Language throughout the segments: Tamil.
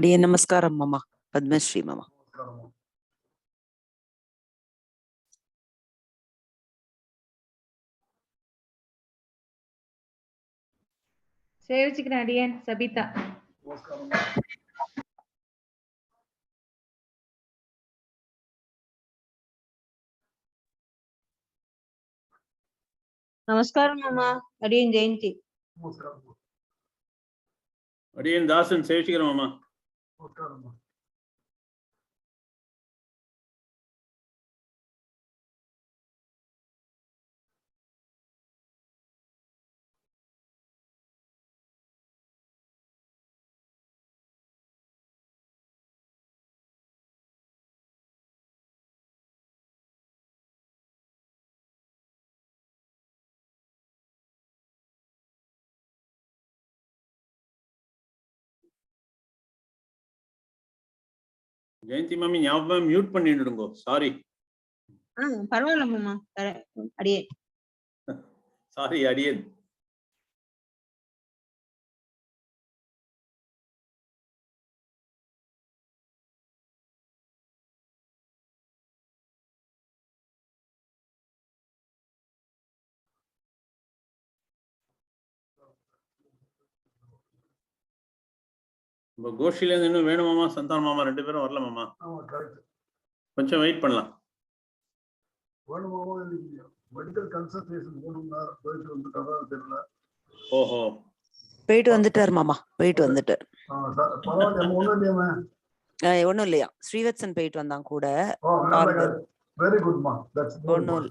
அடியே நமஸ்காரம் மாமா. பத்மஸ்ரீ மாமா. சேவிச்சுக்கிறேன் அடியேன். சபிதா. நமஸ்காரம் மாமா. அடியேன் ஜெயந்தி. அடியேன் தாசன் சேவிச்சுக்கிறேன் மாமா. ஜெயந்தி மாமி ஞாபகம் மியூட் பண்ணிடுங்க. சாரி. பரவாயில்ல மாமா. அடியே சாரி அடியேன். கோஷில இருந்து இன்னும் வேணுமாமா? சந்தான மாமா ரெண்டு பேரும் வரல மாமா. கொஞ்சம் வெயிட் பண்ணலாம். ஓஹோ, போயிட்டு வந்துட்டார் மாமா. போயிட்டு வந்துட்டார். ஒண்ணும் இல்லையா, ஸ்ரீவத்சன் போயிட்டு வந்தான் கூட. ஒன்னும்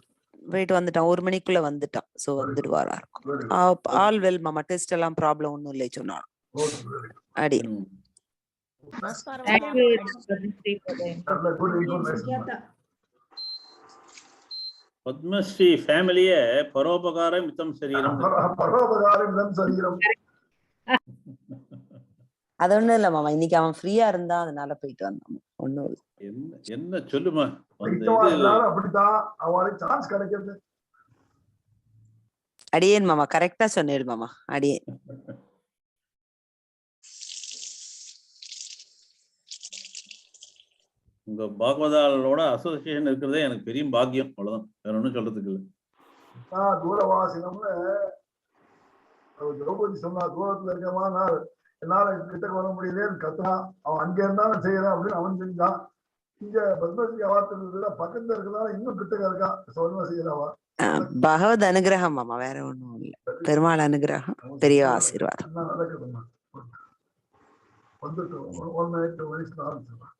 போயிட்டு வந்துட்டான். 1 மணிக்குள்ள வந்துட்டான். சோ வந்துடுவாரா இருக்கும். ஆல் வெல் மாமா. டெஸ்ட் எல்லாம் ப்ராப்ளம் ஒன்னும் இல்லை சொன்னான். அடி பத்மஸ்ரீ ஃபேமிலியே பரோபகாரம் மித்தம் சரீரம். அது ஒண்ணும் இல்ல மாமா. இன்னைக்கு அவன் ஃப்ரீயா இருந்தா அதனால போயிட்டு வந்தான். ஒண்ணும் இல்ல. என்ன சொல்லுமா? அடியேன் மாமா. கரெக்டா சொன்னேன் மாமா. அடியேன். உங்க பாகவதாலோட அசோசியேஷன் இருக்கிறதே எனக்கு பெரிய பாக்கியம். அவ்வளவுதான், வேற ஒன்றும் சொல்றதுக்கு இல்லை. தூரவாசினம்னு திரௌபதி சொன்னா, தூரத்துல இருக்கமா என்னால கிட்ட வர முடியலன்னு கத்துனான். அவன் அங்க இருந்தாலும் செய்யறேன் அப்படின்னு அவன் செஞ்சான். இங்க பத்மஸ்ரீ அவார்டு பக்கத்துல இருக்கிறதா இன்னும் கிட்ட இருக்கான். சொல்லுவா செய்யறவா. பகவத் அனுகிரகம் மாமா, வேற ஒண்ணும் இல்ல. பெருமாள் அனுகிரகம், பெரிய ஆசீர்வாதம். நடக்குதுமா. வந்துட்டு 1 minute 2 minutes ஆரம்பிச்சிடலாம்.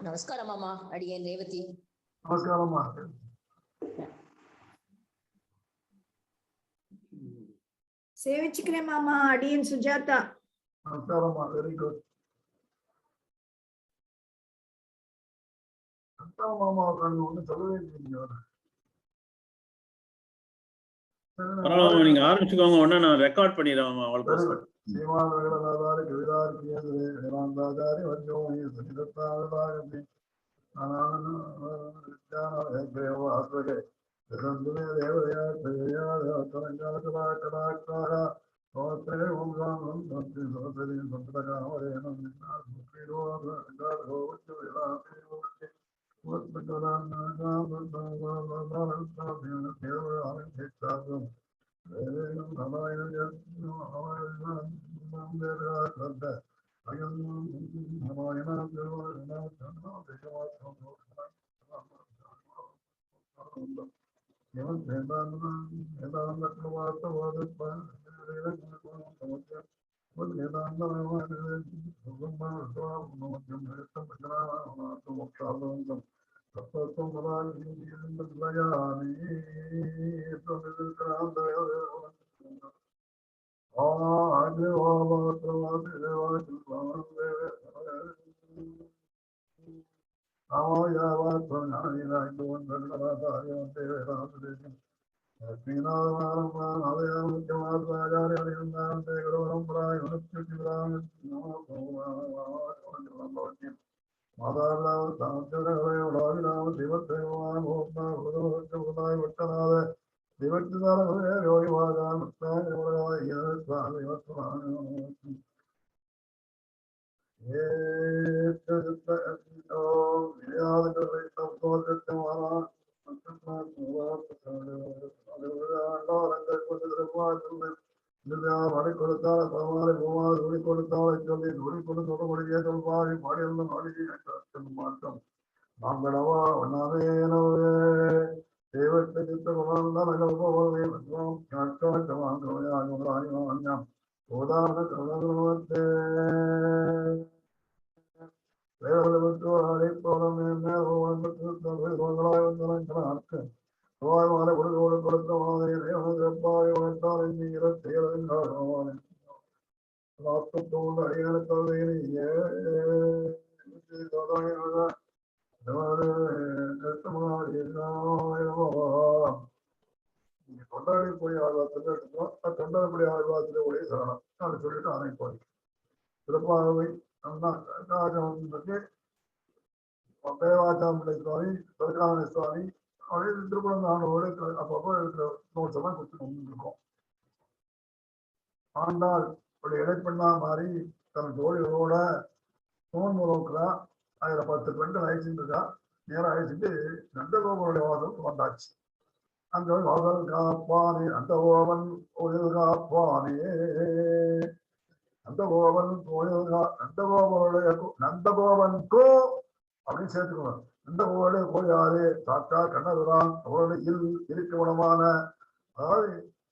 நமஸ்காரம் மாமா. அடியேன் ரேவதி. நமஸ்காரம்மா. சேவிச்சுக்கிறேன் மாமா. அடியேன் சுஜாதா. நமஸ்காரம்மா. Very good. மாமா ஒண்ணு சொல்லவே இல்லைங்க. நீங்க ஆரம்பிச்சுக்கோங்க. ஒண்ணு நான் ரெக்கார்ட் பண்ணிடுறேன். அவளுக்கு சீமாதாரி கவிதாரி வேதாந்தாச்சாரி வஞ்சோமி சனிதத்தாகி மறை கொடுத்தால பகவானை பூமாறு துணி கொடுத்தாலை சொல்லி துணி கொண்டு சொல்லும்படியே சொல்வாரி பாடியிருந்த மாளிகை மாற்றம் நாங்களவா ஒன்னாவே தேவத்தை சித்த குணர்ந்தே உதாரண கருணத்தை மாலை கொடுக்கோடு கொடுத்த மாதிரி நாற்பத்தோடு அடியான கல்வியிலேயே தொண்டாடிப்பொழி ஆழ்வாரத்தில் எடுத்தோம் தொண்டாடிப்பொழி ஆழ்வாரத்தில் ஒரே சரணம் அதை சொல்லிட்டு அதை போய் சிறப்பாகவை பற்றி தேவாச்சாம்பிள்ளை சுவாமி சர்க்காரண சுவாமி அப்படியே திருக்குறந்தானோடு அப்பப்போ இருக்கிற நோட்ஸ் எல்லாம் கொடுத்து இருக்கோம். ஆண்டாள் ஒரு இடைப்பெண்ணா மாறி தன் தோழிகளோட நோன் முறவுக்குறா. அதுல 10 பெண்கள் அழைச்சிட்டு இருக்கா. நேரம் அழைச்சிட்டு நந்தகோபனுடைய வாசலுக்கு வந்தாச்சு. அங்க வாசல் காப்பானே நந்தகோபன் கோயில் காப்பானே நந்தகோபன் கோயில் நந்தகோபனுடைய நந்தகோபன்கோ அப்படின்னு சேர்த்துக்கணும். நந்தகோபனுடைய கோயிலாறு சாத்தா கண்ணபிரான் அவருடைய இருக்குமிடமான அதாவது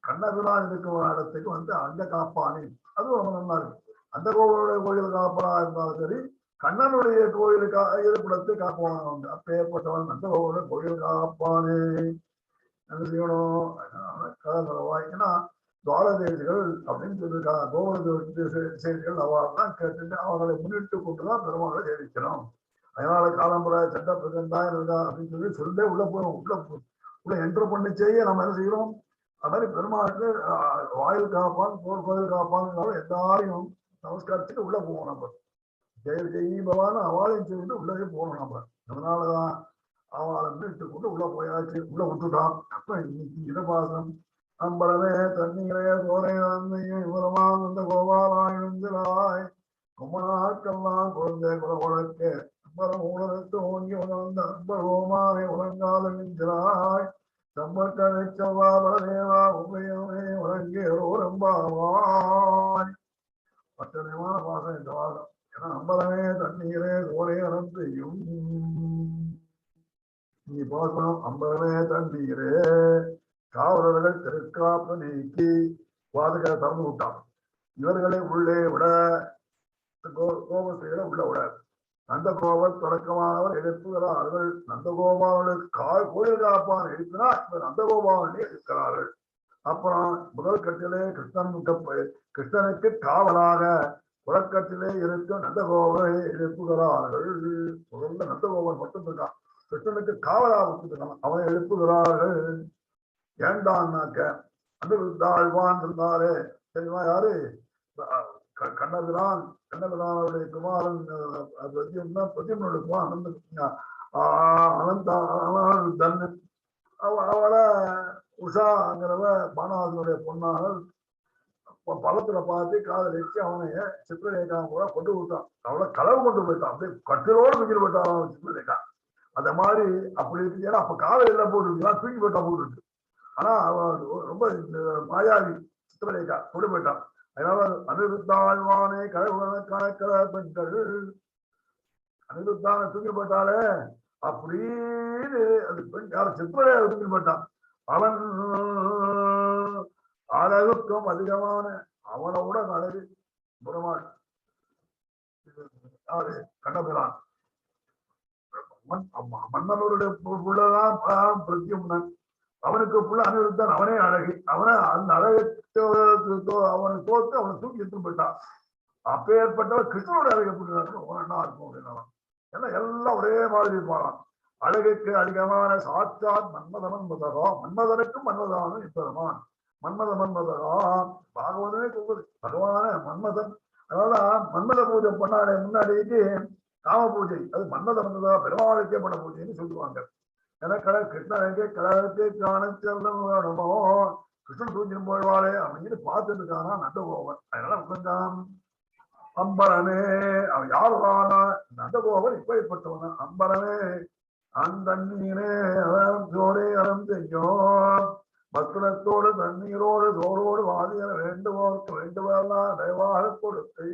கண்ணபிரான் இருக்கும் இடத்துக்கு வந்து அங்க காப்பானே அதுவும் ரொம்ப நல்லா இருக்கு. அந்த கோவிலுடைய கோயில் காப்பனா இருந்தாலும் சரி கண்ணனுடைய கோயிலுக்கா இருப்பிடத்தை காப்பான் அப்பேற்பட்டவன் அந்த கோவிலுடைய கோயில் காப்பானே என்ன செய்யணும். ஏன்னா துவாரதேசிகள் அப்படின்னு சொல்லியிருக்காங்க. கோவல செய்திகள் அவர்தான் கேட்டு அவர்களை முன்னிட்டு கொண்டுதான் பெருமாளை சேவிக்கணும். அதனால காலம்புற சட்ட பிரகந்தா இருக்கா அப்படின்னு சொல்லிட்டே உள்ள போறோம். உள்ள என்ட்ரு பண்ணி செய்ய நம்ம என்ன செய்யறோம். அது மாதிரி பெருமாளுக்கு வாயில் காப்பான் கோயில் காப்பான்னு எல்லாரையும் நமஸ்காரத்துக்கு உள்ள போவோம். நம்ம ஜெயபவான அவளையும் சொல்லிட்டு உள்ளவே போகணும். நம்ம அதனாலதான் அவளை மீட்டு கொண்டு உள்ள போயாச்சு. உள்ள விட்டுட்டான். அப்ப இன்னைக்கு இடபாசனம் அம்பரமே தண்ணீரே சோரை விவரமாக இந்த கோபாலாய் ரொம்ப நாட்கள்லாம் குழந்தை குலகுலக்கு அம்பரம் உணர்த்து ஓங்கி உணர்ந்த அம்பரோமானை உறங்காத நின்றாய் சம்பட்டனை செவ்வாபரதேவா உண்மையுமே உறங்கேரோ ரம்பாவாய். பட்டணமான பாசம் இந்த வாதம். ஏன்னா அம்பரமே தண்ணீரே சோரை அனந்தையும் நீ பாசனம் அம்பரமே தண்ணீரே காவலர்கள் திருக்காப்பு நீக்கி வாதுகளை திறந்து விட்டான். இவர்களை உள்ளே விட கோபஸ்ரீகளை உள்ள விட நந்தகோபர் தொடக்கமானவர் எழுப்புகிறார்கள். நந்தகோபாலனுக்கு கோயில் காப்பான் எழுப்பினா இவர் நந்தகோபாலனை இருக்கிறார்கள். அப்புறம் முதல் கட்டிலே கிருஷ்ணனுக்கு காவலாக புறக்கட்டிலே இருக்கும் நந்தகோபரை எழுப்புகிறார்கள். முதல்ல நந்தகோபன் மட்டும் இருக்கான். கிருஷ்ணனுக்கு காவலாக விட்டுருக்கான். அவனை எழுப்புகிறார்கள். ஏண்டான்னாக்க அனிருத்தாழ்வான் இருந்தாரே தெரியுமா யாரு? கண்ணபிரானுடைய குமாரன் பிரத்யும்னுடைய குமாரன் அனந்தன். அவளை உஷாங்கிறவ பானாவதியுடைய பொண்ணாக பழத்துல பார்த்து காதலிச்சு அவனைய சித்திரலேகா கூட கொண்டு விட்டான். அவளை களவு கொண்டு போயிட்டான். அப்படியே கட்டிலோடு தூக்கிட்டு போயிட்டான் சித்திரலேகா. அந்த மாதிரி அப்படி இருக்கு. ஏன்னா அப்ப காதல் எல்லாம் போட்டுருக்கலாம், தூக்கி போயிட்டா போட்டுருக்கு. ஆனா அவன் ரொம்ப மாயாவி சித்திரலேகா கொண்டு போயிட்டான். அதனால அனிருத்தாழ்வானே கழக பெண்கள் அனிருத்தான தூக்கி போட்டாலே அப்படின்னு அது பெண் யார சித்திரலேகா தூக்கி போயிட்டான். அவன் அழகுக்கும் அதிகமான அவனோட அழகு பெருமாள் யாரு? கண்ணபிரான். மன்னனுடைய புள்ளதான் பிரத்யும்னன். அவனுக்கு புள்ள அனிருத்தன். அவனே அழகு. அவனை அந்த அழகு அவனை தோத்து அவனை தூக்கி எடுத்து போயிட்டான். அப்பேற்பட்டவர் கிருஷ்ணனோட அழகை புரிஞ்சாலும் ஒன்னா இருக்கும் அப்படின்னா. ஏன்னா எல்லாம் ஒரே மாதிரி இருப்பான். அழகுக்கு அதிகமான சாட்சாத் மன்மதமன்மதகா. மன்மதனுக்கும் மன்மதானும் இப்பெருமான். மன்மத மன்மதகா பாகவதமே சொல்வது பகவான மன்மதன். அதனால மன்மத பூஜை பண்ணாலே முன்னாடிக்கு காம பூஜை அது மன்மத மன்மதா பெருமாளுக்கே பண்ண பூஜைன்னு சொல்லுவாங்க. என கிருஷ்ணன் எங்கே கடலுக்கு காண செல்லும் வேணுமோ, கிருஷ்ணன் தூக்கிட்டு போயிடுவாளே அப்படின்னு பார்த்துட்டு இருக்கானா நந்தகோபன். அதனால கொஞ்சம் அம்பரமே அவன் யாருவானா, நந்தகோபன் இப்படிப்பட்டவன. அம்பரமே அந்தண்ணீரே சோரே அறம் செய்யும், பத்திரத்தோடு தண்ணீரோடு சோரோடு வாதியன வேண்டுவோருக்கு வேண்டுவதெல்லாம் தயவாக கொடுத்தை.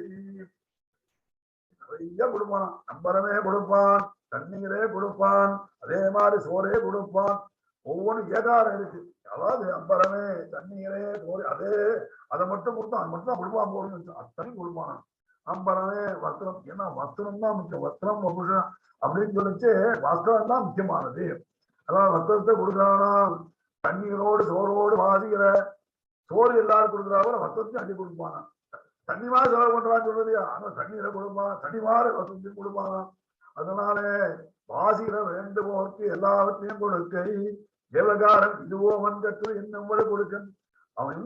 நிறைய கொடுப்பான். அம்பரமே கொடுப்பான், தண்ணீரே கொடுப்பான், அதே மாதிரி சோரே கொடுப்பான். ஒவ்வொன்றும் ஏகாரம் இருக்கு. அதாவது அம்பரமே தண்ணீரே சோறு, அதே அதை மட்டும் கொடுத்தான், அது மட்டும் தான் கொடுப்பான் போடுன்னு அத்தனை கொடுப்பான். அம்பரமே வஸ்திரம், ஏன்னா வஸ்திரம் தான் முக்கியம். வஸ்திரம் வபுஷம் அப்படின்னு சொல்லிச்சு, வஸ்திரம் தான் முக்கியமானது. அதான் வஸ்திரத்தை கொடுக்குறானா, தண்ணீரோடு சோரோடு வாதிக்கிற சோறு எல்லாரும் கொடுக்குறாங்க, வஸ்திரத்தையும் அள்ளி கொடுப்பானா. தண்ணி மாதிரி செலவு பண்றான்னு சொல்றதையா, ஆனா தண்ணீரை கொடுப்பான், தண்ணி மாதிரி வசத்தையும் கொடுப்பானா. அதனால வாசிக்கிற வேண்டுவோருக்கு எல்லாவற்றையும் கொடுக்கை. தேவகாரன் இதுவோ வன்கற்று இன்னும் கொடுக்க. அவன்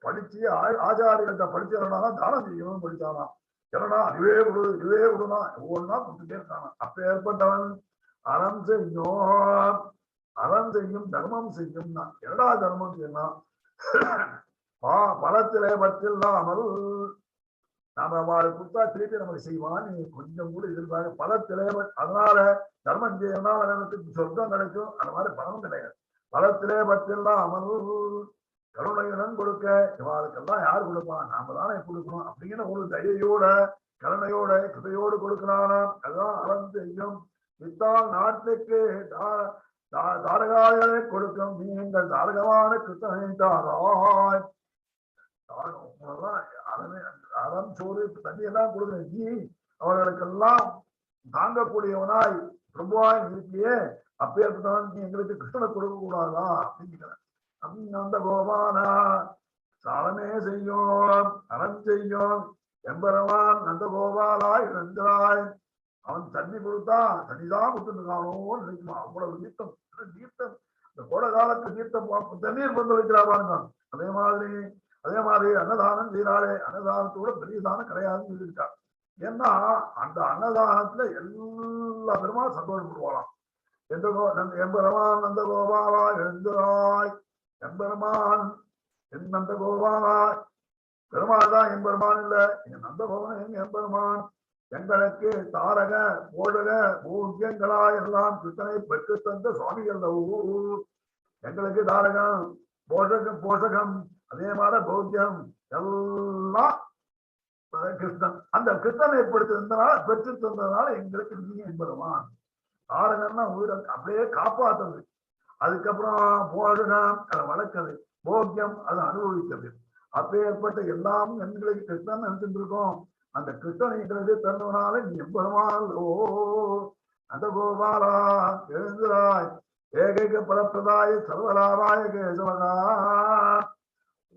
படிச்சு ஆச்சாரியத்தை படிச்சவனா தானம் செய்யணும் படிச்சானா. என்னடா இதுவே கொடு இதுவே கொடுனா ஒவ்வொன்னா கொடுத்துட்டே இருக்கானா. அப்ப ஏற்பட்டவன் அறம் செய்யும், அறம் செய்யும் தர்மம் செய்யும். என்னடா தர்மம் செய்யணும், பலத்திலே பற்றில்லாமல் நாம அவளை கொடுத்தா திருப்பி நமக்கு செய்வான். நீ கொஞ்சம் கூட எதிர்பார்க்க பலத்திலே. அதனால தர்மம் செய்யணும், எனக்கு சொர்க்கம் கிடைக்கும். அந்த மாதிரி பலனும் கிடையாது. பலத்திலே பற்றில்லாமல் கருணையுடன் கொடுக்க. இவாளுக்கெல்லாம் யார் கொடுப்பான், நாம தானே கொடுக்கணும் அப்படிங்கிற ஒரு தைரியோட கருணையோட கிருபையோடு கொடுக்கிறானா. அதான் அறம் செய்யும். வித்தால் நாட்டுக்கு தாரகாயை கொடுக்கும். நீங்கள் தாரகமான கிருஷ்ணனை தாராய். அறம் சோறு தண்ணி எல்லாம் கொடுக்குற நீ அவர்களுக்கெல்லாம் தாங்கக்கூடியவனாய் பிரபுவாய் இருக்கியே, அப்பேற்பட்டவன் நீ எங்களுக்கு கிருஷ்ணனை கொடுக்க கூடாதா அப்படிங்கிற. அந்த கோபானா சாலமே செய்யும், அறம் செய்யும் எம்பெருமான் நந்த கோபாலாய் நன்றாய். அவன் தண்ணி கொடுத்தா தண்ணிதான் கொடுத்துருக்கானோன்னு நினைக்குமா. அவ்வளவு தீர்த்தம் தீர்த்தம் இந்த கோடை காலத்து தீர்த்தம் தண்ணீர் கொண்டு வைக்கிறான். அதே மாதிரி அன்னதானம் செய்யறாளே, அன்னதானத்தோட பெரிய தானம் கிடையாதுன்னு சொல்லியிருக்கான். ஏன்னா அந்த அன்னதானத்துல எல்லா பெருமாள் சந்தோஷப்படுவாளாம். எம்பெருமான் நந்த கோபாலா எழுந்தாய். எம்பெருமான் என் நந்த கோபாலாய். பெருமாள் தான் எம்பெருமான் இல்ல, எங்க நந்த கோபன் எங்க எம்பெருமான். எங்களுக்கு தாரக போடக பூஜ்யங்களா எல்லாம் கிருஷ்ணனை பெற்று தந்த சுவாமிகள். எங்களுக்கு தாரகம் போஷகம் போஷகம் அதே மாதிரி பௌத்தியம் எல்லாம் கிருஷ்ணன். அந்த கிருஷ்ணனை ஏற்படுத்திருந்தனால பெற்று தந்ததுனால எங்களுக்கு நீ எம்பெருமான். தாரகம்னா உயிரை அப்படியே காப்பாற்றுறது. அதுக்கப்புறம் போஷகம் அதை வளர்க்கிறது, போக்கியம் அதை அனுபவிக்கிறது. அப்பேற்பட்ட எல்லாம் எங்களுக்கு கிருஷ்ணன் நினைச்சுட்டு இருக்கோம். அந்த கிருஷ்ணனை எங்களுக்கு தந்தவனால நீ எம்பெருமான். ஓ அந்த கோபாலா எழுந்துராய். ஏகைக பலப்பிரதாய சர்வலாபாய கேசவகா.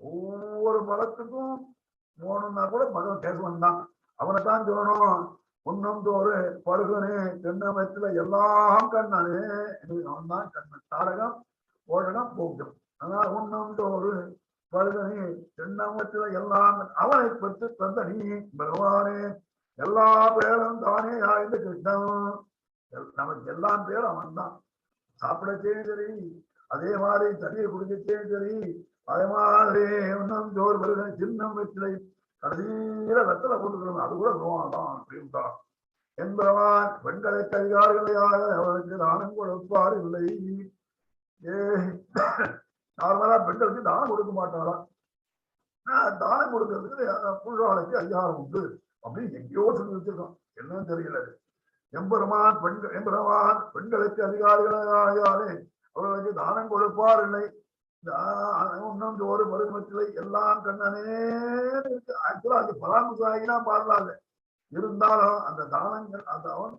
ஒவ்வொரு பலத்துக்கும் போகணும்னா கூட மகன் கேசவன் தான். அவனைத்தான் சொல்லணும். உன்னம் தோறு பருகனே தென்னமத்துல எல்லாம் கண்ணனே. அவன் தான் கண்ணன். தாரகம் போஷகம் போக்கம். அதனால உன்னம் தோறு பருகனே தென்னமத்துல எல்லாம் அவனை பெற்று தந்த நீ பகவானே. எல்லா பேரும் தானே ஆய்ந்த கிருஷ்ணன். நமக்கு எல்லாம் பேரும் அவன் தான். சாப்பிடச்சே சரி, அதே மாதிரி தண்ணியை குடிக்கச்சே சரி, அதே மாதிரி இன்னும் ஜோர் வருகிற சின்னம் வெற்றிலை கடைசியில வெத்தலை போட்டுக்கணும். அது கூட தான் அப்படின்ட்டான். என்பவன் பெண்களை கைகார்களையாக அவர்களுக்கு தானம் கொடுப்பார் இல்லை. நார்மலா பெண்களுக்கு தானம் கொடுக்க மாட்டாரா? தானம் கொடுக்கறதுக்கு புள்ளாளுக்கு அதிகாரம் உண்டு அப்படின்னு எங்கேயோ சொல்லி வச்சிருக்கோம். என்னன்னு தெரியல. எம்பெருமான் பெண்களுக்கு அதிகாரிகளாலே அவர்களுக்கு தானம் கொடுப்பார் இல்லை. இன்னும் ஒரு பருவத்திலே எல்லாம் கண்ணனே இருக்கு. ஆக்சுவலா அது பராமரிசாகினா பாடலாங்க. இருந்தாலும் அந்த தானங்கள் அந்த அவன்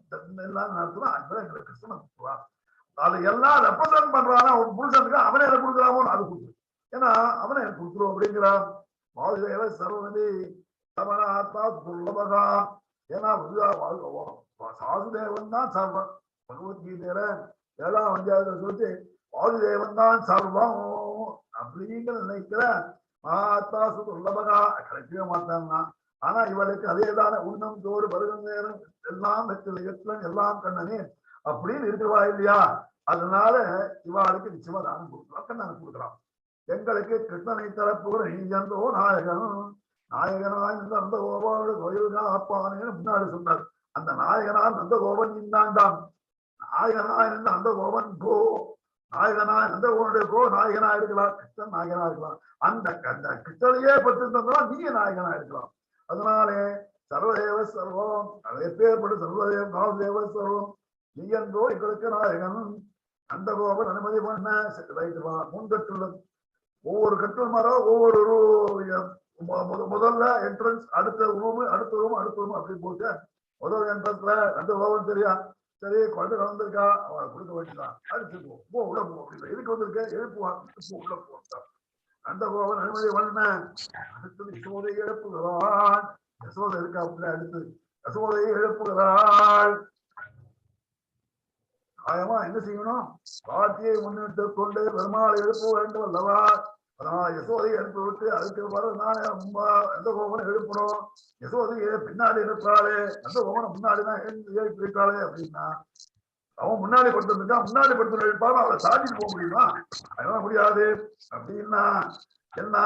எல்லாம் நடத்துனா ஆக்சுவலா எங்களுக்கு கிருஷ்ணன் கொடுப்பான். அது எல்லாம் ரெப்ரசன்ட் பண்றானா அவன் புருஷனுக்கு அவனே என்ன கொடுக்குறாமோ அது கொடுக்குது. ஏன்னா அவனை எனக்கு கொடுத்துரும் அப்படிங்கிறான். வாசுதேவ சர்வதி சமனாத்மா துர்லபகா. ஏன்னா வாசுதேவன் தான் சர்வம். பகவத்கீதையில 7ஆம் அத்தியாயத்துல சொல்லிட்டு வாசுதேவன் தான் சர்வம் அப்படிங்கிற நினைக்கிற ஆத்மா துர்லபகா கிடைக்கவே மாட்டாங்கன்னா. ஆனா இவளுக்கு அதே தானே உண்ணும் தோறு பருவம் நேரம் எல்லாம் வெற்றிலை எல்லாம் கண்ணனே அப்படின்னு இருக்கிறவா இல்லையா? அதனால இவாளுக்கு நிச்சயமா தானம் கொடுக்கலாம், கண்ணானம் கொடுக்கலாம். எங்களுக்கு கிருஷ்ணனை தரப்புகிற நீ என்றோ நாயகன், நாயகனாய் இந்த அந்த கோபாவோட கோயிலுக்கா அப்பானேன்னு முன்னாடி சொன்னார். அந்த நாயகனார் நந்த கோபன் இந்தாண்டான், நாயகனாய் இருந்த அந்த கோபன் கோ, நாயகனாய் நந்த கோபனுடைய கோ நாயகனா இருக்கலாம், கிருஷ்ணன் நாயகனா இருக்கலாம். அந்த கிருஷ்ணனையே பற்றிருந்தா நீங்க நாயகனா இருக்கலாம். அதனாலே சர்வதேவ சர்வம், எப்பேற்பட்டு சர்வதேவ காவதேவ சர்வம் நீ என்றோ எங்களுக்கு நாயகன். அந்த கோபன் அனுமதி பண்ண முன்கட்டுள்ளது. ஒவ்வொரு கட்டு மரம் ஒவ்வொரு முதல்ல என்ட்ரன்ஸ், அடுத்த ரூம் அடுத்த ரூம் அடுத்த ரூம் அப்படி போட்டு முதல் என்ட்ரன்ஸ்ல அந்த கோபம் தெரியா, சரி குழந்தை வந்திருக்கா அவளை கொடுக்க வேண்டியதான், அடிச்சு போ உள்ள போ அப்படி எதுக்கு வந்திருக்க எழுப்புவான் உள்ள போட்டான். அந்த கோபன் அனுமதி பண்ண அடுத்தது யசோதையை எழுப்புகிறான். யசோதை இருக்கா அப்படின்னா அடுத்தது யசோதையை எழுப்புகிறாள். நியாயமா என்ன செய்யணும், பாட்டியை முன்னிட்டு கொண்டு பெருமாள் எழுப்ப வேண்டும் அல்லவா. அதனால யசோதையை எழுப்பி விட்டு அதுக்கு வரதுனால எந்த கோபனை எழுப்பணும், யசோதையை பின்னாடி எழுப்பாளே, எந்த கோபனை முன்னாடிதான் எழுப்பி இருக்காளே அப்படின்னா அவன் முன்னாடி படுத்திருக்கான், முன்னாடி படுத்து எழுப்பாலும் அவளை தாண்டிட்டு போக முடியுமா, அதனால முடியாது. அப்படின்னா என்ன,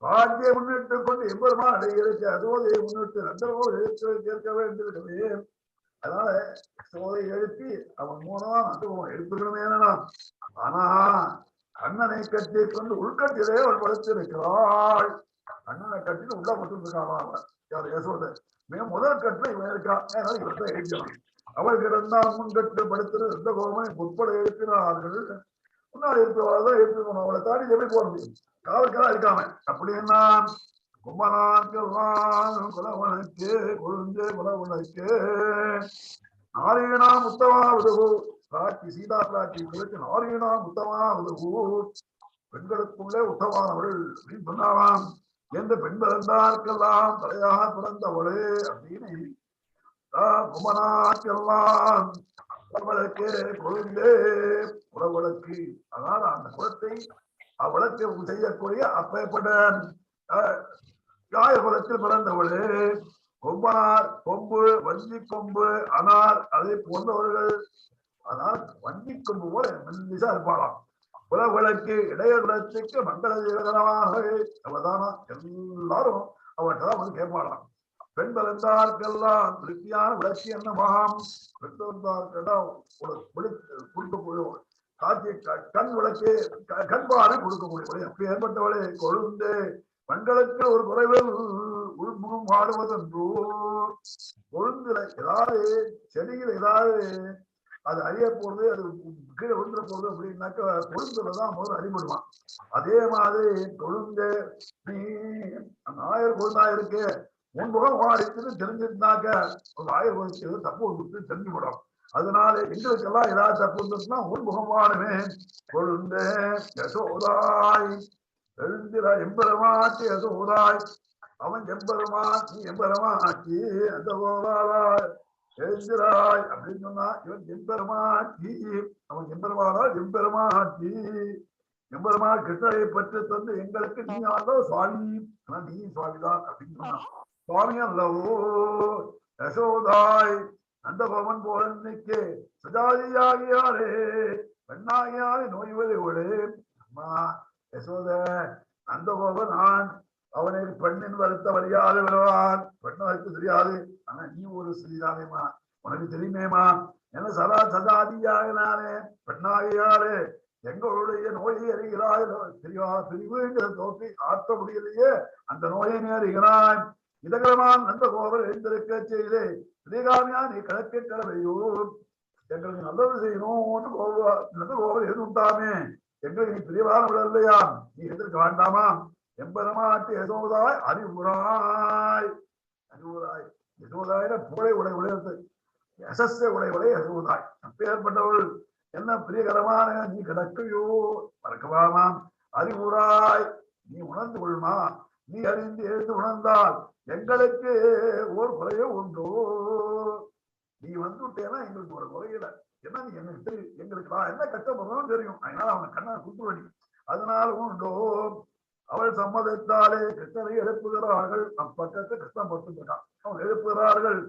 பாட்டியை முன்னிட்டு கொண்டு எம்பெருமான் அடைகிறதுக்கு யசோதையை முன்னிட்டு அந்த கோபம் கேட்க வேண்டியிருக்கவே. அதனால யசோதை எழுப்பி அவன் மூலமா அந்த எழுப்புகிறமே. ஆனா கண்ணனை கட்டி கொண்டு உள்கட்டிலே அவள் படுத்திருக்கிறாள். கண்ணனை கட்டிட்டு உள்ள படுத்திருக்காளா அவன் யார் யசோதை. முதல் கட்டுல இவன் இருக்கான், இவர்தான் எழுப்பினான். அவள் கிடந்தால் முன்கட்டு படுத்திரு எந்த கோபனை உட்பட எழுப்பினார்கள். முன்னாடி இருப்பவளதான் எழுப்பிக்கணும், அவளை தாண்டி எப்படி போக முடியும், காவல்கெல்லாம் இருக்காம. அப்படி என்ன கும்பனாக்கெல்லாம் குலவனுக்கு கொழுந்து குலவனுக்கு நாரியனா முத்தமா உதவு பிராட்டி சீதா பிராட்டி நாரியனா முத்தமா உதவு, பெண்களுக்குள்ளே உத்தமானவள் அப்படின்னு சொன்னாலாம். எந்த பெண் பிறந்தார்க்கெல்லாம் தலையாக பிறந்தவளே அப்படின்னு கும்பனாக்கெல்லாம் குலவனுக்கு கொழுந்தே குலவனுக்கு. அதனால அந்த குலத்தை அவ்வளத்தை செய்யக்கூடிய அப்பேற்பட்ட குலத்தில் பிறந்தவளே. கொம்பனார் கொம்பு வஞ்சி கொம்பு அனார் அதை போன்றவர்கள். ஆனால் வஞ்சி கொம்பு போல மெல்லிசா இருப்பாளாம். குலவிளக்கு இடையகுலத்துக்கு மங்கள ஜீவகரமாக அவதானா எல்லாரும் அவர்தான் வந்து கேட்பாளாம். பெண் பிறந்தார்க்கெல்லாம் திருப்தியான விளக்கு என்னமாம், பெண் பிறந்தார்க்கெல்லாம் கொடுக்க காட்சி கண் விளக்கு கண்பாடு கொடுக்கக்கூடிய அப்படி ஏற்பட்டவளே கொழுந்து பெண்களுக்கு ஒரு குறைவில் உள்முகம் வாடுவதென்றோ. கொழுந்துல ஏதாவது செடியில் ஏதாவது அது அறிய போறது, அது கீழே விழுந்துட போறது அப்படின்னாக்க கொழுந்துலதான் முதல்ல அடிபடுவான். அதே மாதிரி கொழுந்து நீ ஆயர் கொழுந்தா இருக்கு முன்முகம் வாடிச்சுன்னு தெரிஞ்சிருந்தாக்க ஒரு ஆயர் கொழுந்து தப்பு வந்துட்டு தெரிஞ்சு விடும். அதனால எங்களுக்கெல்லாம் ஏதாவது தப்பு இருந்துச்சுன்னா முன்முகம் வாடுவேன். கொழுந்து யசோதாய் எழுந்திர எம்பெருமாட்டி யசோதாய், அவன் எம்பெருமான் நீ எம்பெருமாட்டி அந்த கோபாலாய் எழுந்திராய் அப்படின்னு சொன்னா இவன் எம்பெருமாட்டி, அவன் எம்பெருமானால் எம்பெருமாட்டி. எம்பெருமான் கிருஷ்ணரை பற்றி தந்து எங்களுக்கு நீ ஆனோ சுவாமி, ஆனா நீ சுவாமிதான் அப்படின்னு சொன்னான். சுவாமி அல்லவோ யசோதாய் அந்த பவன் போல இன்னைக்கு சஜாதியாகியாரே பெண்ணாகியாரே நோய்வதோடு. அம்மா யசோத அந்த பவன் நான் அவனை பெண்ணின் வருத்த வழியாக விடுவான், பெண்ணாருக்கு தெரியாது. ஆனா நீ ஒரு ஸ்ரீதானேமா, உனக்கு தெரியுமேமா என்ன சதா சதாதியாக நானே பெண்ணாகியாரே எங்களுடைய நோயை அறிகிறாய். பிரிவுங்கிற தோற்றி ஆற்ற முடியலையே அந்த நோயை அறிகிறாய். இதகரமான் நந்த கோவில் எழுந்திருக்க செய்தே ஸ்ரீகாமியா நீ கிழக்கு கிழமையூர் எங்களுக்கு நல்லது செய்யணும் நந்த கோவில் எதுண்டாமே எங்களுக்கு நீ பிரிவான இல்லையா, நீ எதிர்க்க வேண்டாமா. எம்பெருமாட்டி யசோதாய் அறிவுராய் அறிவுராய் யசோதாயின புகழை உடையது யசஸ்ஸ உடையவளை யசோதாய். அப்பேற்பட்டவள் என்ன பிரியகரமான நீ கிடக்கையோ மறக்கவாமாம். அறிவுராய் நீ உணர்ந்து கொள்மா, நீ அறிந்து எழுந்து உணர்ந்தால் எங்களுக்கு ஒரு குறையோ உண்டோ. நீ வந்துட்டேன்னா எங்களுக்கு ஒரு குறையில என்ன நீ எனக்கு தெரியும், எங்களுக்கு நான் என்ன கஷ்டப்படுறோம் தெரியும், அதனால அவனை கண்ணா குத்துவடி அதனால உண்டோ. அவள் சம்மதத்தாலே கிருஷ்ணரை எழுப்புகிறார்கள். அப்பக்கத்தை கிருஷ்ணன் படுத்துட்டான், அவன் எழுப்புகிறார்கள்.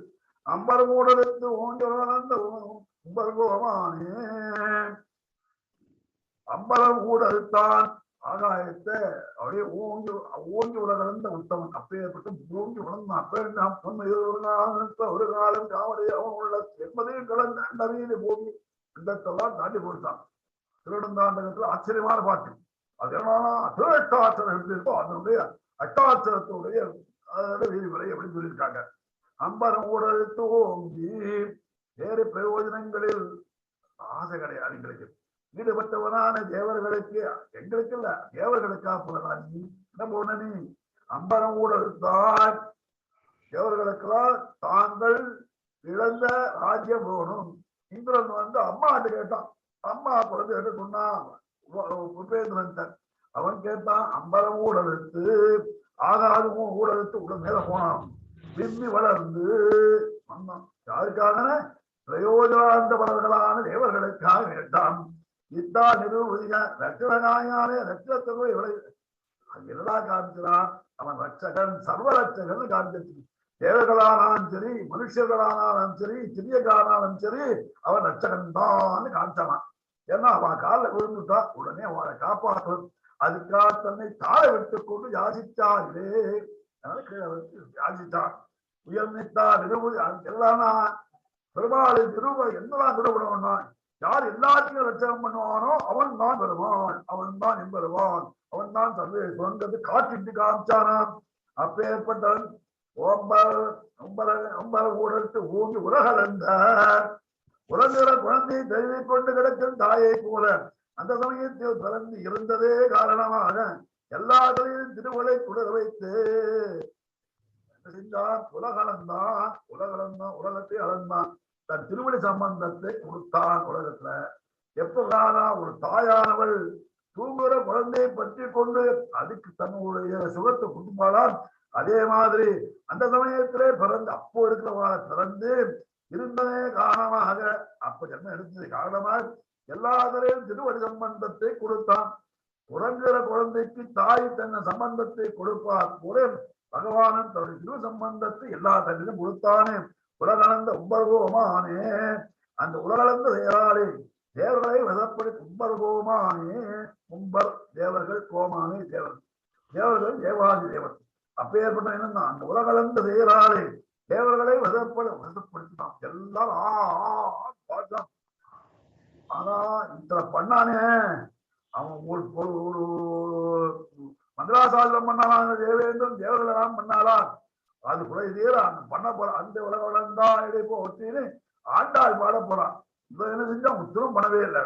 அம்பர் மூடலுக்கு ஓண்டவன் அந்த உம்பர்கோமானே அம்பலம் ஊடறுத்தான் ஆகாயத்தை அப்படியே ஓங்கி ஓங்கி உலகளந்த உத்தமன். அப்பேற்பட்டு ஓங்கி உணர்ந்தான். ஒரு காலம் காவலே அவன் உள்ள என்பதையும் கலந்து அண்டவீதி போகி இடத்தெல்லாம் தாண்டி போட்டான். திருடந்தாண்டகத்துல ஆச்சரியமான பாட்டு. அது என்னன்னா அட்டாட்சரம் எழுதியிருக்கோ அதனுடைய அட்டாட்சரத்தினுடைய விதிமுறை அப்படின்னு சொல்லியிருக்காங்க. அம்பரம் ஊடறுத்து ஓங்கி வேறு பிரயோஜனங்களில் ஆசை கிடையாது. எங்களுக்கு ஈடுபட்டவனான தேவர்களுக்கு, எங்களுக்கு இல்ல தேவர்களுக்கா போனதான் நீ என்ன போன நீ அம்பரம் ஊடறுத்தான். தேவர்களுக்கெல்லாம் தாங்கள் இழந்த ராஜ்யம் போகணும். இந்திரன் வந்து அம்மாட்டு கேட்டான். அம்மா குழந்தை என்ன சொன்னான்? உபேந்திரன் அவன் கேட்டான். அம்பரம் ஊடறுத்து ஆகாதும் ஊடறுத்து உடல் மேல போனான். விம்மி வளர்ந்து வந்தான். யாருக்காக? பிரயோஜனாந்தவர்களான தேவர்களுக்காக கேட்டான். இத்தா நிரூபிக ரட்சகனாயாலே ரட்சகத்தை என்னடா காமிச்சான்? அவன் ரட்சகன், சர்வ ரட்சகன் காமிச்சு. தேவர்களானாலும் சரி, மனுஷர்களானாலும் சரி, சிறியகானாலும் சரி, அவன் ரட்சகன் தான் காமிச்சானான். ஏன்னா அவன் காலில் விழுந்துட்டா உடனே அவனை காப்பாற்றும். அதுக்காக தன்னை தாழ விட்டுக் கொண்டு யாசித்தார்களே. கீழே வச்சு யாசித்தான். உயர்நித்தா நிரூபதி எல்லாம்னா பெருமாளை என்னதான் நிரூபணம்னா யார் எல்லாத்தையும் ரட்சகம் பண்ணுவானோ அவன் தான் வருவான், அவன் தான் என்பருவான், அவன் தான் சர்வேஸ்வரன் காட்டிட்டு காமிச்சானாம். அப்பேற்பட்டவன் ஊடத்து ஊங்கி உலகளந்த உலகிற குழந்தையை தழுவி கொண்டு கிடக்கும் தாயை போல அந்த சமயத்தில் பிறந்து இருந்ததே காரணமாக எல்லாத்தையும் திருவளை குளிர வைத்து என்ன செஞ்சான்? உலகத்தை அளந்தான். தன் திருவடி சம்பந்தத்தை கொடுத்தான் உலகத்துல. எப்பகானா ஒரு தாயானவள் தூங்குற குழந்தையை பற்றி கொண்டு அதுக்கு தன்னுடைய சுகத்தை கொடுப்பாளாம். அதே மாதிரி அந்த சமயத்திலே பிறந்து அப்போ இருக்கிறவங்கள பிறந்து இருந்ததே காரணமாக, அப்ப ஜன்மம் எடுத்தது காரணமாக எல்லாத்திலையும் திருவடி சம்பந்தத்தை கொடுத்தான். உறங்குற குழந்தைக்கு தாய் தன்னை சம்பந்தத்தை கொடுப்பார் போல பகவானன் தன்னுடைய திரு சம்பந்தத்தை எல்லா தன்னிலும் கொடுத்தானே. உலகளந்த உம்பர்கோமானே அந்த உலகளந்த செயலாளே தேவர்களை வசப்படுத்தி உம்பர்கோமானே. உம்பர் தேவர்கள், கோமானே தேவர்கள். தேவர்கள் தேவாதி தேவர். அப்பேற்பட்ட என்னன்னா அந்த உலகளந்த செயலாளே தேவர்களை வசப்படுத்தினான். எல்லாரும் பார்த்தான். ஆனா இத்தனை பண்ணானே அவன் ஒரு மந்திராசாசனம் பண்ணானா தேவேந்திரன் தேவர்களெல்லாம் பண்ணாளா? அது கூட இதே பண்ண போறான். அந்த உலக வளர்ந்தான் இடைப்போ ஒட்டின்னு ஆண்டாள் பாட போறான். இவன் என்ன செஞ்சா உத்தரம் பண்ணவே இல்லை.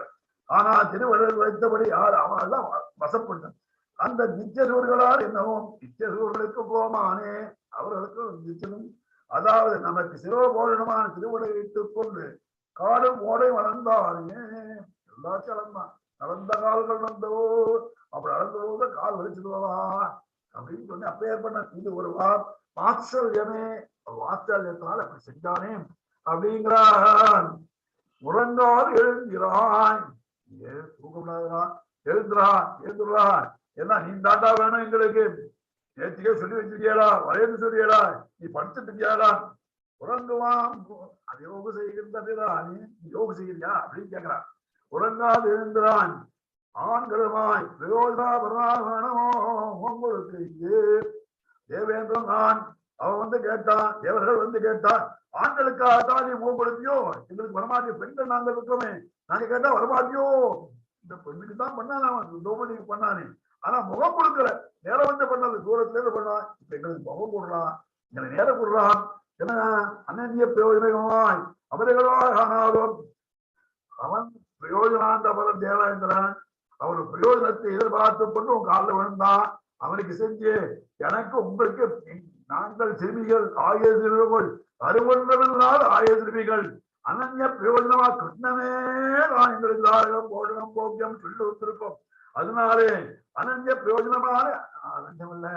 ஆனா திருவள்ளுவர் வைத்தபடி யார் அவன் எல்லாம் வசப்பட்டான். அந்த நிச்சயர்களால் என்னவும் நிச்சயர்களுக்கு கோமானே அவர்களுக்கு நிச்சயம். அதாவது நமக்கு சிவபோஷணமான திருவடை வைத்துக் கொண்டு காடும் ஓடை வளர்ந்தானே எல்லாத்தையும் அளந்தான். நடந்த கால்கள் வந்தவோ அப்படி அளந்தவோ கால் வலிச்சுடுவா அப்படின்னு சொல்லி அப்பேற்பட்ட இது ஒரு வாத்சல்யமே. வாத்சல்யத்தினால் அப்படி செஞ்சானே அப்படிங்கிறான். உறங்கால் எழுந்திரான். தூக்கம்டாதான் எழுந்துறான். என்ன நீ தாண்டா வேணும் எங்களுக்கு? நேற்றுக்கே சொல்லி வச்சிருக்கியாடா, வரையன்னு சொல்லியடா, நீ படிச்சுட்டு இருக்கியாடா? உறங்குவான். அது யோகம் செய்கின்றதா? நீ யோகம் செய்கிறியா அப்படின்னு கேட்கிறான். உறங்காது எழுந்துறான். ஆண்களுமாய் பிரயோஜனா வேணுமோ உங்களுக்கு தேவேந்திரன் நான். அவன் வந்து கேட்டான், தேவர்கள் வந்து கேட்டான், ஆண்களுக்காகத்தான் நீ முகப்படுத்தியோ? எங்களுக்கு வரமாட்டியோ? பெண்கள் நாங்கள் இருக்கோமே, நாங்க கேட்டா வரமாட்டியோ? இந்த பெண்ணுக்கு தான் பண்ணான், அவன் திரௌபதிக்கு பண்ணானே. ஆனா முகம் கொடுக்கல. நேரம் வந்து பண்ணது, தூரத்துல இருந்து பண்ணான். இப்ப எங்களுக்கு முகம் கொடுறான், எங்களுக்கு நேரம் கொடுறான். என்ன அனன்ய பிரயோஜனமாய் அவர்களால் ஆனாலும் அவன் பிரயோஜனாந்த பலன் தேவேந்திரன். அவரு பிரயோஜனத்தை எதிர்பார்த்து கொண்டு உங்க காலில் விழுந்தான். அவனுக்கு செஞ்சு எனக்கு உங்களுக்கு நாங்கள் சிறுமிகள் ஆகிய சிறுமிகள் அறுவன்றனால் ஆகிய சிறுமிகள் அனன்ய பிரயோஜனமா கிருஷ்ணனே நான் எங்களுக்கு தாரகம் போடணும் போக்கியம் சொல்லி வந்திருக்கோம். அதனாலே அனன்ய பிரயோஜனமான அனன்யமல்ல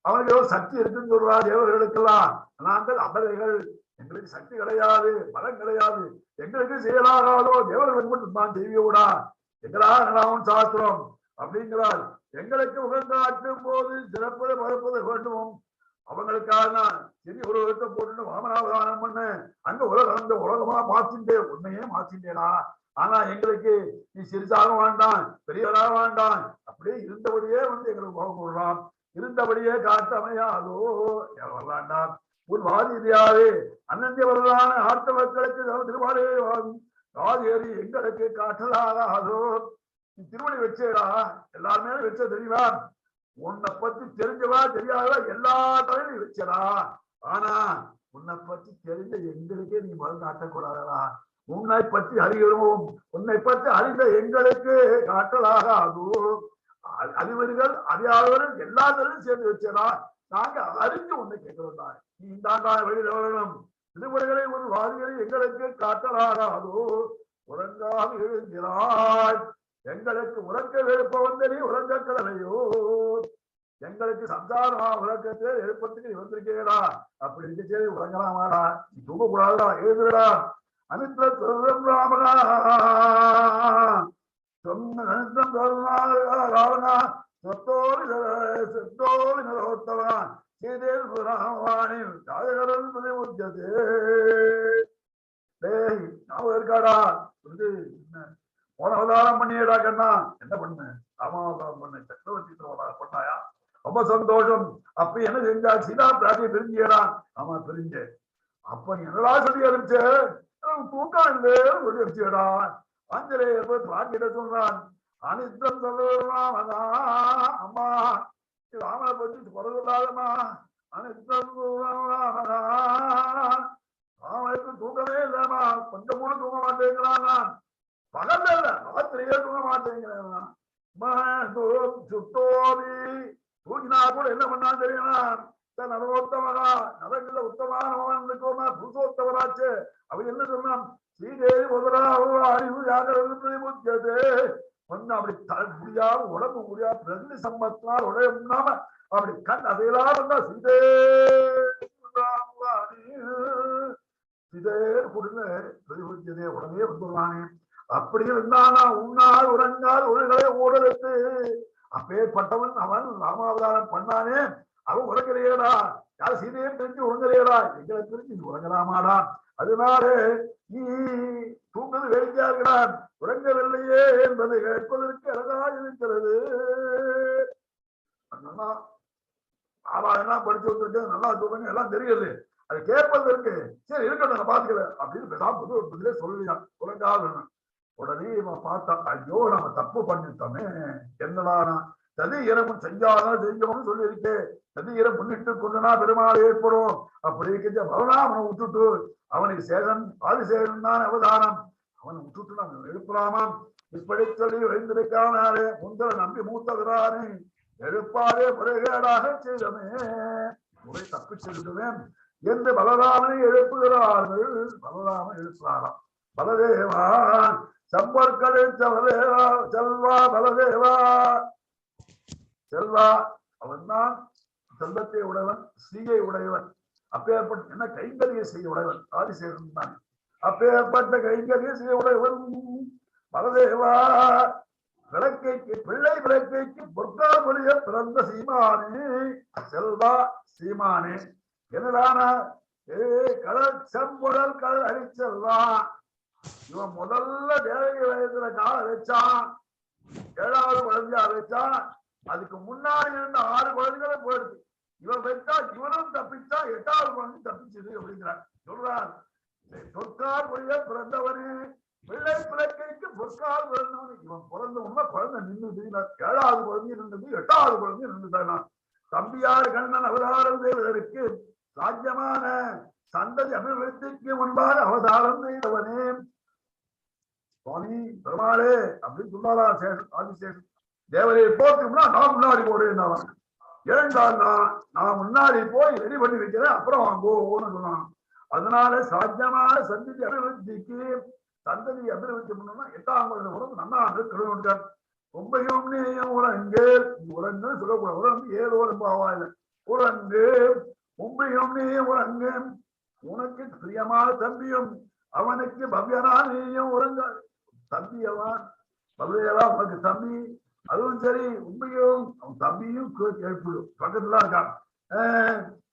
அவனுக்கு ஏதோ சக்தி இருக்குன்னு சொல்றா தேவர்களுக்கெல்லாம். நாங்கள் அபரைகள், எங்களுக்கு சக்தி கிடையாது, பலம் கிடையாது, எங்களுக்கு செயலாகாதோ தேவர்களுக்கு மட்டும் தான் செய்வியோடா எங்களாக சாஸ்திரம் அப்படிங்கிறார். எங்களுக்கு உகங்காட்டும் போது சிறப்பதை மறுப்பதை வேண்டும். அவங்களுக்காக நான் சிறிய உலகத்தை போட்டு வாமனாவதானம் பண்ண அங்க உலகம் உலகமா மாத்தின்றே உண்மையே மாத்தின்றேனா ஆனா எங்களுக்கு நீ சிறிதாக வேண்டாம், பெரியவராக வேண்டாம், அப்படியே இருந்தபடியே எங்களுக்கு முகம் கொள்றான், இருந்தபடியே காட்டமையாதோ வரலாண்டாம். உன் வாதியாவே அனந்திய வரலான ஆர்த்த மக்களுக்கு திருவாரே வாதியறி எங்களுக்கு காட்டலாகாதோ. நீ திருமணி வச்சேடா, எல்லாருமே வச்ச தெரியுமா? உன்னை பத்தி தெரிஞ்சவா தெரியாதவா எல்லா தலைவலையும் வச்சடா. ஆனா உன்னை பத்தி தெரிஞ்ச எங்களுக்கே நீ மருந்து காட்டக்கூடாதா. உன்னை பற்றி அறிகிறோம், உன்னை பற்றி அறிந்த எங்களுக்கு காட்டலாகாதோ. அறிவர்கள் அறியாதவர்கள் எல்லாத்தையும் சேர்ந்து வச்சடா. நாங்க அறிஞ்சு உன்னை கேட்கிறோம். நீ தாண்டா வெளியில வரணும். திருமுறைகளை ஒரு வாதிகளை எங்களுக்கு காட்டலாகாதோ. உறங்காது எழுகிறாய், எங்களுக்கு உறக்க எழுப்பவன் நீ உறங்க கடலையோ. எங்களுக்கு சம்சாரமா உறக்கத்தை எழுப்பத்துக்கு நீ வந்திருக்கீங்களா? அப்படி இருக்க சரி உறங்கலாமாடா, நீ தூங்கக்கூடாதுடா, எழுதுடா. அனித்த சொல்லம் ராமனா சொன்ன அனித்தம் ராவணா சொத்தோடு செத்தோடு நிலவத்தவனா செய்தேன் ராமானின் காதகரன் துணை உச்சது. டேய் ஞாபகம் இருக்காடா? போன அவதாரம் பண்ணியடா கண்ணா. என்ன பண்ண? ராமாவதாரம் பண்ண, சக்கரவர்த்தி அவதாரம் பண்ணாயா? ரொம்ப சந்தோஷம். அப்ப என்ன செஞ்சா? சீதா பிராட்டியை பிரிஞ்சியடா. ஆமா பிரிஞ்சேன். அப்ப நீ என்னடா சொல்லி அனுப்பிச்ச? தூக்கம் இல்லையே சொல்லி அனுப்பிச்சியடா. ஆஞ்சநேயர் போய் பிராட்டியிட சொல்றான், அனித்தம் சொல்லுவான் அம்மா ராமனை பத்தி குறைவில்லாதம்மா. அனித்தம் ராமனுக்கு தூக்கமே இல்லம்மா, கொஞ்சம் கூட தூங்க மாட்டேங்கிறான். பகல்ல இல்ல ராத்திரியே தூங்க மாட்டேங்கிறேன். சுத்தோபி தூங்கினா கூட என்ன பண்ணான்னு தெரியுமா? நரோத்தமனா நரங்கள உத்தமானவன் இருக்கோம்னா புருஷோத்தவராச்சு. அவன் என்ன சொன்னான்? ஸ்ரீதேவி முதலா அறிவு யாகிறது முக்கியது வந்து அப்படி முடியாம உடம்பு முடியாம பிரதி சம்பத்தினால் உடையம்னாம அப்படி கண் அதையெல்லாம் இருந்தா சீதே சிதேர் கொடுங்க பிரதிபலிச்சதே உடனே வந்துடுவானே. அப்படி இருந்தானா உன்னால் உறங்கால் ஒருகளை ஓடலுக்கு அப்பேற்பட்டவன் அவன் ராமாவதாரம் பண்ணானே. அவன் உறங்கலையேடா, யார் சீதையும் தெரிஞ்சு உறங்கலையேடா, எங்களை தெரிஞ்சு உறங்கலாமாடா. அதனால நீ தூங்குது வேடிக்கையா இருக்கிறான், உறங்கவில்லையே என்பதை கேட்பதற்கு அழகாக இருக்கிறது. ஆவாயெல்லாம் படிச்சு வந்திருக்கு, நல்லா தூங்க எல்லாம் தெரியுது, அது கேட்பதற்கு சரி இருக்கட்டும் நான் பாத்துக்கிறேன் அப்படின்னு பேசாம பதிலே சொல்லியான். உறங்காது உடனே இவன் பார்த்தான், ஐயோ நம்ம தப்பு பண்ணிட்டோமே, என்னடா சதி இரமும் செய்யாதான் செய்யணும்னு சொல்லியிருக்கேன். சதி இரம் முன்னிட்டு கொண்டுனா பெருமாள் ஏற்படும். அப்படி இருக்க பலராமனை விட்டுட்டு அவனுக்கு சேகன் ஆதிசேகன் தான் அவதானம், அவனை விட்டுட்டு நான் எழுப்பலாமாம். இப்படி சொல்லி எழுந்திருக்கானே முந்தர நம்பி மூத்தவரானே எழுப்பாதே முறைகேடாக செய்தமே, முறை தப்பு செய்துவேன் என்று பலராமனை எழுப்புகிறார்கள். பலராமன் எழுப்புகிறாராம். பலதேவா சம்பர்களில் செல்வா செல்வா பலதேவா செல்வா, அவன் தான் செல்வத்தை உடையவன், ஸ்ரீயை உடையவன், அப்பேற்பட்ட என்ன கைங்கரிய செய்ய உடையவன் ஆதிசேகன் தான். அப்பேற்பட்ட கைங்கரிய செய்ய உடையவன் பலதேவா விளக்கைக்கு பிள்ளை விளக்கைக்கு பொற்கால் மொழிய பிறந்த சீமானே. செல்வா சீமானே என்னடான கடல் செம்புடல் கடல் அடிச்செல்வா. இவன் முதல்ல தேவகி வயசுல கால வச்சான், 7வது குழந்தையா வச்சான். அதுக்கு முன்னாடி இருந்த 6 குழந்தைகளை போயிடுச்சு. இவன் வச்சா இவனும் தப்பிச்சா 8வது குழந்தை தப்பிச்சது அப்படிங்கிறார். சொல்றார் பொற்கால் மொழிய பிறந்தவனே பிள்ளை பிறக்கைக்கு பொற்கால் பிறந்தவனு. இவன் பிறந்த உண்மை குழந்தை நின்றுது, 7வது குழந்தை நின்றுது, 8வது குழந்தை நின்றுதானா. தம்பியார் கண்ணன் அவதாரம் செய்வதற்கு சாத்தியமான சந்ததி அபிவிருத்திக்கு முன்பாக அவதாரம் செய்தவனே சுவாமி பெருமாளே அப்படின்னு சொன்னாரா ஆதிசேஷன். தேவரையை போட்டும்னா நான் முன்னாடி போறேன், ஏன்டான்னா நான் முன்னாடி போய் ரெடி பண்ணி வைக்கிறேன், அப்புறம் போன்னு சொன்னான். அதனால சாத்தியமான சந்ததி அபிவிருத்திக்கு சந்ததி அபிவிருத்தி பண்ணணும்னா 8ஆம் குழந்தை உடம்பு நல்லா கழுவிட்டார். ரொம்பையும் நீயும் உறங்கு, உறங்கு சொல்லக்கூடாது, உறங்கு 7 உடம்பு ஆவாயில்லை, உறங்கு உம்பையும் நீயும் உறங்கு, உனக்கு பிரியமான தம்பியும் அவனுக்கு பவ்யனா நீயும் உறங்க. தம்பி அவன் பவ்யவா உனக்கு தம்பி, அதுவும் சரி உண்மையும் அவன் தம்பியும் கேட்பிடும் பக்கத்துல இருக்கான்.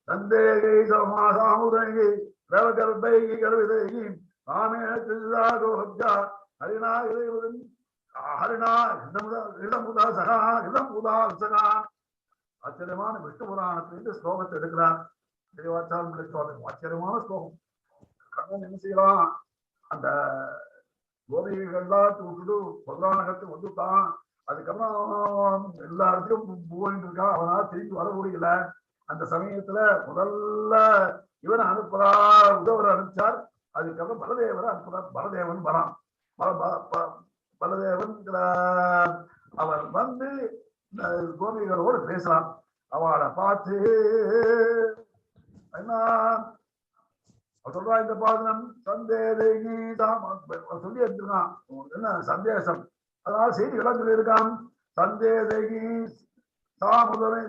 தந்தேகை சாமுதகி ரவகர்பைகி கருவிதகி ஆமே ஹரிணா இறைவன் ஹரிணா இடமுதா சகா இடமுதா சகா. ஆச்சரியமான விஷ்ணு புராணத்திலிருந்து ஸ்லோகத்தை எடுக்கிறார் தெளிவாச்சாரம் சுவாமி. ஆச்சரியமான ஸ்லோகம். கண்ணன் என்ன செய்யலாம், அந்த கோபிகள்லாம் விட்டுட்டு பொருளானகத்தை வந்துட்டான். அதுக்கப்புறம் எல்லா இடத்தையும் போயிட்டு இருக்கான். அவனால் திரும்பி வர முடியல. அந்த சமயத்துல முதல்ல இவன் அனுப்புறா, உதவரை அனுப்பிச்சார். அதுக்கப்புறம் பலதேவரை அனுப்புறார். பலதேவன் வரான். பலதேவன் அவர் வந்து கோபிகளோடு பேசலாம். அவளை பார்த்து என்ன சொல்றா, இந்த பாதனம் சந்தேகி சொல்லி எடுத்துருக்கான். என்ன சந்தேசம், அதனால செய்திகளாம் சொல்லியிருக்கான். சந்தேகி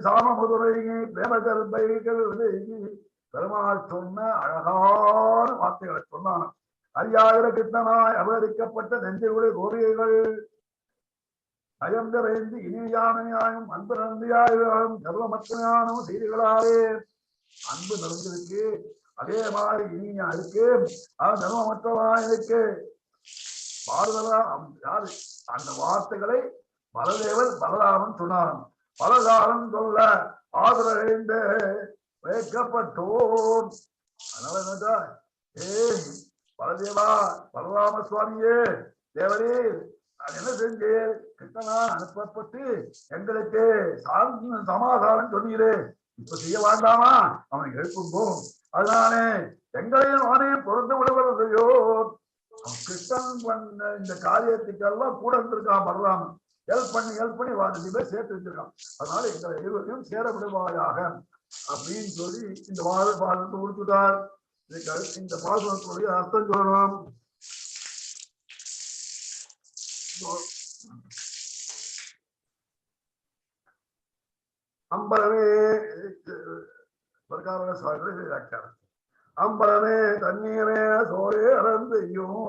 சாமமுதுரைகி பிரேமகர்பைகள் பெருமாள் சொன்ன அழகான வார்த்தைகளை சொன்னான். அரியாயிர கிருஷ்ணனாய் அபகரிக்கப்பட்ட நெஞ்சுடைய கோரிகைகள் அயந்திரைந்து இனியானையாயும் அன்பு நந்தியாயும் கர்வமற்றனானும் செய்திகளாலே அன்பு நடந்திருக்கு. அதே மாதிரி இனியா இருக்கு, தர்மமற்றவா இருக்கு. பாரதலா யாரு அந்த வார்த்தைகளை பலதேவர் பலராமன் சொன்னான். பலகாலம் சொல்ல ஆதரவைந்து வைக்கப்பட்டோம். அதனால என்னடா, பலதேவா பலராம சுவாமியே தேவரே, நான் என்ன செஞ்சேன், கிருஷ்ணனா அனுப்பப்பட்டு எங்களுக்கு சமாதானம் சொன்னீரே, இப்ப செய்ய வேண்டாமா, அவனை எழுப்பும்போம். அதனாலே எங்களையும் அவனையும் பொருந்து விடுவதையோ. கிருஷ்ணன் பண்ண இந்த காரியத்துக்கெல்லாம் கூட இருந்திருக்கான் பலராமன். ஹெல்ப் பண்ணி வாதி பேர் சேர்த்து வச்சிருக்கான். அதனால எங்களை இருவரையும் சேர விடுவாயாக அப்படின்னு சொல்லி இந்த பாதத்தை கொடுத்துட்டார். இந்த பாதத்தினுடைய அர்த்தம் சொல்லணும். அம்பலமே அம்பலமே தண்ணீரே சோழே அறந்தையும்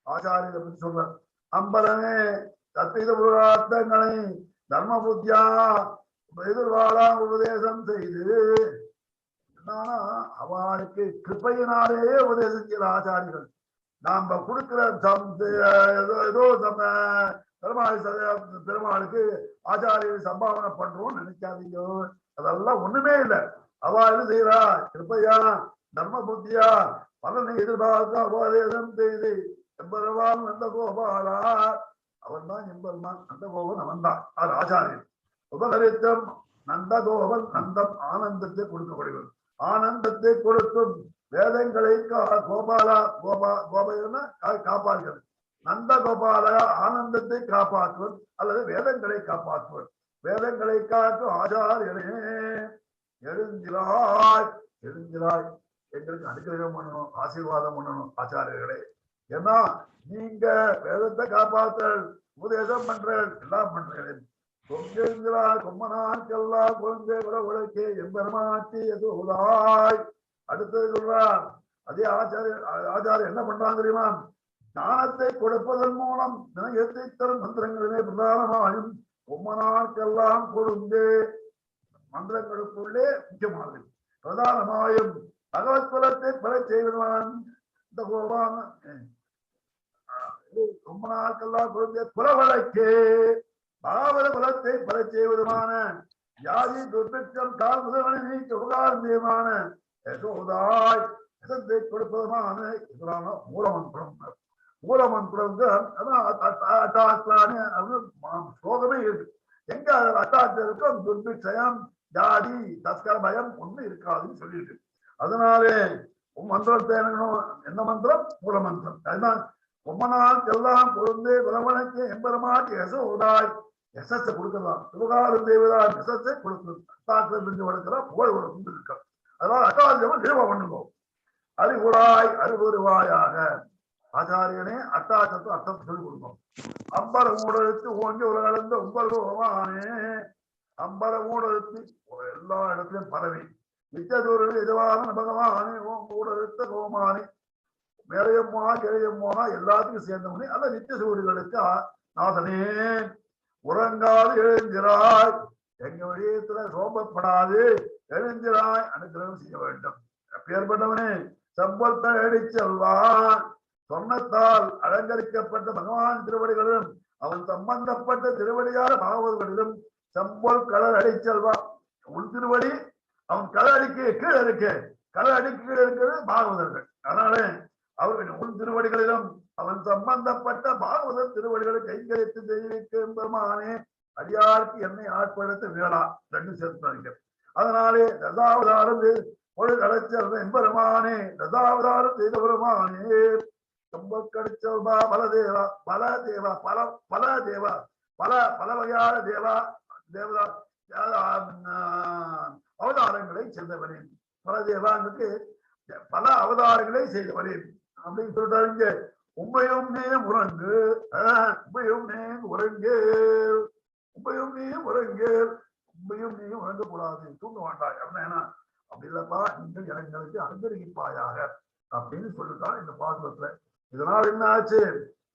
ஆச்சாரிய பற்றி சொல்ற. அம்பலமே தத்தித புரார்த்தங்களை தர்ம புத்தியா எதிர்வாழா உபதேசம் செய்து அவளுக்கு கிருப்பையினாலே உபதேசம் செய்யற ஆச்சாரிகள். நாம கொடுக்கிற ஏதோ பெருமாளுக்கு ஆச்சாரியர் சம்பாவனை பண்றோம் நினைக்காதீங்க. அதெல்லாம் ஒண்ணுமே இல்லை. அவ என்ன செய்யறா, கிருப்பையா தர்ம புத்தியா பலனை எதிர்பார்க்க உபதேசம் செய்து எம்பெருமான் நந்த கோபாலா, அவன் தான் எம்பெருமான் நந்த கோபன், அவன் தான் அது ஆச்சாரியன். உபகரித்தம் நந்த கோபன் நந்தம் ஆனந்தத்தை கொடுக்கப்படுவது. ஆனந்தத்தை கொடுக்கும் வேதங்களை கோபாலா கோபா காப்பார்கள். நந்த கோபால ஆனந்தத்தை காப்பாற்றுவர் அல்லது வேதங்களை காப்பாற்றுவர். வேதங்களை காக்கும் ஆச்சாரியனே எழுந்திராய் எழுந்திராய், எங்களுக்கு அனுகிரகம் பண்ணணும், ஆசீர்வாதம் பண்ணணும் ஆச்சாரியர்களே. ஏன்னா நீங்க வேதத்தை காப்பாற்றல் உபதேசம் பண்றேன் எல்லாம் பண்றேன். கொங்கெழுந்திராய் கொம்மனார்க்கெல்லாம் குழந்தை உலகே எம்பெருமாட்டி எது உதாய். அடுத்தது சொல்றார், அதே ஆச்சாரியர் என்ன பண்றாங்க தெரியுமா, ஞானத்தை கொடுப்பதன் மூலம் நினையத்தை தரும் மந்திரங்களிலே பிரதானமாயும் கொம்மனார்க்கெல்லாம் கொழுந்து மந்திரங்களுக்குள்ளே முக்கியமானது பிரதானமாயும் பகவத் குலத்தை பெற செய்வதுமான இந்த கோபான கொம்மனார்க்கெல்லாம் கொழுந்தே குலவழக்கே பாவர குலத்தை பெற செய்வதுமான யாதி துர்பிட்சம் கால் முதல்வனை நீக்க உபகாரமான யசோதாய் யசத்தை கொடுப்பதுமான எதிரான மூலமந்திரம். மூலமந்திரம் ஸ்லோகமே இருக்கு. எங்க அட்டாட்சி இருக்கும், துர்பிட்சயம் ஜாதி தஸ்கர பயம் ஒண்ணு இருக்காதுன்னு சொல்லிட்டு. அதனாலே மந்திரத்தை என்ன மந்திரம், மூலமந்திரம். அதுதான் பொம்மனால் எல்லாம் பொருந்தே குலவனுக்கு எம்பெருமாட்டி யசோதாய் யசஸை கொடுக்கலாம். சிவகாரம் தேவதான் யசஸை கொடுக்கணும். அட்டாட்சி வளர்க்கிறா புகழ் கொண்டு இருக்க. அதனால அட்டாட்சியம் நிறுவ பண்ணுவோம். அறிவுராய் அறிவுருவாயாக ஆச்சாரியனே அட்டாட்சத்தை அர்த்தத்தை சொல்லிக் கொடுக்கும். அம்பர ஊடகத்து ஓங்கி உலகளந்த உம்பர்வானே அம்பர ஊடகத்து எல்லா இடத்திலும் பரவி நிச்சயதூரில் எதுவான பகவானே ஓம் ஊடகத்த கோமானே மேலையம்மா இளையம்மா எல்லாத்துக்கும் சேர்ந்தவனே அல்ல நித்திய சூரியர்களுக்கு நாதனே உறங்காது எழுந்திராய், எங்க வழியத்துல சோம்பப்படாது எழுந்திராய் அனுகிரகம் செய்ய வேண்டும். பேர்பட்டவனே செம்பொத்த அடி செல்வான் சொர்ணத்தால் அலங்கரிக்கப்பட்ட பகவான் திருவடிகளிலும் அவன் சம்பந்தப்பட்ட திருவடியார பாகவதர்களிலும் செம்பொல் கடல் அடிச்செல்வா. உள் திருவடி அவன் கடல் அடிக்கு கீழே இருக்கு, கடல் அடிக்கு கீழே இருக்கிறது பாகவதர்கள். அதனால அவர்கள் உள் திருவடிகளிலும் அவன் சம்பந்தப்பட்ட பாகவதர் திருவடிகளை கைங்கரித்து செய்விக்கும் பெருமானே அடியாருக்கு என்னை ஆட்படுத்த வேளா ரெண்டு சேர்த்து. அதனாலே தசாவதாரம் பொழுது அடைச்சல் என்பெருமானே, தசாவதாரம் செய்த பெருமானே செம்பற்கடிச்சல்வா பலதேவா பலதேவா பல பல தேவா பல பல வகையான தேவா தேவதா அவதாரங்களை செய்தவனே. பல தேவானுக்கு பல அவதாரங்களை செய்தவனே அப்படின்னு சொல்றாங்க. உண்மையும் நீ உறங்கு, உண்மையும் நீ உறங்கு, உண்மையும் நீ உறங்கு, உண்மையும் நீ உறங்கக்கூடாது, தூங்க வேண்டாய் அப்படின்னா அப்படி இல்லப்பா நீங்கள் எனக்கு அனுகிரகிப்பாயாக அப்படின்னு சொல்லிட்டான் இந்த பாசுரத்துல. இதனால் என்ன ஆச்சு?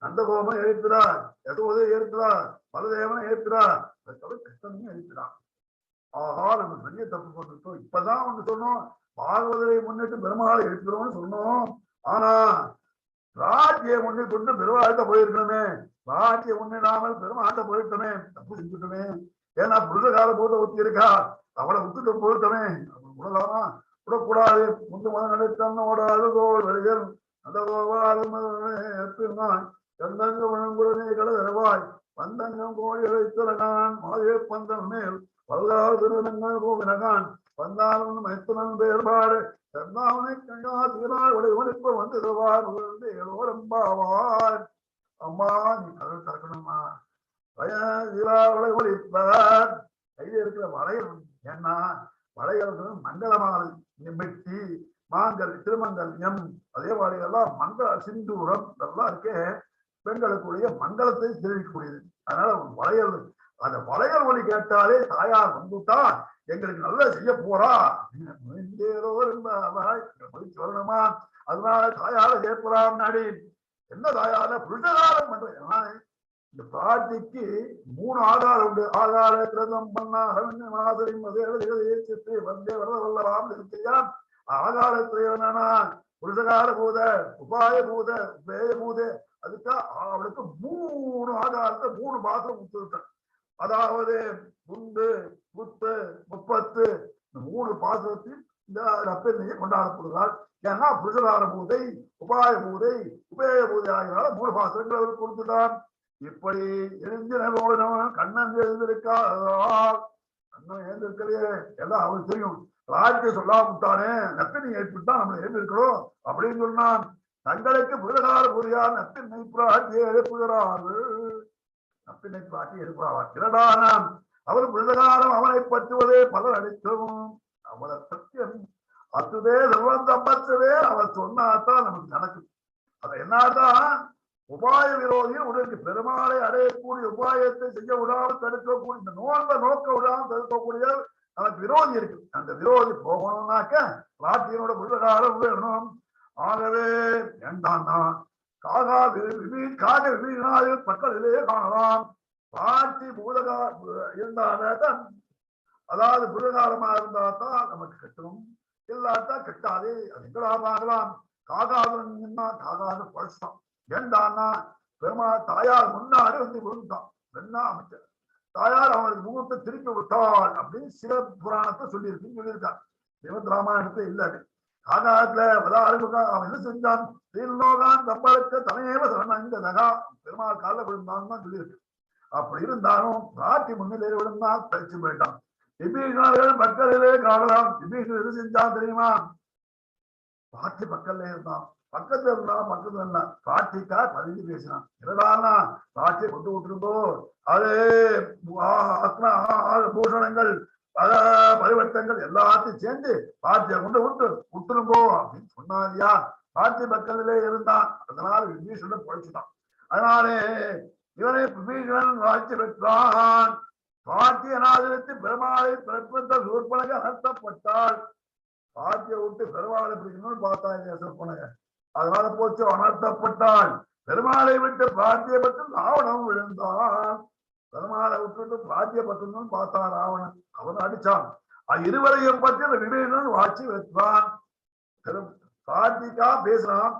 நந்தகோபம் எழுப்பினார், யசோதை எழுப்பினார், பலதேவனை எழுப்பினார், கிருஷ்ணனையும் எழுப்பினார். ஆஹா நம்ம பெரிய தப்பு பண்ணிட்டோம். இப்பதான் ஒண்ணு சொன்னோம், பாகவதரை முன்னிட்டு பெருமாளை எழுப்பினோம்னு சொன்னோம். ஆனா ராஜ்யை முன்னிட்டு கொண்டு பெருமாள்கிட்ட போயிருக்கணுமே, ராஜ்யை முன்னிடாமல் பெருமாள்கிட்ட போயிட்டோமே, தப்பு செஞ்சுட்டோமே. ஏன்னா புருஷகால போத ஒத்தி இருக்கா, அவளை விட்டுட்டு போயிட்டோமே, விடலாமா? விடக்கூடாது. முந்து மதம் நடைத்தன்னோட அழுதோடு வழிகள் அந்த எந்தங்குடனே கடவாய் பந்தங்கம் கோழிகளை திறகான் மாதே பந்தன் மேல் பல்லாறு திருநங்கள் கோவினகான் பந்தாலும் மைத்துனன் வேறுபாடு தந்தாவனை கண்டா தீரார் உடையவனுக்கு வந்து எல்லோரம்பாவார். அம்மா நீ கடல் திறக்கணுமா? தீராவளை ஒழிப்பார். கையில இருக்கிற வளையல் ஏன்னா வளையல் மங்களமான வெட்டி மாங்கல் திருமங்கல்யம் அதே மாதிரி எல்லாம் மங்கள சிந்தூரம் இதெல்லாம் இருக்கே பெண்களுக்குரிய மங்களத்தை தெரிவிக்கக்கூடியது. அதனால வளையல் அந்த வளையல் ஒளி கேட்டாலே தாயார் வந்துட்டா எங்களுக்கு நல்லா செய்ய போறா சொல்லணுமா? அதனால தாயார கேட்கலாம் நாடி என்ன தாயார புருஷகாரம் பண்ற. இந்த பிரார்த்திக்கு 3 ஆதாரம் உண்டு. ஆதார கிரதம் பண்ணா வந்தே வரவல்லவாம் இருக்கையான் ஆகாரத்திரையனா புருஷகார பூத உபாய பூத உபேய பூத. அதுக்கு அவளுக்கு 3 ஆதாரத்தை 3 பாத்திரம் கொடுத்துருக்க. அதாவது குண்டு குத்து முப்பத்து 3 பாத்திரத்தில் இந்த நப்பெண்ணையை கொண்டாடப்படுகிறாள். ஏன்னா புருஷகார பூதை உபாய பூதை உபேய பூதை ஆகினால 3 பாத்திரங்கள் அவருக்கு கொடுத்துட்டான். இப்படி எழுந்தினோடு கண்ணன் எழுந்திருக்கா, கண்ணன் எழுந்திருக்கலையே எல்லாம் அவனுக்கு தெரியும். ராஜ்ய சொல்லாமட்டானே நப்பினை ஏற்பட்டா நம்ம எழுந்திருக்கணும் அப்படின்னு சொன்னான். தங்களுக்கு புருஷகார பூரியார் நப்பினை பிராட்டியை எழுப்புகிறார்கள். நப்பினை பிராட்டி எழுப்புகிறார். இரடானான் அவர் புருஷகாரம் அவனை பற்றுவதே பலர் அளிக்கவும் அவளை சத்தியம் அத்துதே சர்வந்தம்பத்துவே அவர் சொன்னாதான் நமக்கு நடக்கும். அது என்னதான் உபாய விரோதியை உடனே பெருமாளை அடையக்கூடிய உபாயத்தை செய்ய விடாமல் தடுக்கக்கூடிய இந்த நோன்பை நோக்க விடாமல் தடுக்கக்கூடிய நமக்கு விரோதி இருக்கு. அந்த விரோதி போகணும்னாக்க ராட்டியனோட புருஷகாரம் வேணும். ஆகவே வேண்டாம்னா காக விபீனாவில் பக்கத்திலேயே காணலாம். பாட்டி பூதகா இருந்தால்தான் அதாவது புருஷகாரமா இருந்தா தான் நமக்கு கட்டணும், இல்லாட்டா கட்டாதே. அது எங்களாகலாம் காகாதுன்னா காகாத பழசம். ஏண்டான்னா பெருமாள் தாயார் முன்னாடி வந்து விழுந்தான். என்ன அமைச்சர் தாயார் அவனுக்கு முகத்தை திருப்பி விட்டாள் அப்படின்னு சிவ புராணத்தை சொல்லியிருக்குன்னு சொல்லியிருக்கான். ஸ்ரீமத் ராமாயணத்தை இல்லாது காகாத்துல அவன் என்ன செஞ்சான்? ஸ்ரீலோகான் தம்பளுக்கு தலையேவ சரணங்கதகா பெருமாள் கால விழுந்தான்னு தான் சொல்லியிருக்கு. அப்படி இருந்தாலும் ராட்டி முன்னிலே விழுந்தான், பயிற்சி போயிட்டான். விபீஷணர்கள் மக்களிலே காணலாம். விபீஷணர் எது செஞ்சான் தெரியுமா? பாட்டி பக்கல்ல இருந்தான், பக்கத்துல இருந்தா பக்கத்துல இருந்தான். பாட்டிக்கா பதிஞ்சு பேசினான். என்னடானா பாட்டியை கொண்டு விட்டுருந்தோ அது பூஷணங்கள் பல பரிவர்த்தங்கள் எல்லாத்தையும் சேர்ந்து பாட்டியை கொண்டு விட்டுருங்கோ அப்படின்னு சொன்னாரியா. பாட்டி பக்கத்திலே இருந்தான். அதனால விபீஷணன் பொழைச்சுட்டான். அதனாலே இவனை விபீஷணன் வாழ்ச்சி பெற்றான். பாட்டிய நாதரித்து பெருமாளை பிறப்பித்த சூர்பனக அனர்த்தப்பட்டாள். பாட்டியை விட்டு பெருமாளை பிடிக்கணும்னு பார்த்தாங்க சூர்பனக. அதனால போச்சு, அனர்த்தப்பட்டாள். பெருமாளை விட்டு பாட்டியை பற்றி ராவணம் விழுந்தான். பெருமாளை விட்டுட்டு பாட்டியை பற்றணும்னு பார்த்தான் ராவணன். அவன் அடிச்சான். இருவரையும் பற்றி அந்த விபீஷணன் வாட்சி வைத்தான். பாட்டிக்கா பேசுறான்.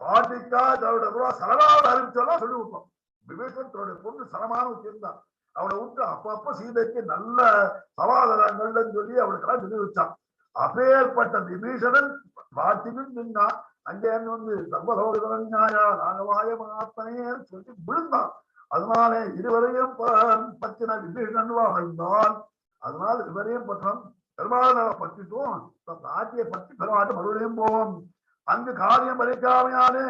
பாட்டிக்கா தன்னுடைய சரளாவது அறிவிச்செல்லாம் சொல்லி விட்டோம். விபீஷன் தன்னுடைய பொண்ணு சரமான வச்சிருந்தான். அவளை விட்டு அப்பப்ப சீதைக்கு நல்ல சமாதானங்கள்னு சொல்லி அவளுக்கெல்லாம் சொல்லி வச்சான். அப்பேற்பட்ட விபீஷணன் பாட்டிலும் நின்னா அங்கே வந்து சர்வலோகநாயா ராகவாய மகாத்மனே சொல்லி விழுந்தான். அதனாலே இருவரையும் பற்றின விபீஷணன் வாழ்ந்தான். அதனால இருவரையும் பற்றினோம் பெருமாளை பற்றிட்டும் ஆட்சியை பற்றி பெருமாட்டு மறுபடியும் போவோம். அங்கு காரியம் பறிக்காமையானே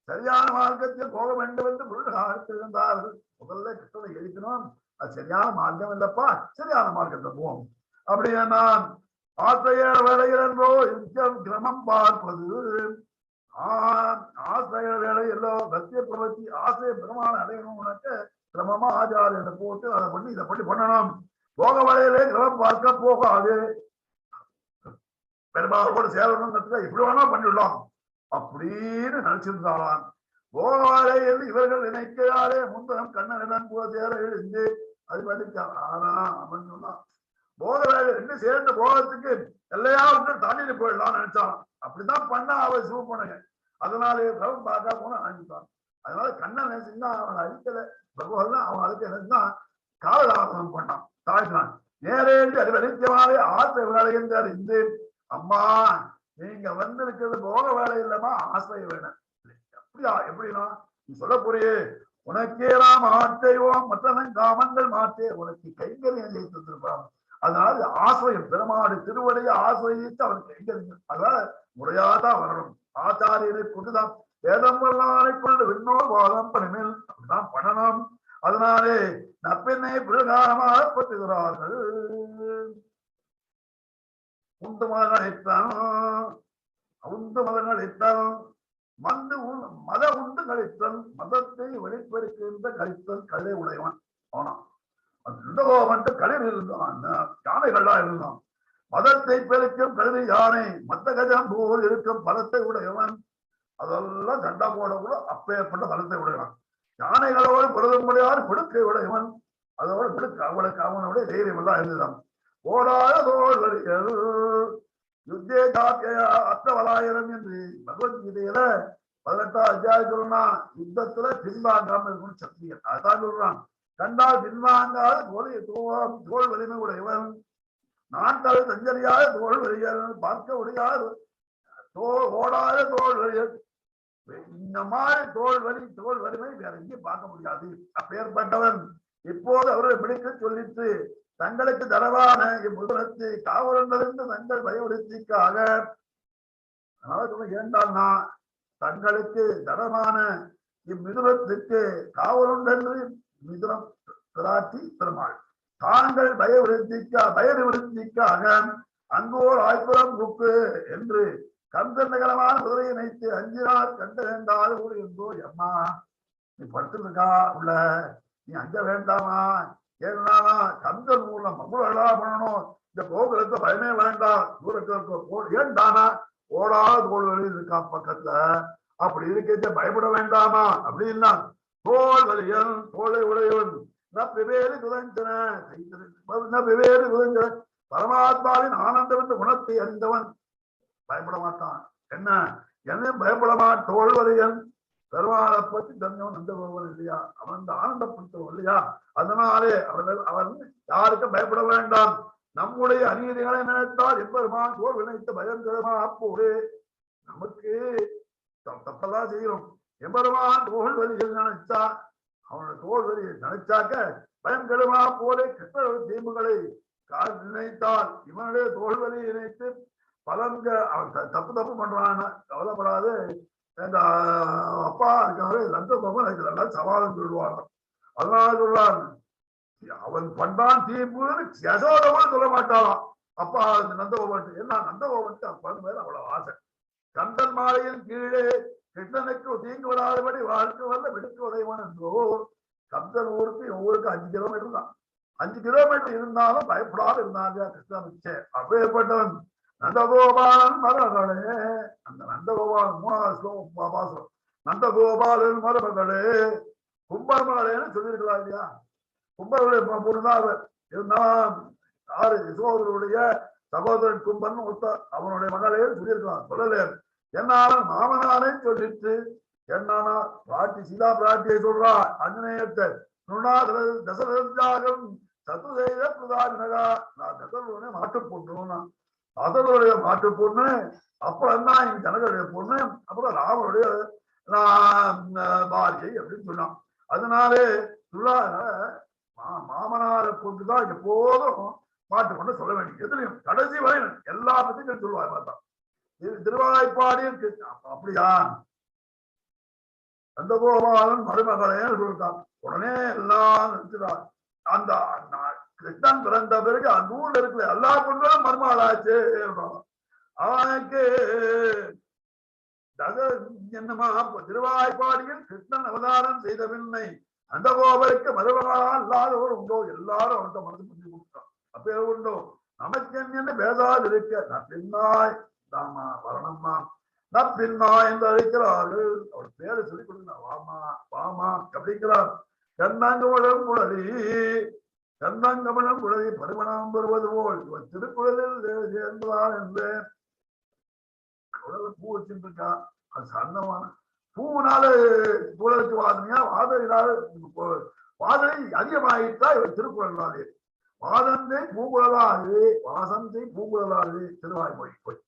சரியான மார்க்கத்தில் போக வேண்டும் என்று முருகாத்திருந்தார்கள். முதல்ல கிருஷ்ணனை எழுப்பினோம். அது சரியான மார்க்கம் இல்லப்பா, சரியான மார்க்கத்தை போவோம். அப்படியே நான் ஆசிரியர வேலையிலோ கிரமம் பார்ப்பது ஆசிரியர வேலை எல்லோ சத்திய பிரவர்த்தி ஆசிரிய பெருமான அடையணும். உனக்கு கிரமமா ஆச்சாரியத்தை போட்டு அதை பண்ணி இதை பண்ணி பண்ணணும். போக வரையிலே கிரமம் பார்க்க போகாது. பெருமாளோட சேவனத்துக்கு இப்படி வேணா பண்ணிடலாம் அப்படின்னு நினைச்சிருந்தாலாம். போக வரையில் இவர்கள் நினைக்கிறாரே முந்தனம் கண்ணனிடம் கூட சேர எழுந்து அது பண்ணிச்சான். ஆனா அவன் சொன்னான் போக வேலை ரெண்டு சேர்ந்து போகிறதுக்கு எல்லையா விட்டு தண்ணிட்டு போயிடலாம்னு நினைச்சான். அப்படிதான் பண்ணா அவன் சிவ பண்ணுங்க. அதனாலே பிரபு பார்க்க போன அழிஞ்சான். அதனால கண்ணன் நினைச்சுன்னா அவன் அழிக்கல. பிரபுதான் அவன் அதுக்கு நினைச்சுன்னா காலதாமதம் பண்ணான், தாழ்த்தான். நேரேண்டு அது நிச்சயமாவே ஆசை வேலைன்னு அறிந்து அம்மா நீங்க வந்திருக்கிறது போக வேலை இல்லமா ஆசை வேணும். அப்படியா எப்படின்னா நீ சொல்ல போறியே உனக்கே நாம் ஆட்டைவோம் மற்றவன் காமங்கள் மாற்றே உனக்கு கைங்கரியம் செய்து தந்திருப்பான். அதனால ஆசிரியம் பெருமாடு திருவடைய ஆசிரியத்து அவனுக்கு கைங்கரியம். அதனால முறையாதான் வரணும். ஆச்சாரியரை கொண்டுதான் வேதம் வல்லாரை கொண்டு விண்ணோர் வாதம் பணிமேல் அப்படிதான் பண்ணணும். அதனாலே நப்பெண்ணை பிரகாரமாக பற்றுகிறார்கள். உண்டு மதங்களித்தான் உண்டு மதங்களித்தான் மத உண்டு கழித்தல் மதத்தை வெளிப்பெருக்கின்ற கழித்தல் கலை உடையவன் ஆனான். அந்த களிர் இருந்தான், யானைகள்லாம் இருந்தான். மதத்தை பெருக்கும் கருதி யானை மத்த கஜம் போல் இருக்கும் பலத்தை உடையவன். அதெல்லாம் சண்டா போட கூட அப்பேற்பட்ட பலத்தை உடையவன். யானைகளோடு பொருத முடியாத பிடுக்கை உடையவன். அதோட பிடுக்க அவளுக்கு அவனுடைய தைரியம் எல்லாம் இருந்துதான். ஓடாத தோல் வரிகள் யுத்தே ஜாத்தியா அத்தவலாயிரம் என்று பகவத்கீதையில 18ஆம் அத்தியாயத்துல யுத்தத்துல பின்வாங்காம இருக்கணும் சத்திரியன். அதான் சொல்றான். கண்டால் பின்வாங்காத தோல் வலிமை உடையவன். நான்காவது தஞ்சரியாத தோல் வலிகள் பார்க்க முடியாது ஓடாத தோல் வலிகள். இந்த மாதிரி தோல் வலிமை வேற எங்கேயும் பார்க்க முடியாது. அப்பேற்பட்டவன் இப்போது அவரை பிடிக்க சொல்லிட்டு தங்களுக்கு தரவான இம்முதலத்தை காவலர்களிருந்து தங்கள் பயவருத்திக்காக ஏண்டால்னா தங்களுக்கு தரமான இம்மிதுலத்திற்கு காவலுண்டென்று மிதுனம் பிராட்டி பெருமாள் தாங்கள் பயவிருத்திக்காக அங்கோர் ஆய்ப்புறம் புக்கு என்று கந்தன் நகரமான குதிரையை நினைத்து அஞ்சினார் கண்ட வேண்டாத ஊர் என்றோ அம்மா நீ படுத்துருக்கா உள்ள நீ அஞ்ச வேண்டாமா? ஏன்னா கந்தன் ஊர்ல மங்களா பண்ணணும். இந்த கோகுலத்தை பயமே வேண்டாம். தூரத்தில் ஏன்டானா ஓடாத தோல் வலி இருக்கான் பக்கத்துல. அப்படி இருக்க பயப்பட வேண்டாமா அப்படின்னா தோல் வலியன் தோலை உடையவன் வெவ்வேறு குதஞ்சன பரமாத்மாவின் ஆனந்தம் என்ற குணத்தை அறிந்தவன் பயப்பட மாட்டான். என்ன பயப்பட மாட்டான். தோல் வலியன் பெருமாளை பற்றி தந்தவன் நந்தகோபன் இல்லையா, அவன் ஆனந்தப்படுத்தவன் இல்லையா. அதனாலே அவன் யாருக்கும் பயப்பட வேண்டாம். நம்முடைய அநீதிகளை நினைத்தால் எப்பெருமான் தோல் வினைத்த பயங்கரமா அப்போது நமக்கு தப்பெல்லாம் செய்யணும். எம்பெருமான் தோல் வலிகள் நினைச்சா அவனோட தோல் வலியை நினைச்சாக்க பயங்கரமா போலே கிருஷ்ண தீம்புகளை நினைத்தால் இவனுடைய தோல் வலியை நினைத்து பலங்க அவன் தப்பு பண்றான். கவலைப்படாது. எங்க அப்பா இருக்காரு நந்தகோபன் சவாலம் சொல்லுவாங்க. அதனால சொல்றான் அவன் பண்றான் தீம்புன்னு யசோதவன் சொல்ல மாட்டாளாம். அப்பா நந்தகோபன் என்ன நந்தகோபனுக்கு அப்பன் மேல அவ்வளவு ஆசை. கந்தன் மாலையின் கீழே கிருஷ்ணனுக்கு தீங்கு வராதபடி வாழ்க்கை வரல விடுக்கு உடையவன் என்றோ. கந்தன் ஊருக்கு 5 கிலோமீட்டர் தான். 5 கிலோமீட்டர் இருந்தாலும் பயப்படாத இருந்தாங்க கிருஷ்ணனுக்கு. அப்பேற்பட்டவன் நந்தகோபாலன் மரபர்களே. அந்த நந்தகோபாலன் 3வது பாசம் நந்தகோபாலன் மரபர்களே கும்பமகளேன்னு சொல்லியிருக்கலாம் இல்லையா. கும்பருடைய பொருளாக இருந்தான். யாரு யசோதருடைய சகோதரன் கும்பன் ஒருத்தர் அவனுடைய மகளே சொல்லியிருக்கலாம். சொல்லல என்னால மாமனாரே சொல்லிட்டு என்னன்னா பிராட்டி சீதா பிராட்டியை சொல்றா அஞ்சனேயத்தை தசரதாகம் சத்து செய்த பிரதானகா நான் தசரனுடைய மாட்டு பொண்ணு அதனுடைய மாட்டு பொண்ணு அப்புறம் தான் எங்க ஜனகருடைய பொண்ணு அப்புறம் ராமனுடைய பாரியை அப்படின்னு சொன்னான். அதனாலே மாமனாரை கொண்டுதான் எப்போதும் மாட்டு கொண்டு சொல்ல வேண்டிய எதுலையும் கடைசி வரை எல்லா பத்தியும் சொல்லுவார் மாட்டான். இது திருவாய்ப்பாடியும் அப்படியா அந்த கோபாலன் மருமகளே சொல்லிட்டான். உடனே எல்லாம் நினைச்சுதான் அந்த கிருஷ்ணன் பிறந்த பிறகு அந்த ஊர்ல இருக்கிற எல்லா பொண்களும் மருமகளாச்சு. அவனுக்கு என்னமா திருவாய்ப்பாடியில் கிருஷ்ணன் அவதாரம் செய்த பின்னை அந்த கோபருக்கு மருமகளா இல்லாதவர் உண்டோ? எல்லாரும் அவன்கிட்ட மனசு புரிஞ்சு கொடுத்தான். அப்பே உண்டோ நமக்கு என்ன பேசாது இருக்க நப்பின்னாய் தாமா வரணும்மா நப்பின்னா என்று அழைக்கிறார்கள். அவர் பேரை சொல்லிக் கொடுங்க. வாமா வாமா அப்படிங்கிறார். கண்ணங்கமலம் குழலி கண்ணங்கமலம் குழலி பருமணம் பெறுவது போல் இவன் திருக்குறளில் சேர்ந்தான் என்று குழல பூ வச்சுருக்கா. அது சந்தமான பூனால குழலுக்கு வாதனையா வாதனையினால வாதனை அதிகமாயிட்டா இவர் திருக்குறளாலே வாதந்தை பூங்குழலாது வாசந்தை பூங்குழலாது திருவாய்மொழி போய்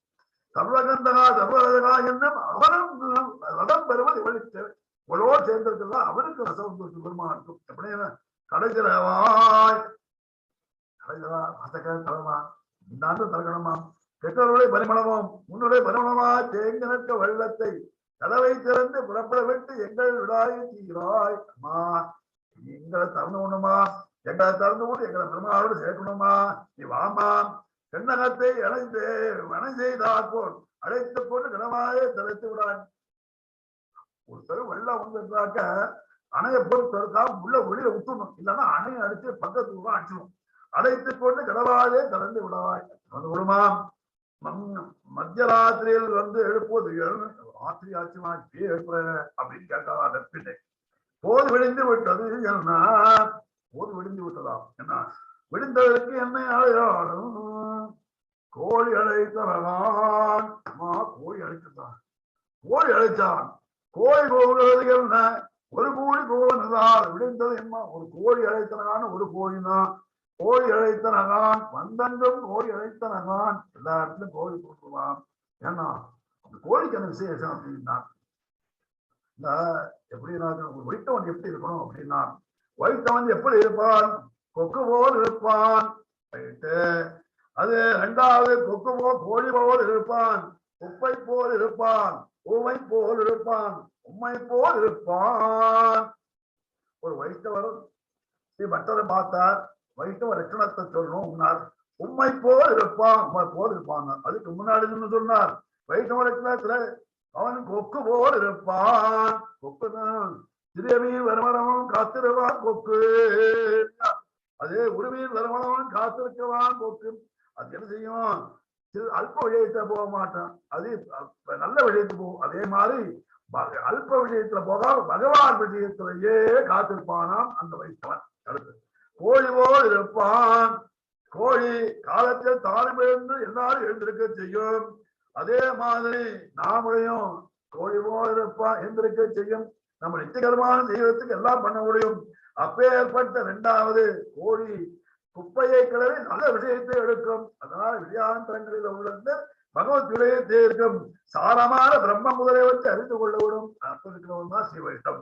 சர்வகந்தகா சர்வரதகா என்னும் அவனும் ரதம் பெறுவது இவளுக்கு இவளோடு சேர்ந்திருக்கிறதா அவனுக்கு ரசம் பெருமானுக்கும் எப்படின்னா கடைசிலவாய் கடைசிலா ரசக தலைமா இன்னாண்டு தரகணமா கெட்டவருடைய பரிமளமும் உன்னுடைய பரிமளமா தேங்கி நிற்க வெள்ளத்தை கதவை திறந்து புறப்பட விட்டு எங்கள் விடாய் தீராய் அம்மா எங்களை தரணுமா எங்களை திறந்து கொண்டு எங்களை பெருமாளோடு சேர்க்கணுமா நீ வாமா பெண்ணகத்தை அணை செய்தாற்போல் அழைத்துக் கொண்டு கனமாயே திறத்து விடான். ஒருத்தர் வெள்ளம் வந்துட்டாக்க அணையை போட்டு திறக்கா உள்ள வெளியில விட்டுணும். இல்லைன்னா அணையை அடிச்சு பக்கத்துக்கு தான் அடிச்சிடும். அழைத்துக் கொண்டு கடவாயே திறந்து விடாய். வந்து விடுமா மத்திய ராத்திரியில் வந்து எழுப்புவது ராத்திரி ஆச்சுமா இப்பயே எழுப்புறேன் அப்படின்னு கேட்டா அதற்பில்லை. போது விடிந்து விட்டது என்ன போது விடிந்து விட்டதாம். என்ன விடிந்ததற்கு என்ன அழையாடும் கோழி அழைத்தான். கோழி அழைத்தான் கோழி அழைச்சான். கோழி போகிறது என்ன ஒரு கோழி போவதுதான் விடிந்தது என்ன ஒரு கோழி அழைத்தனகான ஒரு கோழிதான். கோழி அழைத்தனகான் வந்தங்கும் கோழி அழைத்தனகான் எல்லா இடத்துலயும் கோழி போட்டுருவான். ஏன்னா அந்த கோழிக்கு அந்த விசேஷம் அப்படின்னா இந்த எப்படின்னா வைத்தவன் எப்படி இருக்கணும் அப்படின்னா வைத்தவன் எப்படி இருப்பான் கொக்கு போல் இருப்பான். அது இரண்டாவது கொக்கு போல் கோழி போல் இருப்பான். குப்பை போல் இருப்பான். ஊமை போல் இருப்பான். உண்மை போல் இருப்பான். ஒரு வைத்தவர் மற்றவரை பார்த்தார். வைத்தவர் லட்சணத்தை சொல்லணும் உன்னார். உண்மை போல் இருப்பான் போல் இருப்பான். அதுக்கு முன்னாடி சொன்னார் வைத்தவர் லட்சணத்துல அவன் கொக்கு போல் இருப்பான். கொக்குதான் சிறிய மீன் வருமானமும் காத்திருவான் கொக்கு. அதே உரிமையின் வருமானமும் காத்திருக்கவான் கொக்கு. அது என்ன செய்யும் அல்ப விஷயத்துல போக மாட்டான். அது நல்ல விஷயத்துக்கு போகும். அதே மாதிரி அல்ப விஷயத்துல போகாம பகவான் விஷயத்திலேயே காத்திருப்பானாம் அந்த வைத்தவன். அடுத்து கோழி போல் இருப்பான். கோழி காலத்தில் தானம் எழுந்து எல்லாரும் எழுந்திருக்க செய்யும். அதே மாதிரி நாமளையும் கோழி போல் இருப்பான் எழுந்திருக்க செய்யும். நம்ம நிச்சயகரமான தெய்வத்துக்கு எல்லாம் பண்ண முடியும். அப்பேற்பட்ட இரண்டாவது கோழி குப்பையை கிளறி நல்ல விஷயத்தை எடுக்கும். அதனால விஜயாந்தரங்களில் உள்ள பகவத் விடயத்தை இருக்கும். சாரமான பிரம்ம முதலை வச்சு அறிந்து கொள்ள விடும். அப்ப இருக்கிறவன் தான் சிவைட்டம்.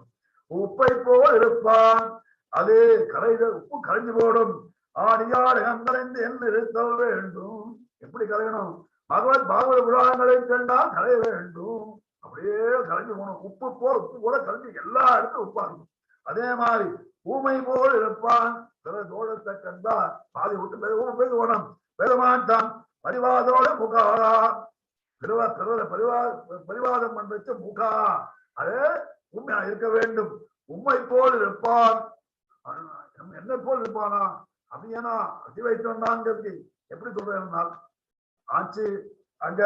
உப்பை போல் இருப்பான். அது கரைகள் உப்பு கரைஞ்சு போடும். ஆடியாடு கரைந்து என்று இருத்தல் வேண்டும். எப்படி கரையணும்? பாகவத புராணங்களை கண்டால் கரைய வேண்டும். அப்படியே கரைஞ்சு போகணும். உப்பு போல கரைஞ்சி எல்லா இடத்தும் உப்பா இருக்கும். அதே மாதிரி ஊமை போல் இருப்பான். பிற தோழத்தை கண்டா பாதி விட்டு பேசுவோம் பேசமாட்டான். பரிவாதோட முகாரா பரிவாதம் பண்ண முகா அதே உண்மையா இருக்க வேண்டும். உண்மை போல் இருப்பான். என்ன போல் இருப்பானா அப்படின்னா அதி வைத்தோம்னாங்கிறது எப்படி சொல்றேன் ஆச்சு. அங்க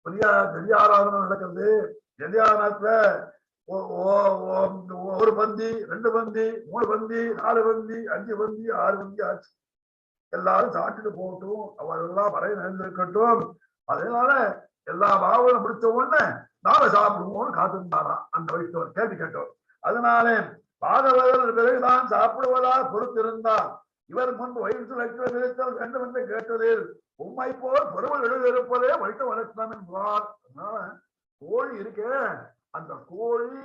பெரிய ஆராதனை நடக்கிறது. பெரியாரத்துல ஒரு பந்தி 2 பந்தி 3 பந்தி 4 பந்தி 5 பந்தி 6 பந்தி ஆச்சு. எல்லாரும் சாப்பிட்டுட்டு போகட்டும். அவரெல்லாம் வரைய நடந்திருக்கட்டும். அதனால எல்லா பாவங்களும் முடிச்ச உடனே நாம சாப்பிடுவோம்னு காத்திருந்தாராம் அந்த வைஷ்ணவர் கேள்வி கேட்டவர். அதனாலே பாகவதர் பிறகுதான் சாப்பிடுவதாக பொறுத்திருந்தார். இவர் முன்பு வயிற்று வைக்க நிறுத்தல் வேண்டும் என்று கேட்டதில் உண்மை போல் பொறுமை எழுதியிருப்பதே வைஷ்ணவ லட்சணம் என்பார். அதனால கோழி இருக்கே, அந்த கோழி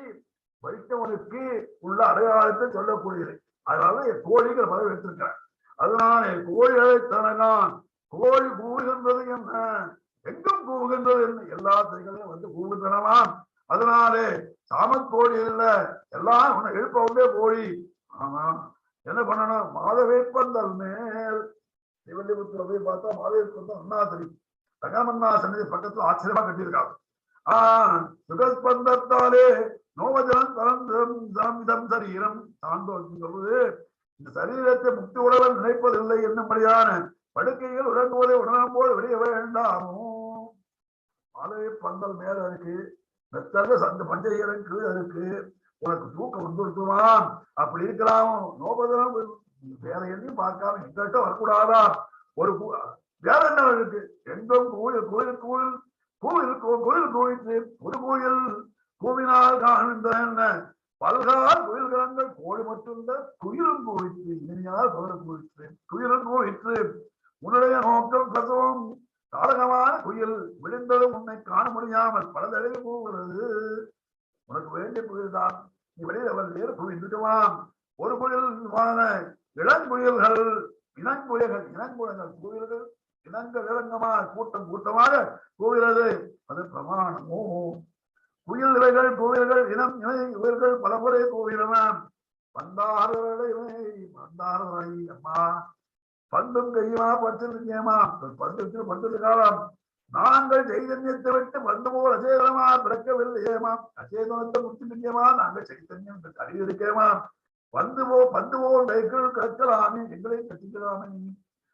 வைஷ்ணவனுக்கு உள்ள அடையாளத்தை சொல்லக்கூடியது. அதனால கோழிங்கிற பதவி எடுத்திருக்கிறார். அதனால கோழிகளை தனகான் கோழி கூவுகின்றது என்ன, எங்கும் கூவுகின்றது என்ன, எல்லா திசைகளையும் வந்து கூவுகின்றனவாம். அதனாலே சாமத் கோழி இல்ல, எல்லாம் உன்னை எழுப்ப வந்தே கோழி. ஆமா, என்ன பண்ணணும், மாதவேப்பந்தல் மேல் சிவலிபுத்திர போய் பார்த்தா மாதவேப்பந்தல் அண்ணா தெரியும். தங்கமண்ணா சன்னதி பக்கத்துல ஆச்சரியமா கட்டியிருக்காங்க. சுகஸ்பந்தத்தாலே நோவஜனம் தரம் சரீரம் சொல்வது, இந்த சரீரத்தை முக்தி உடவன் நினைப்பதில்லை என்னபடியான படுக்கைகள் உறங்குவதை உடனும் போது வெளிய வேண்டாமோ. மாதவே பந்தல் மேல இருக்கு, மெத்தல சந்த பஞ்சையரன் கீழே இருக்கு, உனக்கு தூக்கம் வந்துருக்குமாம். அப்படி இருக்கலாம். நோபதனம் வேற எதையும் பார்க்காம எங்கிட்ட வரக்கூடாதா? ஒரு வேற என்ன இருக்கு, எங்கும் கோயில் கோயில் கோயில் கோயில் கோயில் கோயிற்று, ஒரு கோயில் கூவினால் காண்கின்ற என்ன பல்கால் கோயில்கள் கோழி மட்டும்ல குயிலும் கோயிற்று, இனியால் பகலும் கோயிற்று, குயிலும் கோயிற்று. உன்னுடைய நோக்கம் பிரசவம் தாரகமான குயில் விழுந்ததும் உன்னை காண முடியாமல் பல தடவை போகிறது. உனக்கு வேண்டிய குயில் தான், நீ வெளியில் அவர் வேறு குவிந்துட்டுவான். ஒரு குயில் இளங்குயில்கள் இனங்குயில்கள் இனங்குலங்கள் கோயில்கள் இனங்க விலங்கமாக கூட்டம் கூட்டமாக கோவிலது, அது பிரமாணமோ. குயில் இவைகள் கோவில்கள் இனம் இணை இவர்கள் பலமுறை கோவிலமாம். பந்தாறுகளை பந்தாறுகளை அம்மா பந்தும் கையுமா பத்திருக்கேமா பத்து காலம் நாங்கள் சைதன்யத்தை விட்டு பந்து போல் அச்சேதனமா பிறக்கவில்லையேமா. அச்சேதனத்தை முத்திருக்கேமா, நாங்கள் சைத்தன்யம் அறிவிருக்கேமா. பந்து போல் கைகள் கற்கலாமே, எங்களை கட்டிக்கலாமே.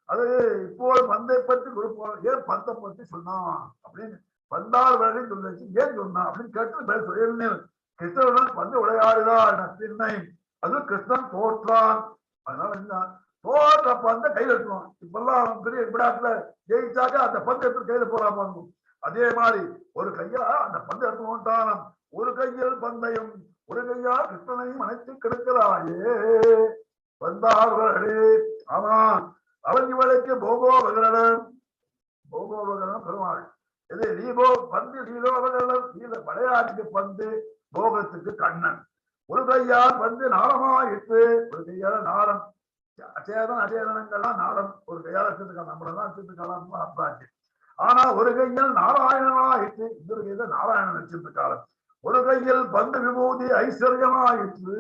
அது இப்போ பந்தை பற்றி கொடுப்போம், ஏன் பந்தை பற்றி சொன்னான் அப்படின்னு பந்தார் வேலை சொல்லிச்சு, ஏன் சொன்னான் அப்படின்னு கேட்டு சொல்லியிருந்தேன். கிருஷ்ணனுடன் பந்து விளையாடுதான் நப்பின்னை, அது கிருஷ்ணன் தோற்றான். அதனால என்ன, தோற்ற பந்தை கையில் எடுத்துவான். இப்பெல்லாம் பெரிய விளையாட்டுல ஜெயிச்சாக்க அந்த பந்து எடுத்து கையில போறாம. அதே மாதிரி ஒரு கையா அந்த பந்து எடுத்து போட்டான். ஒரு கையில் பந்தையும் ஒரு கையா கிருஷ்ணனையும் அணைத்து கிடக்கிறாயே வந்தார்களே. ஆமா, அவன் இவளுக்கு போகோபகரணம் பெருமாள். இது லீபோ பந்து லீலோபகரணம், லீல விளையாட்டுக்கு பந்து, போகத்துக்கு கண்ணன். ஒரு கையால் பந்து நாளமாயிற்று, ஒரு கையால நாளம் அச்சேதம் அச்சேதனங்கள்லாம் நாளம், ஒரு கையால வச்சிருக்கான், நம்மளெல்லாம் வச்சிருக்காலாம் அப்பாச்சு. ஆனா ஒரு கையில் நாராயணனாயிற்று, இன்னொரு கையில நாராயணன் வச்சிருக்காள். ஒரு கையில் பந்து விபூதி ஐஸ்வர்யமாயிற்று,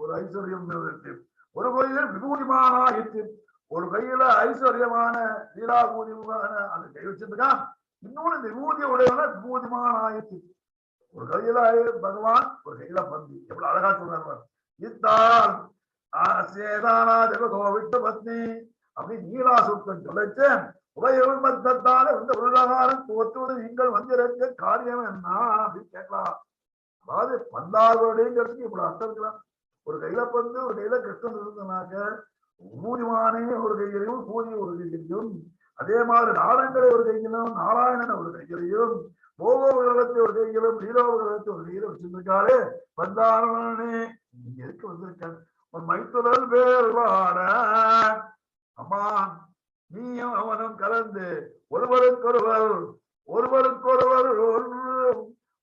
ஒரு ஐஸ்வர்யம் இருக்கு. ஒரு கையில் விபூதிமானாயிற்று, ஒரு கையில ஐஸ்வர்யமான லீலாபூதிமான அந்த கை வச்சிருக்கான். இன்னொன்னு விபூதி உடையவன விபூதிமானாயிற்று. ஒரு கையில பகவான், ஒரு கையில பந்து. எவ்வளவு அழகா சொல்றாங்க. இத்தால் சேதானா ஜெகதோவிட்ட பத்னி அப்படின்னு நீலாசூத்தன் சொல்லிச்சு. உபயோகத்தால வந்து உலகாரம் தோற்றுவது நீங்கள் வந்திருக்க காரியம் என்ன அப்படின்னு கேட்கலாம். அதாவது பந்தார்களுடையங்கிறதுக்கு இவ்வளவு அர்த்தம் இருக்கலாம். ஒரு கையில பந்து, ஒரு கையில கிருஷ்ணன் இருந்தனாக்க பூதிமானே ஒரு கையிலையும் பூதி ஒரு கையிலையும், அதே மாதிரி நாரங்களை ஒரு கையிலும் நாராயணன் ஒரு கையிலையும், போகோபகரணத்தை ஒரு கையிலும் லீலோபகரணத்தை ஒரு கையில வச்சிருக்காரு. பந்தாரணே இங்க இருக்க வந்திருக்காரு. ஒரு மைத்துரல் வேறுபாட அம்மா நீயும் அவனும் கலந்து ஒருவருக்கொருவர்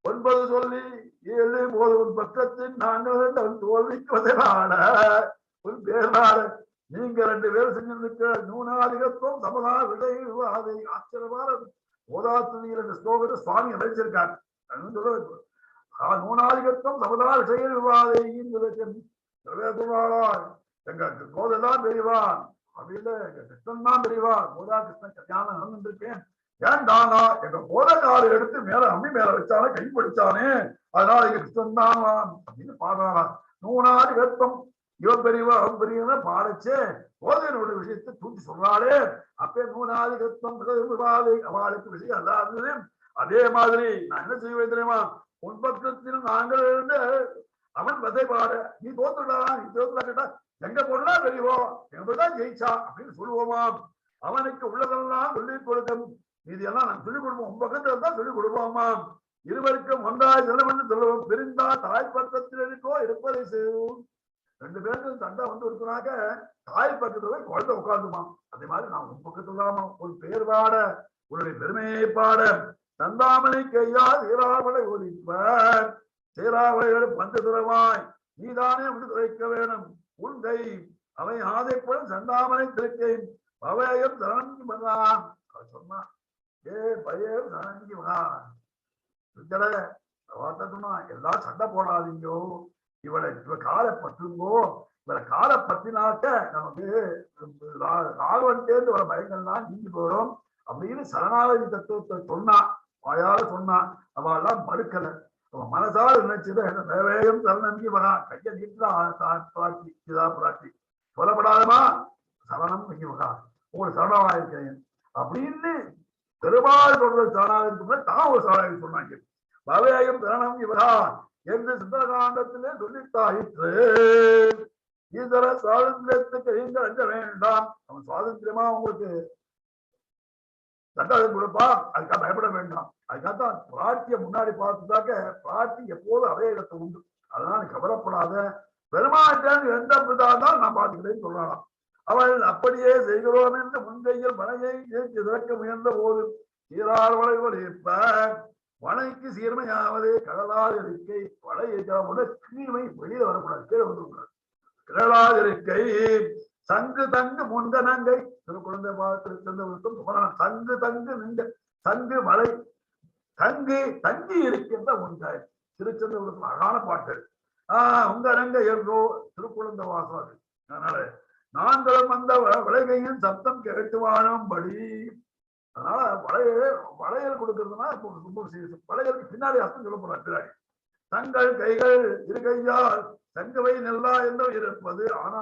ஒன்பது சொல்லி 7 போதும் பக்கத்தின் நாங்கள் தோல்விக்கு வதனாட ஒரு பேராட நீங்க 2 பேரும் செஞ்சிருக்க நூனாதிகத்துவம் சமதா விதை அதை ஆச்சரியமான ஓதாத்துணியில் இந்த ஸ்லோகத்தை சுவாமி அமைச்சிருக்காரு. நூனாதிகத்துவம் சமதா விஷய விவாதை எங்க கோதெல்லாம் பெரியவான் அப்படின்னு கிருஷ்ணன் தான் பெரியவான். கோதா கிருஷ்ணன் கல்யாணம் நடந்துருக்கேன், ஏன்டானா எங்க கோதக்காரை எடுத்து மேல அம்மி மேல வச்சானே, கை பிடிச்சானே, அதனால எங்க கிருஷ்ணன் தான் அப்படின்னு பாடுறானா. நூனாதிகத்துவம் இவன் பெரியவா அவன் பெரியவன பாடச்சே கோதையனோட விஷயத்தை தூக்கி சொல்றாளே, அப்பே நூனாதிகத்துவம் அவளுக்கு விஷயம் அல்லாது. அதே மாதிரி நான் என்ன செய்வேன் தெரியுமா, உன் பக்கத்தில் நாங்கள் இருந்து அவன் வதைபாட நீ தோத்துடா, நீ தோத்துடா கேட்டா எங்க பொண்ணா தெரியுமோ எங்கதான் ஜெயிச்சா அப்படின்னு சொல்லுவோமா. அவனுக்கு உள்ளதெல்லாம் சொல்லிக் கொடுக்கும் இதெல்லாம் நான் சொல்லிக் கொடுப்போம். உன் பக்கத்துல இருந்தா சொல்லிக் கொடுப்போமா. இருவருக்கும் ஒன்றாய் செல்லும் என்று சொல்லுவோம். பிரிந்தா தாய் பக்கத்தில் இருக்கோ இருப்பதை செய்வோம். ரெண்டு பேருக்கு சண்டை வந்து இருக்கிறாங்க, தாய் பக்கத்துல போய் குழந்தை உட்காந்துமா. அதே மாதிரி நான் உன் பக்கத்துல ஒரு பேர் பாட, உன்னுடைய பெருமையை பாட, தந்தாமணி கையா சீராவளை ஒழிப்பார், சீராவளையோடு பந்து துறவாய் நீதானே வந்து துறைக்க வேணும். உன் கை அவை ஆதைப்படும் சந்தாமணை திருக்கை பவையம் சரணங்கி மகான். அவர் சொன்னா, ஏ பையன் சரணங்கி மகான் சொன்னா, எல்லாம் சண்டை போடாதீங்கோ, இவ காலை பற்றுங்கோ, இவரை காலை பற்றினாக்க நமக்கு ராகவன் தேர்ந்து வர பயங்கள்லாம் நீங்கி போயிடும் அப்படின்னு சரணாகதி தத்துவத்தை சொன்னா, வாயால சொன்னா. அவெல்லாம் மறுக்கல, அவன் மனசால நினைச்சது வேகம் சரணங்கி மகா, கையை நீட்டுதான் பிராட்டி இதா பிராட்டி சொல்லப்படாதமா சரணம் இங்கி மகா, உங்களுக்கு சரணமாயிருக்கேன் அப்படின்னு பெருமாள் சொல்றது சரணாகதி தான் ஒரு சரணாகதி சொன்னாங்க. பவேயம் சரணம் இவரா என்று சுந்தரகாண்டத்திலே சொல்லித்தாயிற்று. ஈஸ்வர சுவாதந்திரத்துக்கு நீங்கள் அஞ்ச வேண்டாம், அவன் சுவாதந்திரமா உங்களுக்கு சட்டம் கொடுப்பா, அதுக்காக பயப்பட வேண்டாம். அதுக்காகத்தான் பிராட்டியை முன்னாடி பார்த்துட்டாக்க பிராட்டி எப்போதும் அதே இடத்தை உண்டு, அதனால கவலைப்படாத, பெருமாட்டான் எந்த பிதாதான் நான் பார்த்துக்கிட்டேன்னு சொல்லலாம். அவள் அப்படியே செய்கிறோம் என்று முன்கையில் மனையை திறக்க முயன்ற போது சீரார் வளைவல் இருப்ப வனைக்கு சீர்மையாவது கடலால் இருக்கை, வளை இருக்கிற கீழ்மை வெளியில வரக்கூடாது, கீழே வந்துடக்கூடாது. கடலால் இருக்கை சங்கு தங்கு முந்த நங்கை திருக்குழந்தை பார்த்து சங்கு தங்கு நின்ற சங்கு மலை தங்கு தங்கி இருக்கின்ற உண்டாய் திருச்செந்தபுரத்தில் அழகான பாட்டு. உங்க நங்கை என்றோ திருக்குழந்தை வாசம். அதனால நாங்களும் அந்த விளைகையின் சத்தம் கேட்டுவானும்படி, அதனால வளையல் கொடுக்கறதுனா வளையலுக்கு பின்னாடி அர்த்தம் சொல்ல போறார் பின்னாடி. தங்கள் கைகள் இரு கையால் தங்கவை நெல்லா என்று இருப்பது. ஆனா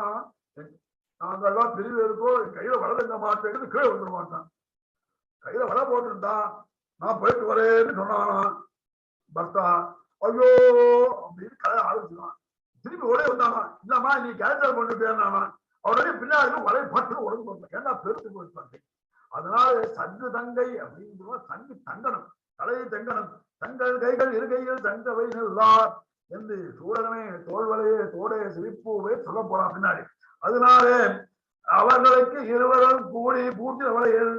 நாங்கள்லாம் பிரிவு இருக்கோ, கையில வள தங்க மாட்டேன்னு கீழே வந்துட மாட்டான். கையில வள போட்டுருந்தான், நான் போயிட்டு வரேன்னு சொன்னானா பர்த்தா, ஐயோ அப்படின்னு கதை ஆரம்பிச்சுதான். திரும்பி ஒரே வந்தானா, இல்லம்மா நீ கேன்சல் பண்ணிட்டேன்னா உடனே பின்னாடி வளைய பட்டு உடம்பு போட்டேன், ஏன்னா பெருத்து போயிட்டு. அதனால சங்கு தங்கை அப்படின்னு சங்கு தங்கணும், தலையை தங்கணும். தங்கள் கைகள் இரு கைகள் தங்கவை நெல்லார் என்று சூழகமே தோல்வலையே தோடைய சிரிப்பூவே சொல்ல போறான் பின்னாடி. அதனால அவர்களுக்கு இருவரும் கூடி பூட்டி வளையல்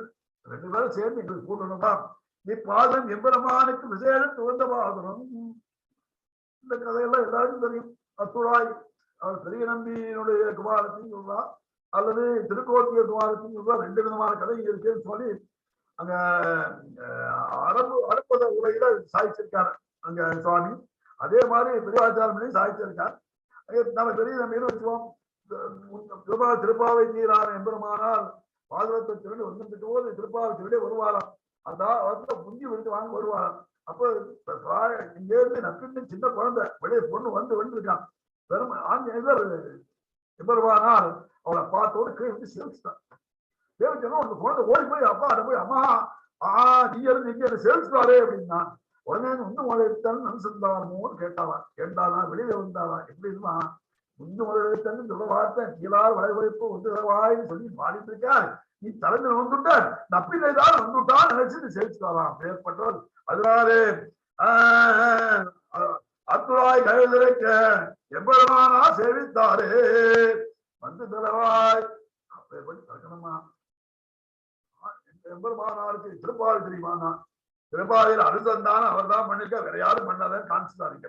ரெண்டு பேரும் சேர்ந்து எங்களுக்கு கூட்டணும். இப்பாதம் எம்பெருமானுக்கு விசேஷம் துவந்த பாதனம். இந்த கதையெல்லாம் எல்லாருக்கும் தெரியும். அத்துழாய் அவர் பெரிய நம்பியினுடைய குமாரத்தையும் சொல்றார், அல்லது திருக்கோட்டிய குமாரத்தையும் சொல்றார். ரெண்டு விதமான கதை இருக்குன்னு சொல்லி அங்க அனுப்பத உரையில சாய்ச்சிருக்காரு அங்க சுவாமி. அதே மாதிரி பெரியாச்சாரம் சாய்ச்சிருக்கார். நம்ம பெரிய நம்பின்னு வச்சுவோம். திருப்பாவை தீரான எம்பெருமானால் பாதுகாத்தை திருடி வந்துட்டு போது திருப்பாவை திருடி வருவாராம். அதான் முந்தி விட்டு வாங்க வருவாராம். அப்போ இங்கேருந்து நப்பின்னு சின்ன குழந்தை வெளியே பொண்ணு வந்துருக்கான். பெரும் ஆஞ்சநேயர் எம்பெருமானால் அவளை பார்த்தோடு கீழே வந்து சேவிச்சுட்டான். சேவிச்சோன்னா அந்த குழந்தை ஓடி போய் அப்பா அதை போய் அம்மா நீ இருந்து இங்க சேவிச்சுட்டாரே அப்படின்னா உடனே இன்னும் முதலெடுத்தாலும் நன்சந்தாரமோன்னு கேட்டாளா வெளியில வந்தாளா எப்படி இருந்தான். முந்து முதலெடுத்தாலும் சொல்ல வார்த்தை கீழார் வளைவழைப்பு வந்து சொல்லி பாடிட்டு இருக்கா. நீ தலைமையில வந்துட்ட நப்பிலைதான் வந்துட்டான்னு நினைச்சு சேவிச்சுட்டாராம் ஏற்பட்டவர். அதனாலே அத்துழாய் கைதிரைக்க எம்பெருமானா சேவித்தாரே வந்து தரவாய் தரக்கணுமா. எம்பெருமானாருக்கு திருப்பாவை தெரியுமானா, திருப்பாவையில் அனுசந்தானம் அவர் தான் பண்ணிருக்க, வேற யாரும் பண்ணாதான் காமிச்சுதாருங்க.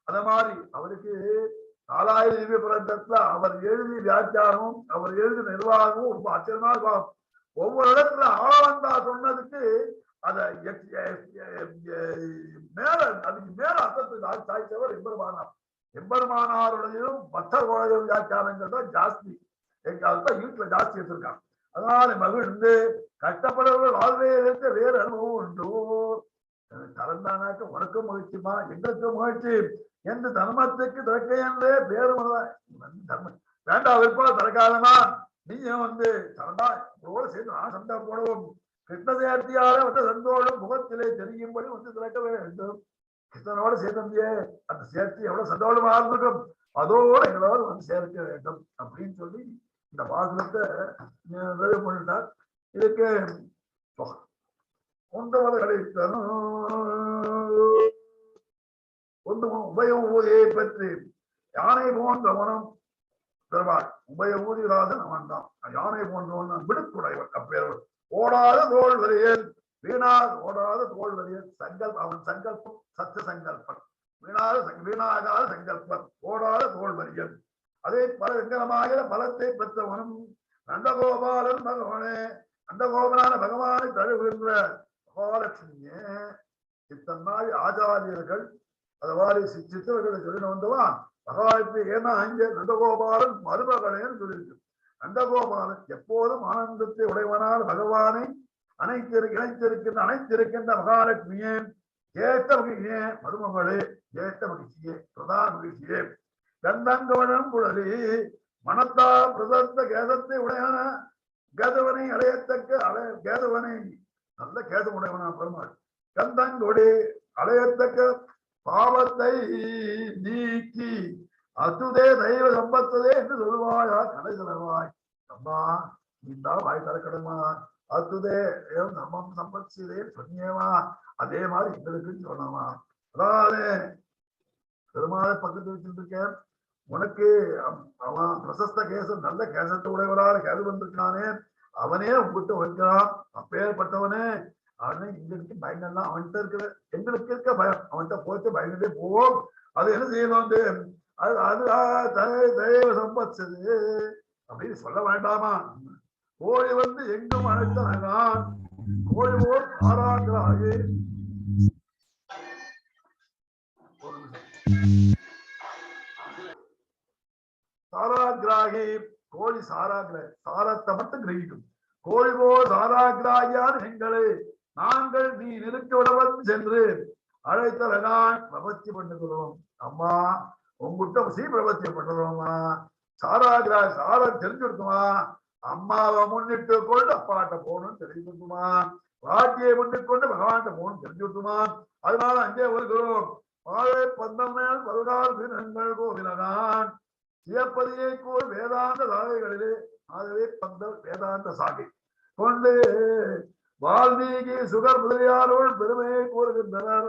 அத மாதிரி அவருக்கு 4000 திவ்ய பிரபந்தத்துல அவர் எழுதி வியாக்கியானமும் அவர் எழுதி நிர்வாகமும் ரொம்ப ஆச்சரியமா இருக்கும். ஒவ்வொரு இடத்துல ஆளவந்தா சொன்னதுக்கு அதை மேல அதுக்கு மேல அர்த்தத்துக்கு சாய்ச்சவர் எம்பெருமானார். எம்பெருமானாருடையும் மற்ற வியாக்கியானங்கள் தான் ஜாஸ்தி, எங்கால்தான் வீட்டுல ஜாஸ்தி வச்சிருக்காங்க. அதனால மகிழ்ந்து கஷ்டப்படுறவர்கள் வாழ்வே இருக்க வேறு அனுபவம் உண்டு. கலந்தானாக்க உனக்கும் மகிழ்ச்சிமா எங்களுக்கும் மகிழ்ச்சி என்று தர்மத்துக்கு திறக்க என்றே பேரும் தர்மம் வேண்டாம் விற்பா திறக்காதனா நீயும் வந்து சரண்டா உங்களோட சேர்ந்து நான் சண்டா போடவும் கிருஷ்ணதேர்த்தியார வந்து சந்தோஷம் முகத்திலே தெரியும்படி வந்து திறக்க வேண்டும். கிருஷ்ணனோட சேர்ந்தே அந்த சேர்த்து எவ்வளவு சந்தோஷமா இருந்திருக்கும், அதோட எங்களோட வந்து சேர்க்க வேண்டும் அப்படின்னு சொல்லி இந்த பாசனத்தை நிறைவு பண்ணிட்டார். இதுக்கு உண்டவது கிடைத்தனும் ஒன்று உபய ஊதியை பற்றி யானை போன்றவனும் பெறுவாள். உபய ஊதிராதன் அவன் தான். யானை போன்றவன் விடுக்குடையவன் அப்பேர். ஓடாத தோல் வரையல் வீணாக ஓடாத தோல் வரையல் அவன் சங்கல்பம் சத்திய சங்கல்பன். வீணாகாத சங்கல்பன் ஓடாத தோல் வரியல். அதே பல வெங்கலமாக பலத்தை பெற்றவனும் நந்தகோபாலன் பகவானே நந்தகோபனான பகவானை தழுவுகின்ற மகாலட்சுமியே. இத்தன்னாள் ஆச்சாரியர்கள் அதுவாறு சித்தர்களை சொல்லி வந்தவா மகாலட்சுமி. ஏன்னா அங்கே நந்தகோபாலன் மருமகளேன்னு சொல்லியிருக்கு. நந்தகோபாலன் எப்போதும் ஆனந்தத்தை உடையவனால் பகவானை அனைத்திருக்கின்ற மகாலட்சுமியே ஜேஷ்ட மகிழ்ச்சியே மருமகளே ஜேஷ்ட மகிழ்ச்சியே பிரதான மகிழ்ச்சியே கந்தங்கவனம் குழலி மனத்தா பிரதத்த கேதத்தை உடையான கேதவனை அலையத்தக்க கேதவனை நல்ல கேதம் உடையவனா பெருமாள். கந்தங்கொடி அலையத்தக்க பாவத்தை நீக்கி அத்துதே தெய்வ சம்பத்ததே என்று சொல்வாயா கடை தரவாய். அம்மா நீந்தா வாய் தரக்கடமா அத்துதே நம்மம் சம்பத்ததே சொன்னியவா அதே மாதிரி எங்களுக்கு சொன்னவா. அதாவது பெருமாளை பக்கத்து வச்சுருக்கேன். உனக்கு அவன் பிரசஸ்த கேசம் நல்ல கேசத்தை உடையவரால் கேது வந்திருக்கானே அவனே உங்ககிட்ட வைக்கிறான். அப்பேற்பட்டவனே அவனே இங்க இருக்கு பயங்கள்லாம் அவன்கிட்ட இருக்கிற எங்களுக்கு இருக்க பயம் அவன்கிட்ட போச்சு பயந்துட்டே போவோம். அது என்ன செய்யணும் அது தெய்வ சம்பத்தது அப்படின்னு சொல்ல வேண்டாமா. கோழி வந்து எங்கும் அழைத்தான் கோழி போல் ஆராய்கிறாயே. சாராகிராகி கோழி சாரத்தை மட்டும் கிரகிக்கும். கோழி போல் சாராகிராகியான எங்களை நாங்கள் நீ நிறுத்த விடவன் சென்று அழைத்தலகான் பிரபத்தி பண்ணுகிறோம். அம்மா உங்ககிட்ட பிரபத்தி பண்ணுறோம்மா. சாராகிராகி சாரம் தெரிஞ்சுடுக்குமா. அம்மாவை முன்னிட்டு கொண்டு அப்பாட்ட போகணும்னு தெரிஞ்சுட்டுமா. பாட்டியை முன்னிட்டு கொண்டு பகவான்கிட்ட போகணும்னு தெரிஞ்சுட்டுமா. அதனால அங்கே வருகிறோம். மாலை 19 14 கோவிலகான் சிவப்பதியை கோள் வேதாந்த சாகைகளிலே ஆகவே பந்தல் வேதாந்த சாகை கொண்டு வால்மீகி சுகர் முதலியாரோடு பெருமையை கூறுகின்றனர்.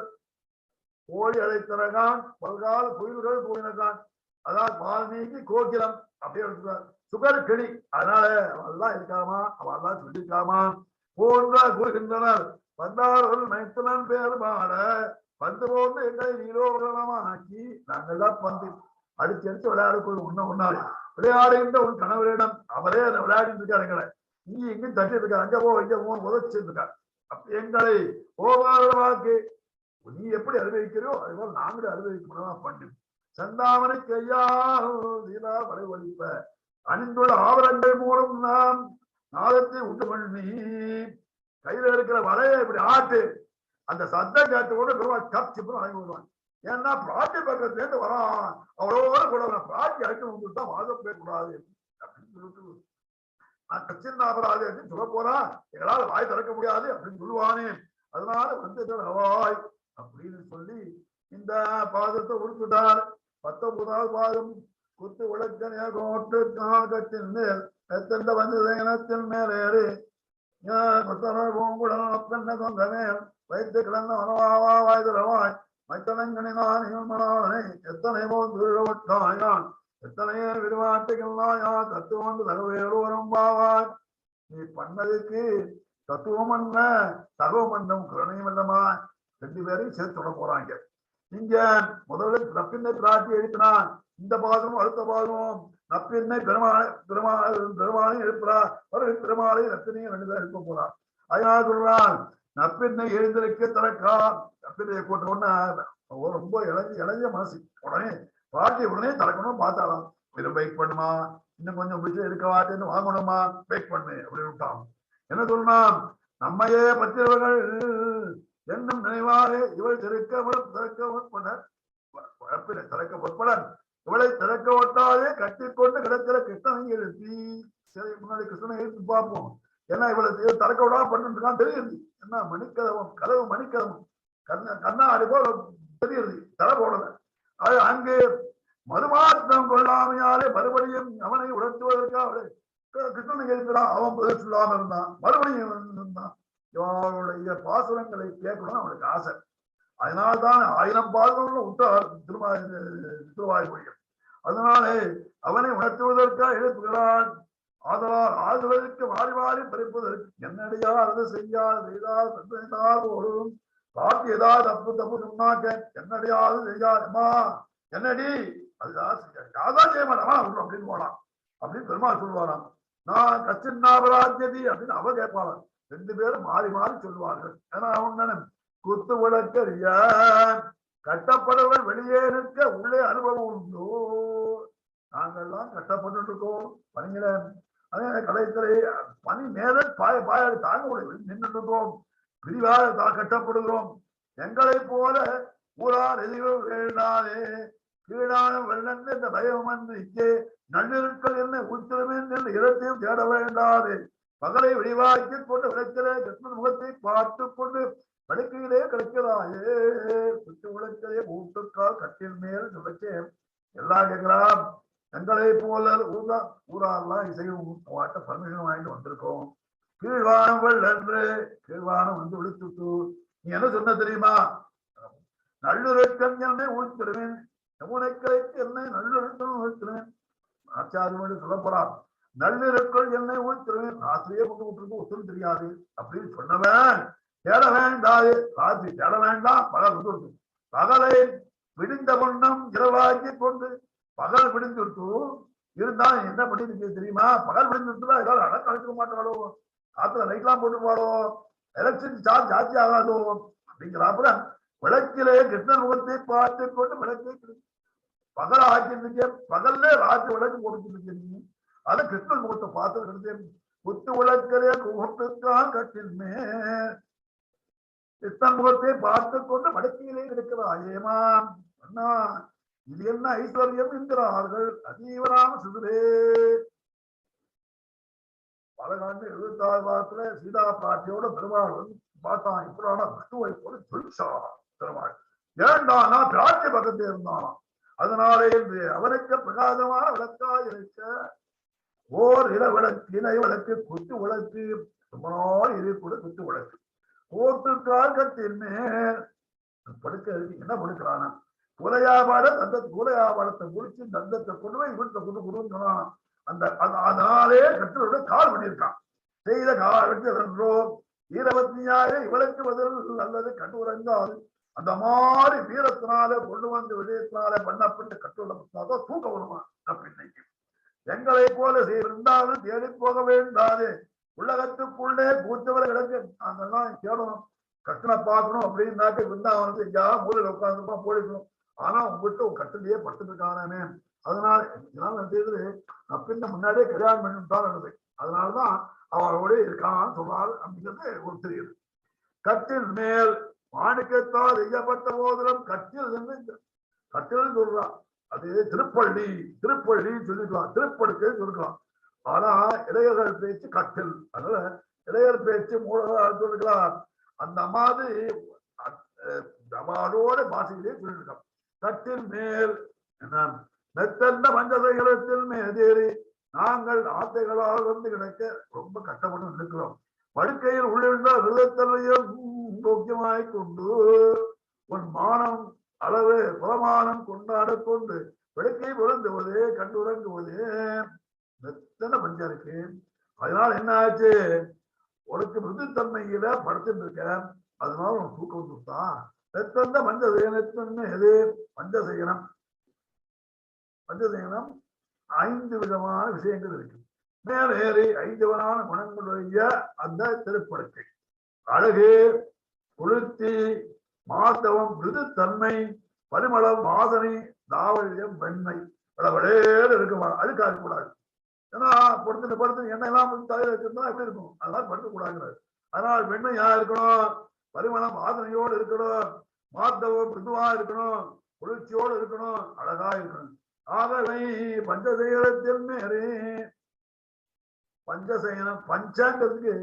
கோழி அழைத்தனகான் பல்கால குயில்கள் கூறினகான். அதாவது வால்மீகி கோகிலம் அப்படியே எடுத்துக்கிறார். சுகர் கிளி அதனால அவெல்லாம் இருக்காமா அவெல்லாம் சொல்லிருக்காமா போன்ற கூறுகின்றனர். வந்தார்கள் மைத்துனன் பேர் மாட பந்து போன்று எங்களை நீரோகரமா ஆக்கி நாங்கள்தான் பந்து அடிச்சு அடிச்சு விளையாடக்கூடிய ஒன்னாள் விளையாடுகின்ற உன் கணவரிடம் அவரே அதை விளையாடிட்டு இருக்காரு. எங்களை இங்கே இங்கேயும் தட்டி இருக்காரு. அங்க போ இங்க போ உதச்சிருக்காரு. அப்ப எங்களை போகாத வாக்கு நீ எப்படி அனுபவிக்கிறியோ அதுபோல நாங்களும் அனுபவிக்கணுமா பண்ணு. சந்தாமனை கையா சீதா வரை ஒழிப்ப அணிந்துள்ள ஆபரங்கள் மூலம் நாம் நாதத்தை உண்டு பண்ணி கையில இருக்கிற வலையை இப்படி ஆட்டு அந்த சத்தம் கேட்டு கூட பெருமாள் கப்சிப்புறம் அடங்கி விடுவான். ஏன்னா பிராட்டி பக்கத்துல இருந்து வரான் அவரோட கூட பிராட்டி அழைக்க வந்துட்டு தான் வாதம் பேசக்கூடாது அப்படின்னு சொல்லிட்டு நான் கச்சின் அபராது அப்படின்னு சொல்ல போறான். எங்களால் வாய் திறக்க முடியாது அப்படின்னு சொல்லுவானே. அதனால வந்து ஹவாய் அப்படின்னு சொல்லி இந்த பாதத்தை உடுத்துட்டார். 19வது பாதம் குத்து உலக்கனைய கோட்டு காகத்தின் மேல் எத்தெந்த வந்தது இனத்தின் மேலேறி பூங்குடன் மேல் வைத்து கிடந்த மனவாவா வாய்தரவாய் மைத்தனங்கனினான் எத்தனை போன்றாயான் எத்தனையே விடுவாட்டுகள்லாயா தத்துவம் தகவேறு வரும்பாவாய். நீ பண்ணதுக்கு தத்துவம் என்ன தகவம் என்னும் கருணையும் இல்லமா 2 பேரையும் சேர்த்து சொல்ல போறாங்க. இங்க முதல்ல நப்பின்னை பிராட்டி எழுப்பினான். இந்த பாதமும் அடுத்த பாதமும் நப்பின்னை பெருமாளையும் எழுப்புறார். பெருமாளை நப்பினையும் 2 பேர் எழுப்ப போறான். அதனால சொல்றான் நப்பின்னை எழுந்திருக்க திறக்கா. நப்பின்னையை கூட்ட உடனே ரொம்ப இளைஞ்ச மனசு உடனே பாட்டி உடனே திறக்கணும் பார்த்தாலாம். இதில் வெயிட் பண்ணுமா இன்னும் கொஞ்சம் விஷயம் இருக்க வாட்டேன்னு வாங்கணுமா வெயிட் பண்ணு அப்படின்னு விட்டான். என்ன சொன்னான் நம்மையே பற்றியவர்கள் என்னும் நினைவாக இவள் திறக்கப்படன் இவளை திறக்க ஒட்டாதே கட்டிக்கொண்டு கிடக்கிற கிருஷ்ணனை எழுப்பி சரி முன்னாடி கிருஷ்ணனை எழுப்பி பார்ப்போம். ஏன்னா இவளை திறக்க விடாம பண்ணிருக்கான் தெரியுது. என்ன மணிக்கதவம் கதவு மணிக்கதவம் கண்ணாடி போல தெரியுது தர போடல. அது அங்கே மறுமாற்றம் கொள்ளாமையாலே மறுபடியும் அவனை உணர்த்துவதற்காக அவளை கிருஷ்ணனை எழுப்பினான். அவன் பதில் சொல்லாம இருந்தான். மறுபடியும் இருந்தான். இவருடைய பாசுரங்களை கேட்கணும்னு அவனுக்கு ஆசை. அதனால்தான் 1000 பாசுரம்ல விட்டார் திருவாய்மொழிகள். அதனாலே அவனை உணர்த்துவதற்காக எழுப்புகிறான். ஆதலால் ஆளுவதற்கு மாறி மாறி பறிப்பதற்கு என்னடியார் அது செய்தால் ஓடும் பாட்டு ஏதாவது தப்பு சொன்னாக்க என்னடியாவது செய்யாதம்மா என்னடி அதுதான் யாதான் செய்ய மாட்டான் அப்படின்னு போனான் அப்படின்னு பெருமாள் சொல்லுவாராம். நான் கச்சின்னாபராஜதி அப்படின்னு அவ கேட்பாளாம். 2 பேரும் மாறி மாறி சொல்லுவார்கள். ஏன்னா அவன் குத்து விளக்கறிய கட்டப்படவர்கள் வெளியே நிற்க உள்ளே அனுபவம் உண்டோ. நாங்கள்லாம் கட்டப்பட்டு இருக்கோம் பணியில. அதே கலைத்துறை பனி மேல பாயாடி தாங்க முடியல நின்று இருக்கோம். பிரிவாக கட்டப்படுகிறோம். எங்களை போல ஊரார் எதிரும் வேண்டாதே கீழான வெள்ளந்து இந்த பயமன் இங்கே நள்ளிருக்கள் என்ன உத்திரமேன் என்று இடத்தையும் தேட வேண்டாது. பகலை விரிவாக்கி கொண்டு விளக்கிலே கிருஷ்ணன் முகத்தை பார்த்து கொண்டு படுக்கையிலே கிடைக்கிறாயே குத்து விளக்கிலே ஊட்டுக்கால் கட்டில் மேல் சொல்லிச்சேன் எல்லாம் கேட்கலாம். எங்களை போல ஊராரெல்லாம் இசையும் வாட்ட பர்மிஷன் வாங்கிட்டு வந்திருக்கோம். கீழ்வானவள் என்று கீழ்வானம் வந்து விழுத்துட்டு நீ என்ன சொன்ன தெரியுமா? நல்லுறக்கம் என்னை ஊழ்த்திடுவேன் யமுனைக்கரைக்கு என்னை நல்லுறக்கம் ஊழ்த்திடுவேன். ஆச்சாரியமோடு சொல்லப்படாம். நல்லிருக்கள் என்னை ஊழ்த்திடுவேன். ஆசிரியை கொண்டு விட்டுருக்கு ஒத்தும் தெரியாது அப்படின்னு சொன்னவன் தேட வேண்டாது. ராத்திரி தேட வேண்டாம். பகல் வந்து பகலை விடிந்த வண்ணம் இரவாக்கி கொண்டு பகல் விடிந்துட்டு இருந்தா என்ன பண்ணிருக்கு தெரியுமா? பகல் விடிந்துட்டுதான் ஏதாவது அடக்க அழைக்க மாட்டாளோ, காத்துல லைட்லாம் போட்டுப்பாடோ, எலக்ட்ரிக் சார்ஜ் ஜாஸ்தி ஆகாதோ அப்படிங்கிறாப்புல விளக்கிலே கிருஷ்ணன் முகத்தை பார்த்து கொண்டு விளக்கை பகல் ஆக்கிட்டு பகல்ல ராத்திரி விளக்கு போட்டுருக்கீங்க. அதை கிருஷ்ணன் முகத்தை பார்த்து குத்து விளக்கிலே முகத்துக்கான் கட்டின்மே கிருஷ்ணன் முகத்தை பார்த்து கொண்டு வடக்கிலே இருக்கிறாயேமா அண்ணா இது என்ன ஐஸ்வர்யம் என்கிறார்கள். அதீவராம சிதுரே பலகாண்டு 76 வாரத்துல சீதா பிராட்டியோட பெருமாள் வந்து பார்த்தான். இப்படான விஷ்ணுவை போல சொல்லிச்சா பெருமாள் ஏண்டானா பிராட்டி பக்கத்தில் இருந்தானாம். அதனாலே என்று அவருக்கு பிரகாசமான விளக்காய் இருக்க ஓர் இளை விளக்கு குத்து விளக்கு ரொம்ப நாள் இருக்கக்கூட குத்து விளக்கு கோட்டுக்கால் கட்டின் மேல் படுக்க என்ன படுக்கிறானா புலையாபாட அந்த புலையாபாடத்தை முடிச்சு தந்தத்தை கொண்டு போய் வீட்டுல கொண்டு கொடுன்னு அந்த அதனாலே கட்டளோட கால் பண்ணியிருக்கான். செய்த கால் வென்றோ 25,000 இவளுக்கு பதில் அல்லது கண்டு உறங்காது அந்த மாதிரி வீரத்தினால கொண்டு வந்து விஜயத்தினால பண்ணப்பட்ட கட்டுரை தூக்க வருமா அப்படின்னைக்கு எங்களை போல செய்திருந்தாலும் தேடி போக வேண்டாது. உலகத்துக்குள்ளே கூத்தவர்களுக்கு அதெல்லாம் தேடணும். கட்டணை பார்க்கணும் அப்படின்னாக்க விருந்தாவனத்தை எங்கேயாவது மூலையில உட்காந்துருப்பா போயிடணும். ஆனா உங்ககிட்ட ஒரு கட்டிலேயே படுத்துருக்கானே. அதனால நான் செய்தது பின்ன முன்னாடியே கல்யாணம் பண்ணிட்டான் இருந்தது. அதனாலதான் அவரோட இருக்கான்னு சொல்றாரு அப்படிங்கிறது ஒரு தெரியுது. கட்டில் மேல் மாணிக்கத்தால் செய்யப்பட்ட போதிலும் கட்டில் கட்டில் சொல்றான். அது திருப்பள்ளி சொல்லிக்கலாம், திருப்படுக்கை சொல்லிக்கலாம். ஆனா இளையர்கள் பேச்சு கட்டில். அதனால இளையர் பேச்சு சொல்லிக்கலாம். அந்த மாதிரி அவரோட பாஷையிலே சொல்லிருக்கான். கட்டில் மேல் என்ன மெத்தந்த பஞ்சசைகளத்தில் மேதேறி நாங்கள் ஆத்தைகளால் வந்து கிடைக்க ரொம்ப கஷ்டப்பட்டு இருக்கிறோம். படுக்கையில் உள்ளிருந்த விருதத்தலையும் முக்கியமாய் கொண்டு உன் மானம் அளவு புறமானம் கொண்டாட கொண்டு படுக்கை புறந்துவதே கண்டு உறங்குவதே மெத்தன பஞ்சம் இருக்கு. அதனால என்ன ஆச்சு? உனக்கு மிருதுத்தன்மையில படுத்துட்டு இருக்க. அதனால உனக்கு தூக்கம் வந்துட்டான். மெத்தந்த பஞ்சசேனத்தன்மை எது? பஞ்சசேனம் 5 விதமான விஷயங்கள் இருக்கு. மேலேறி 5 வகையான குணங்களுடைய அந்த திருப்படுக்கை அழகு, குளிர்ச்சி, மாத்தவம், மிருதுத்தன்மை, பரிமளம், வாசனை, தாவல்யம், வெண்மை விளவடேல இருக்குமா. அதுக்காக கூடாது. ஏன்னா படுத்து எண்ணெய்லாம் தலையில வச்சிருந்தா எப்படி இருக்கும்? அதனால படுத்தக்கூடாது. அதனால் வெண்மையா இருக்கணும், பரிமளம் வாசனையோடு இருக்கணும், மாத்தவம் மிருதுவா இருக்கணும், குளிர்ச்சியோடு இருக்கணும், அழகா இருக்கணும். ஆகவே பஞ்சசேனத்தில் மேலே பஞ்சசேனம் பஞ்சங்கிறதுக்கு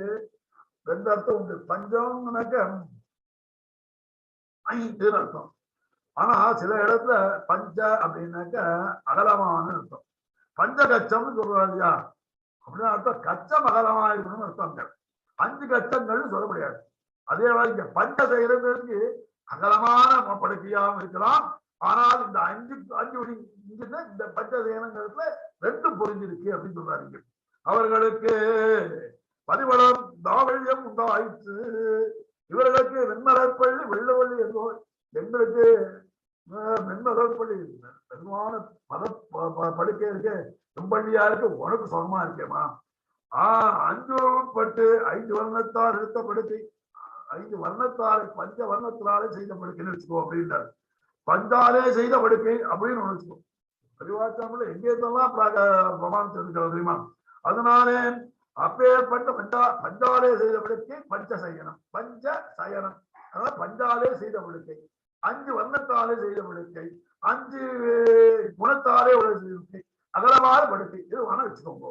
2 அர்த்தம் உண்டு. பஞ்சம்னாக்க 5 அர்த்தம். ஆனா சில இடத்துல பஞ்ச அப்படின்னாக்க அகலமான அர்த்தம். பஞ்சகச்சம்னு சொல்றாங்க இல்லையா? அப்படின்னு அர்த்தம் கச்சம் அகலமா இருக்கணும்னு அர்த்தம். 5 கச்சங்கள்னு சொல்ல முடியாது. அதே மாதிரி இங்க பஞ்சசைரங்களுக்கு அகலமான படுக்கையாகவும் இருக்கலாம். ஆனால் இந்த அஞ்சு இந்த பஞ்சசேனங்கிறதுல ரெண்டும் பொருந்திருக்கு அப்படின்னு சொல்றாரு. அவர்களுக்கு பதிவளம் தாவழியம் உண்டாயிற்று. இவர்களுக்கு வெண்மலர்பள்ளி வெள்ளவள்ளி என்றோ, எங்களுக்கு வெண்மலர்பள்ளி வெண்மான படுக்கை இருக்கு, செம்பள்ளியா இருக்கு, உனக்கு சொர்மா இருக்கேமா. 5 பட்டு 5 வர்ணத்தால் எடுத்த படுக்கை, 5 வர்ணத்தால் பஞ்ச வர்ணத்தினாலே செய்த படுக்கைன்னு வச்சுக்கோ அப்படின்றாரு. பஞ்சாலே செய்த படுக்கை அப்படின்னு வச்சுக்கோ. அறிவாச்சாமல் எங்கே இருந்தெல்லாம் பிரமாணம் தெரிஞ்சுக்கிறது தெரியுமா. அதனாலே அப்பேற்பட்ட பஞ்சாலே செய்த படுக்கை பஞ்சசயனம். பஞ்சசயனம் அதாவது பஞ்சாலே செய்த படுக்கை, 5 வர்ணத்தாலே செய்த படுக்கை, 5 குணத்தாலே உள்ள படுக்கை, அகலமான படுக்கை. இது வேணா வச்சுக்கோங்க.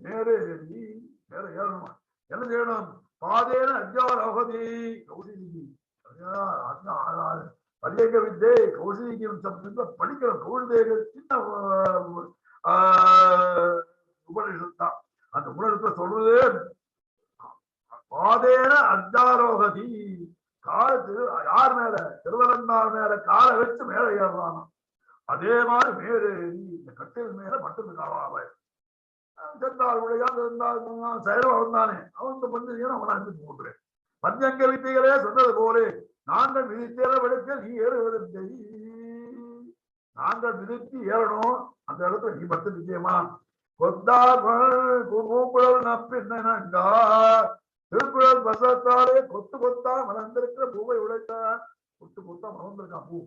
நேரு நேர ஏறணுமா, என்ன செய்யணும்? பாதேன அஜாரோகதி கௌசிகி பரியங்க வித்தை கௌசிகி படிக்கிறோம். கௌசிக சின்ன உபநிஷத்து தான். அந்த உபநிஷத்துல சொல்றது பாதேன அஜாரோகதி, காலத்து யார் மேல, திருவரந்தார் மேல காலை வச்சு மேல ஏறுறானோ அதே மாதிரி மேலே இந்த கட்டில் மேல மட்டும் காவாவை செயலம் அவன்தானே, அவன் பண்ணு அவன் அனுப்பிச்சு போட்டுறேன். பஞ்சங்க வித்தைகளே சொன்னது போலே நாங்கள் விதித்தேற விடுக்க நீ ஏறுவதில்லை. நாங்கள் விதித்து ஏறணும், அந்த இடத்துல நீ மட்டும் நிச்சயமா கூப்புழல் நப்பின்னங்கா திருக்குழல் வசத்தாலே கொத்து கொத்தா மலர்ந்திருக்கிற பூவை உழைத்தான். கொத்து கொத்தா மலர்ந்திருக்கான் பூ.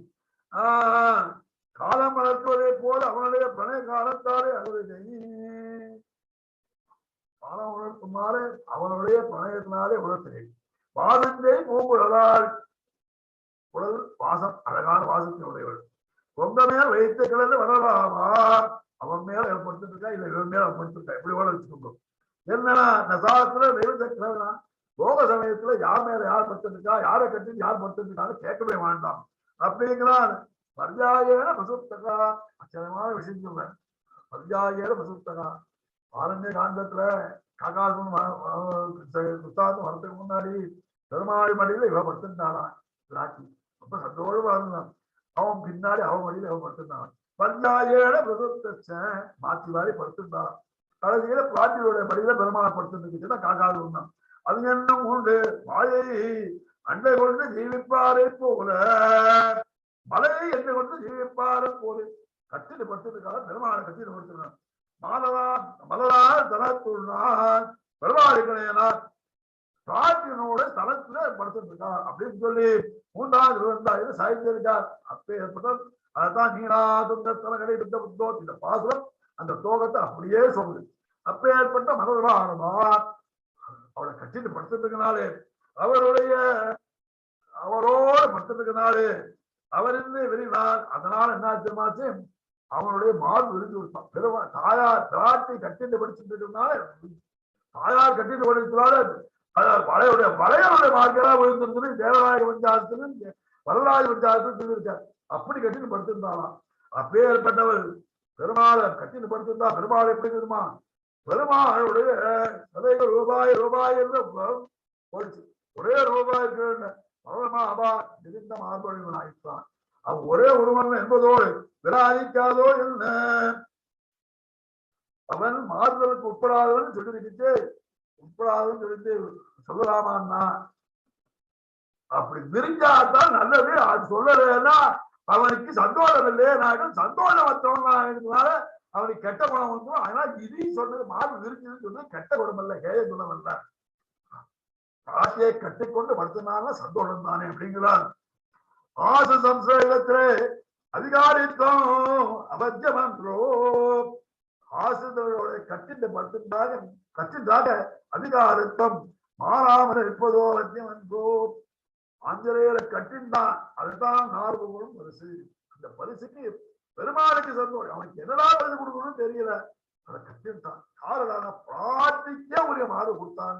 காலம் வளர்த்துவதை போல அவனுடைய பிரணய காலத்தாலே அழுதை காலம் உணர்த்துமாறு அவனுடைய பிரணயத்தினாலே உணர்த்துகிறேன். வாசத்தை பூங்குழலால் குழல் வாசம் அழகான வாசத்தை உடையவள். உங்க மேல் வைத்து கிளந்து வரலாமா, அவன் மேல ஏற்படுத்திட்டு இருக்கா இல்ல இவன் மேல ஏற்படுத்திருக்கா, இப்படி வேலை வச்சுக்கோங்க. என்னன்னா நசாத்துல தெய்வத்தை போக சமயத்துல யார் மேல யார் படுத்திருக்கா, யாரை கட்டி யார் படுத்திருக்கான்னு கேட்கவே வேண்டாம் அப்படிங்கிறான். பர்யாயேன பசுத்தகா, அச்சரியமான விஷயம் சொல்றேன். பர்யாயேன பசுத்தகா ஆரண்ய காண்டத்துல காகாசம் புத்தாந்தம் வரத்துக்கு முன்னாடி பெருமாள் மடியில இவ படுத்திருந்தாளான். ராக்கி ரொம்ப சந்தோஷமா இருந்தான். அவன் பின்னாடி அவன் மடியில அவன் படுத்திருந்தான். பர்யாயேன பிரசுத்த மாற்றி வாரி படுத்திருந்தான். கடைசியில பிராட்டியோட மடியில பெருமாள் படுத்திருந்துச்சுன்னா காகாசம் தான். அது என்ன உண்டு வாயை அண்டை கொண்டு ஜீவிப்பாரே போல, மலையை எந்த கொண்டு ஜீவிப்பாரு போது கட்டிட்டு படுத்திருக்காக பெருமாளை கட்டிட்டு படுத்திருக்கான். மலரால் தலத்துள்ளான் பெருமாளுக்கணையனார் காற்றினோட தலத்துல படுத்திருக்கார் அப்படின்னு சொல்லி 3வது 2000 சாய்ந்திருக்கார். அப்பே ஏற்பட்டால் அதான் நீனாதுங்கத்தன கிடைத்த புத்தோ இந்த பாசுரம் அந்த தோகத்தை அப்படியே சொல்லுது. அப்பே ஏற்பட்ட மலர்வானமார் அவளை கட்டிட்டு படுத்திருக்கனாலே அவரோட படுத்திருக்கனாலே அவர் இருந்து விரிவார். அதனால என்ன ஆச்சரியமாச்சு, அவனுடைய மார்பு விரிஞ்சு விடுத்தான். தாயார் திராட்டி கட்டிட்டு படிச்சுட்டு இருக்கனால தாயார் கட்டிட்டு படிச்சதால வளையுடைய மார்க்கெல்லாம் விழுந்திருந்தது. தேவநாயக பஞ்சாயத்துல வரலாறு பஞ்சாயத்துல சொல்லியிருக்கார். அப்படி கட்டிட்டு படுத்திருந்தாலாம். அப்பேற்பட்டவள் பெருமாளை கட்டிட்டு படுத்திருந்தா. பெருமாள் எப்படி இருக்குமா, பெருமாளுடைய ரூபாய் ரூபாய் என்று போயிடுச்சு. ஒரே ரூபாய் இருக்கு மிகுந்த மார்பொழிவன் ஆயிட்டான். அவ் ஒரே ஒருவன் என்பதோடு விராதிக்காதோ என்ன, அவன் மாறுதலுக்கு உட்படாதவன் சொல்லிருக்கிச்சு. உட்படாதவன் சொல்லிட்டு சொல்லலாமான்னா அப்படி விரிஞ்சாதான் நல்லது. அது சொல்லலைன்னா அவனுக்கு சந்தோஷம் இல்லையே, நாங்கள் சந்தோஷமற்றவனால அவனுக்கு கெட்ட குணம் வந்துடும். அதனால இதையும் சொன்னது மார்பு விரிஞ்சதுன்னு சொன்னது கெட்ட குணம் அல்ல, கேய குணம் அல்ல. ஆசையை கட்டிக்கொண்டு படுத்தினால சந்தோஷம் தானே அப்படிங்கிறார். ஆச சம்சயத்திலே அதிகாரித்தம் அபத்தியமன்றோ, ஆசிரியரோட கட்டிட்டு கட்டிட்டாக அதிகாரித்தம் மாறாமல் இருப்பதோ அபத்தியம் என்றோ. ஆஞ்சநேயரை கட்டின்தான், அதுதான் நார்வங்களும் பரிசு. அந்த பரிசுக்கு பெருமாளுக்கு சந்தோஷம். அவனுக்கு என்னதான் பரிசு கொடுக்கணும்னு தெரியல, அதை கட்டின்தான். காரணம் பிரார்த்திக்க உரிய மாறு கொடுத்தான்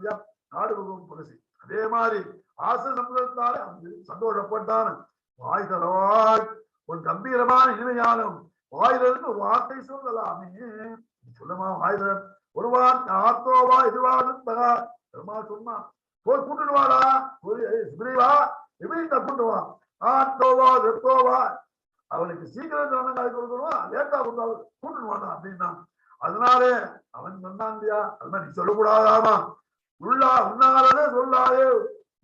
நாடுகளும் பரிசு. அதே மாதிரி ஆசை சம்பளத்தாலே அவன் சந்தோஷப்பட்டான். வாய் தரவாய் ஒரு கம்பீரமான இனிமையாலும் வாயிலிருந்து ஒரு வார்த்தை சொல்லலாமே. சொல்லுமா வாயில ஒரு வார்த்தை ஆத்தோவா இதுவாக பெருமாள் சொன்னான். போய் கூட்டுட்டு வாடா, சுக்ரீவா எப்படி கூட்டு வா, ஆட்டோவா வெத்தோவா, அவனுக்கு சீக்கிரம் தனங்காய் கொடுக்கணும், லேட்டா கொடுத்தாலும் கூட்டுட்டு வாடா அப்படின்னா. அதனாலே அவன் சொன்னான் இல்லையா, அது நீ சொல்லக்கூடாதாமா, உள்ளா உன்னாலே சொல்லாதே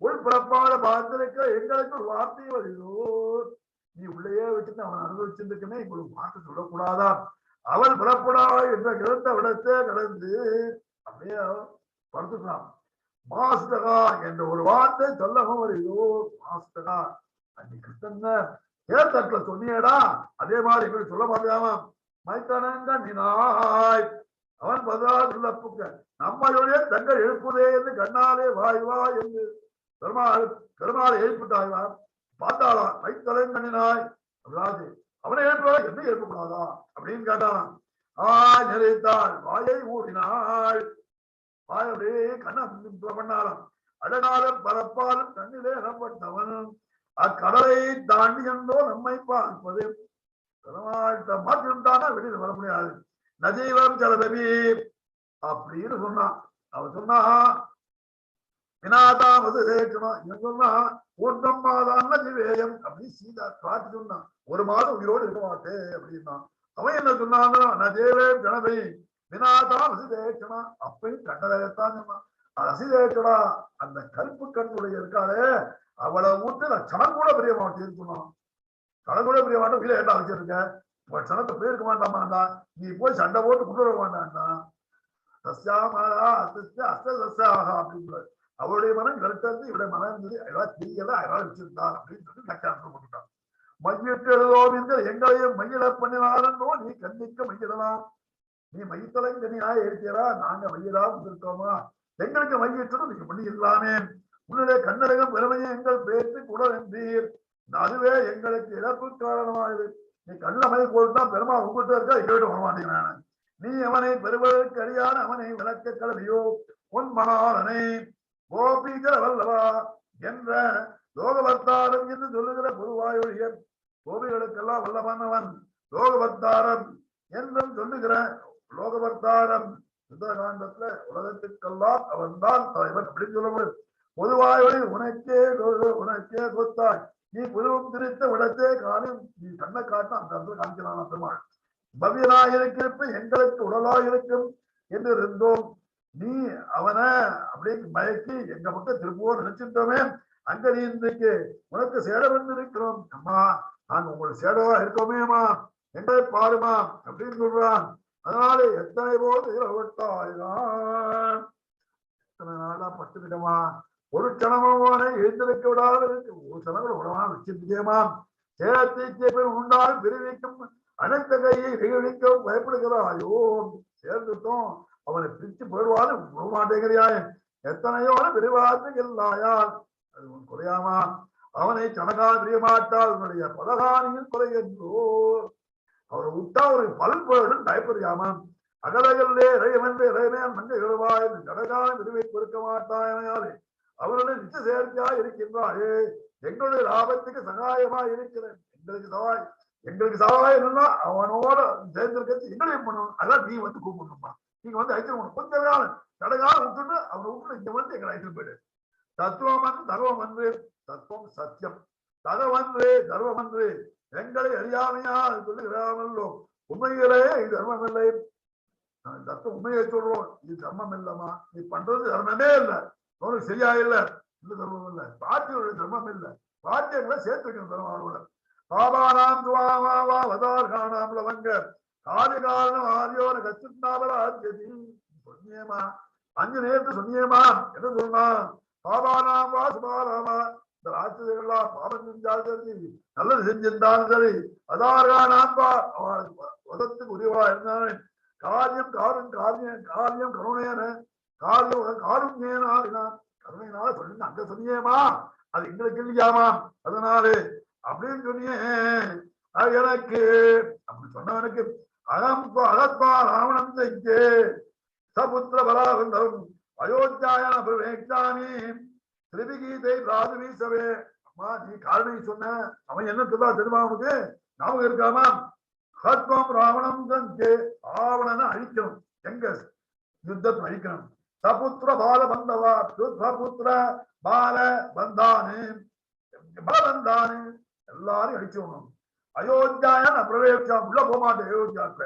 உள்பிறப்பாத பார்த்திருக்க எங்களுக்கு ஒரு வார்த்தை வருதோ, நீ உள்ளேயே வச்சுட்டு அவன் அனுபவிச்சிருக்கனே உங்களுக்கு வார்த்தை சொல்லக்கூடாதா, அவள் பிறப்படா என்ற கிடந்த விடத்தே கடந்து அப்படியே படுத்துக்கலாம். மாஸ்டகா என்ற ஒரு வார்த்தை சொல்லவும் வருதோ, மாஸ்டகா அன்னைக்கு கிருஷ்ண கேட்டத்துல சொன்னியடா, அதே மாதிரி எங்களுக்கு சொல்ல மாட்டாமா, மைத்தனங்க நினாய் அவன் பதிலாக நம்மளுடைய தங்கள் எழுப்புதே என்று கண்ணாலே வாய் வா என்று பெருமாளை எழுப்பிட்டாய்வா பார்த்தாளா, மைத்தலங்கண்ணினாய் அதாவது அவனை எழுப்புவா என்ன எழுப்பக்கூடாதா அப்படின்னு கேட்டான். நினைத்தாள், வாயை ஊறினாள், வாய் அப்படியே கண்ண பண்ணாலும் அடனாலும் பரப்பாலும் கண்ணிலே நம்பட்டவன் அக்கடலை தாண்டி என்றோ நம்மை பார்ப்பது மாற்றிருந்தானா வெளியில வர முடியாது. நஜீவம் ஜலதவி அப்படின்னு சொன்னான். அவன் சொன்னா வினாதான் வசுதேக்கணும், இவன் சொன்னா பூர்ணம்மாதான் நஜிவேயம் அப்படின்னு சீதா காட்டி சொன்னான், ஒரு மாதம் உயிரோடு இருக்க மாட்டேன் அப்படின்னா. அவன் என்ன சொன்னாங்க, நஜேவே ஜனவை வினாதான் வசுதேக்கணும், அப்பயும் கண்டதான் சொன்னான். ரசிதேக்கடா அந்த கருப்பு கண்ணுடைய இருக்காளே அவளை விட்டு நான் சனம் கூட பிரிய மாட்டேன்னு சொன்னான். சனம் கூட பிரிய மாட்டேன், வீல ஏட்டா வச்சிருக்க, சனத்தை போயிருக்க மாட்டாமாண்டா, நீ போய் சண்டை போட்டு கொண்டு வர மாட்டான்டா. சஸ்யாமலா அஸ்த சஸ்யாக அப்படின்னு அவருடைய மனம் கருத்தது, இவருடைய மனம் இருந்தது, அதெல்லாம் தெரியல, அதெல்லாம் வச்சிருந்தார் அப்படின்னு சொல்லி நக்காரத்தில் போட்டுட்டான். மையிட்டு எழுதோம் என்று எங்களையும் மையில பண்ணினாரோ நீ கண்டிக்க மையிடலாம், நீ மையத்தலை தனியாக இருக்கிறா, நாங்க மையிலா வந்திருக்கோமா, எங்களுக்கு மையிட்டதும் நீங்க பண்ணிக்கலாமே, உன்னுடைய கண்ணடகம் பெருமையை எங்கள் பேச்சு கூட வென்றீர், அதுவே எங்களுக்கு இழப்பு காரணமாகுது. நீ கண்ண மை போட்டுதான் பெருமா உங்கள்கிட்ட இருக்கா, எங்கிட்ட வர மாட்டேங்கிறான, நீ அவனை பெறுவதற்கு அறியான அவனை விளக்க கலவையோ உன் மகாரனை கோபிகர வல்லவா என்ற லோகவர்த்தாரம் என்று சொல்லுகிற பொதுவாயொழிய கோபிகளுக்கெல்லாம் வல்லவனவன் லோகவர்த்தாரம் என்றும் சொல்லுகிற லோகவர்த்தாரம் சுந்தரகாண்டத்துல உலகத்துக்கெல்லாம் அவன் தான் தலைவன் அப்படின்னு சொல்ல முடியும். பொதுவாயொழி உனக்கே கொத்தாய், நீ புருவம் திரித்த விடத்தே காணும், நீ கண்ணை காட்டும் அந்த இடத்துல காமிக்கிறான் பெருமாள். பவ்யனாயிருக்கிறப்ப எங்களுக்கு உடலாயிருக்கும் என்று இருந்தோம், நீ அவனை அப்படியே மயக்கி எங்க பக்கம் திரும்பவும் நினைச்சிட்டோமே, அங்க நீ இன்றைக்கு உனக்கு சேட வந்து இருக்கிறோம், அம்மா நாங்க உங்களுக்கு சேடவா இருக்கோமேமா, எங்களை பாருமா அப்படின்னு சொல்றான். அதனால எத்தனை போது இளவட்டாய்தான் எத்தனை நாளா பட்டுக்கிட்டமா, ஒரு கணவன எழுந்திருக்க விடாத இருக்கு, ஒரு கணவன் உடவா வச்சிருக்கேமா, சேலத்தீக்கிய பேர் உண்டால் பிரிவிக்கும் அனைத்த கையை வெகுவிக்கவும் பயப்படுகிறாயோ, சேர்ந்துட்டோம் அவனை பிரிச்சு போயிடுவாரு விட மாட்டேங்கிறியாய், எத்தனையோ விரிவார்த்தை இல்லாயால் அது உன் குறையாமா, அவனை கணக்கா பிரிய மாட்டால் உன்னுடைய பலகானியில் குறையன்றோ, அவரை விட்டா ஒரு பலன் போயிடும் பயப்படுறியாமா, அகலகல்லே இறையமென்று இறையமேன் மஞ்சள் எழுவாய் கடகான விரிவை கொடுக்க மாட்டாயாலே அவருடைய நிச்சய செயற்கையா இருக்கின்றாயே, எங்களுடைய லாபத்துக்கு சகாயமா இருக்கிறேன், எங்களுக்கு சகாயம் இல்லைன்னா அவனோட சேர்ந்திருக்கிறது எங்களையும் பண்ணணும், அதான் நீ வந்து கூப்பிடணுமா, நீங்க வந்து அழைச்சிருக்கணும், கொஞ்ச காலம் கடகாலம் விட்டுட்டு அவனை விட்டு இங்க வந்து எங்களை அழைச்சிட்டு போயிடு. தத்துவம் வந்து தர்வம் வந்து, தத்துவம் சத்தியம், தகவன்று தர்வம் என்று எங்களை அறியாமையா சொல்லுகிறாமல்லோ, உண்மையிலே இது தர்மம் இல்லை, தத்துவம் உண்மையை சொல்றோம், இது தர்மம் இல்லம்மா, நீ பண்றது தர்மமே இல்லை, உனக்கு சரியா இல்லை, இந்த தர்மம் இல்லை, பாட்டியோட தர்மம் இல்லை, பாட்டியங்களை சேர்த்து வைக்கணும் தர்மாவோட. பாபானாம் துவாமாவா வதார்கானாம் லவங்க காரிகாரணம் ஆரியோன கச்சுன்னாவரா சொன்னியேமா, 5 நேரத்து சொன்னியேமா என்ன சொன்னா, பாபானாம் வா சுபாராமா, இந்த ராட்சதெல்லாம் பாபம் செஞ்சாலும் சரி நல்லது செஞ்சிருந்தாலும் சரி, அதார்கானாம் வா அவனுக்கு உதத்துக்கு உரிவா இருந்தானே, காரியம் காரியம் கருணையான காருண்யனா கருணையினால சொல்லி அங்க சொன்னியேமா, அது எங்களுக்கு இல்லையாமா, அதனாலே அப்படின்னு சொன்னியே எனக்கு அப்படி சொன்னவனுக்கு அகத்வா ராவணம் தைக்கே சபுத்திர பலாபந்தம் அயோத்தியாயன பிரவேக்ஷாமி திரிவிகீதை ராஜு வீசவே. அம்மா நீ காரணி சொன்ன, அவன் என்ன சொல்றா தெரியுமா, அவனுக்கு ஞாபகம் இருக்காமா, ஹத்வம் ராவணம் தஞ்சே, ராவணனை அழிக்கணும், எங்க யுத்தத்தை அழிக்கணும், சபுத்திர பால பந்தவா சபுத்திர பால பந்தானு பலந்தானு எல்லாரும் அடிச்சோம். அயோத்தியாயன் பிரவேசா உள்ள போக மாட்டேன். அயோத்தியாக்க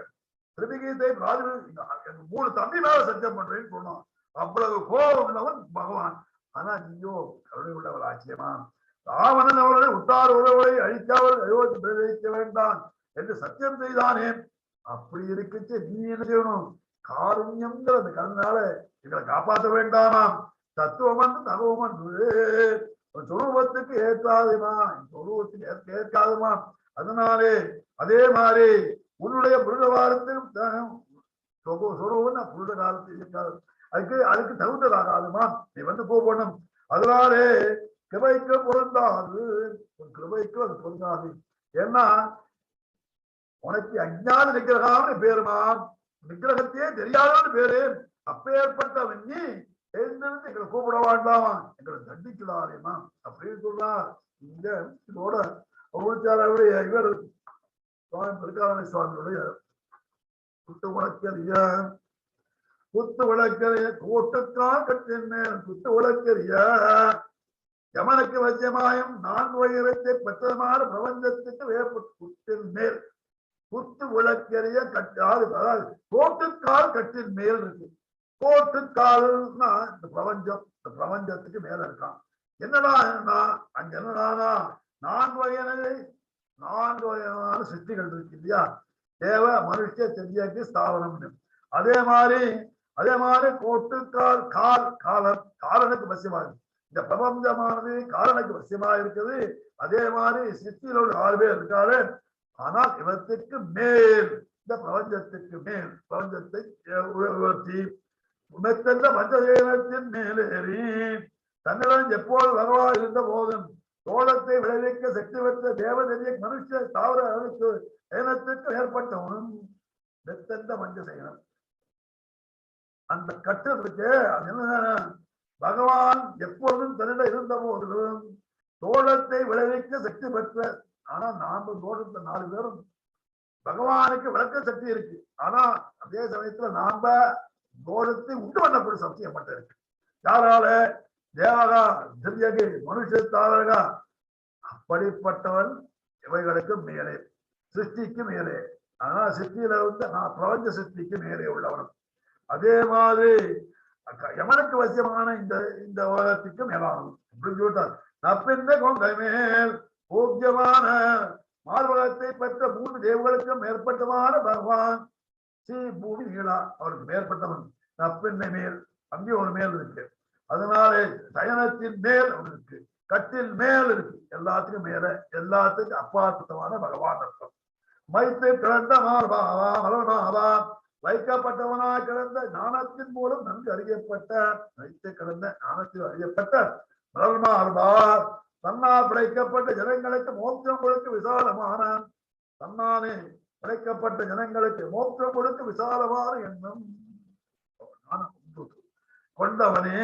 திருபிகீதை 3 தம்பி மேல சத்தியம் பண்றேன்னு சொன்னான். அவ்வளவு கோபம் உள்ளவன் பகவான். ஆனா நீயோ கருணை உள்ளவர் ஆச்சரியமா ராவணன் அவர்களை உத்தார் உறவுகளை அழிக்காமல் அயோத்தி பிரவேசிக்க வேண்டாம் என்று சத்தியம் செய்தானே. அப்படி இருக்குச்சு நீ என்ன செய்யணும்? காருண்யம்ங்கிற அந்த கருணால எங்களை காப்பாற்ற வேண்டாமாம். தத்துவம் தகவம் சொரூபத்துக்கு ஏற்காதுமா, சொரூபத்துக்கு ஏற்காதுமா. அதனாலே அதே மாதிரி உன்னுடைய புருட காலத்திலும் சொரூபம் புருட காலத்தில் இருக்காது. அதுக்கு தகுந்ததாகாதுமா. நீ வந்து போகணும். அதனாலே கிருபைக்கு பொருந்தாது, கிருபைக்கு அது பொருந்தாது. ஏன்னா உனக்கு அஞ்ஞான நிகிரகான்னு பேருமா, நிகிரகத்தையே தெரியாதவன்னு பேரு. அப்பேற்பட்டவன் நீ எழுந்திருந்து எங்களை கூப்பிட வேண்டாமா, எங்களை தண்டிக்கலாரேமா அப்படின்னு சொல்றார். இந்த இதோட அவருடைய இவர் சுவாமி பிரகாரண சுவாமியுடைய குத்து விளக்கறிய குத்து விளக்கறிய கோட்டுக்கால் கட்டின் மேல் குத்து விளக்கறிய யமனுக்கு வசியமாயும் 4 உயரத்தை பெற்றமான பிரபஞ்சத்துக்கு குத்தின் மேல் குத்து விளக்கறிய கட்டாது. அதாவது கோட்டுக்கால் கட்டின் மேல் இருக்கு. கோட்டுக்கால்னா இந்த பிரபஞ்சம், இந்த பிரபஞ்சத்துக்கு மேல இருக்கான். என்னடா அங்க என்னடானா 4 வகையான சிருஷ்டிகள் இருக்கு இல்லையா? தேவ மனுஷ செவ்வியக்கு ஸ்தாவனம். அதே மாதிரி கோட்டுக்கால் காலனுக்கு வசியமா இருக்கு. இந்த பிரபஞ்சமானது காலனுக்கு வசியமா இருக்குது. அதே மாதிரி சிருஷ்டியில் உள்ள 6 பேர் இருக்காரு. ஆனால் இவற்றுக்கு மேல், இந்த பிரபஞ்சத்துக்கு மேல், பிரபஞ்சத்தை உயர்த்தி உணர்ந்த பஞ்சதேவத்தின் மேலேறி தன்னிடம் எப்போது வரவா இருந்த போதும் தோளத்தை விளைவிக்க சக்தி பெற்ற தேவதரிய மனுஷ தாவர ஏனத்துக்கு ஏற்பட்டவனும் மெத்தந்த பஞ்சசேனம். அந்த கட்டத்துக்கு அது என்ன? பகவான் எப்பொழுதும் தன்னிடம் இருந்த போதிலும் தோளத்தை விளைவிக்க சக்தி பெற்ற. ஆனா நாம தோட்டத்தை 4 பேரும் பகவானுக்கு விளக்க சக்தி இருக்கு. ஆனா அதே சமயத்துல நாம தோட்டத்தை உண்டு பண்ணப்படும் சக்தி மட்டும் இருக்கு. யாரால? தேவகா திரியகி மனுஷ தாரகா. அப்படிப்பட்டவன் இவைகளுக்கு மேலே, சிருஷ்டிக்கு மேலே. ஆனா சிருஷ்டியில நான் பிரபஞ்ச சிருஷ்டிக்கு மேலே உள்ளவனும். அதே மாதிரி யமனுக்கு வசியமான இந்த உலகத்துக்கு மேலானது அப்படின்னு சொல்லிட்டார். நப்பின்ன கொங்கை மேல் பூஜ்யமான மார்பகத்தை பெற்ற 3 தேவர்களுக்கும் மேற்பட்டமான பகவான் ஸ்ரீ பூமி நீளா அவருக்கு மேற்பட்டவன். நப்பின்னை மேல் அங்கே ஒரு மேல் இருக்கு. அதனாலே சயனத்தின் மேல் அவருக்கு கட்டில் மேல் இருக்கு. எல்லாத்துக்கும் மேல, எல்லாத்துக்கும் அப்பாற்பட்டமான பகவான் அர்த்தம். மைத்து கிடந்த மார்பாவா மலர்மாவா வைக்கப்பட்டவனாய் கிடந்த ஞானத்தின் மூலம் நன்கு அறியப்பட்ட, வைத்து கிடந்த ஞானத்தில் அறியப்பட்ட மலர்மார்பா தன்னால் படைக்கப்பட்ட ஜனங்களுக்கு மோட்சம் கொடுக்க விசாலமான, தன்னாலே படைக்கப்பட்ட ஜனங்களுக்கு மோட்சம் கொடுக்க விசாலமான எண்ணம் கொண்டவனே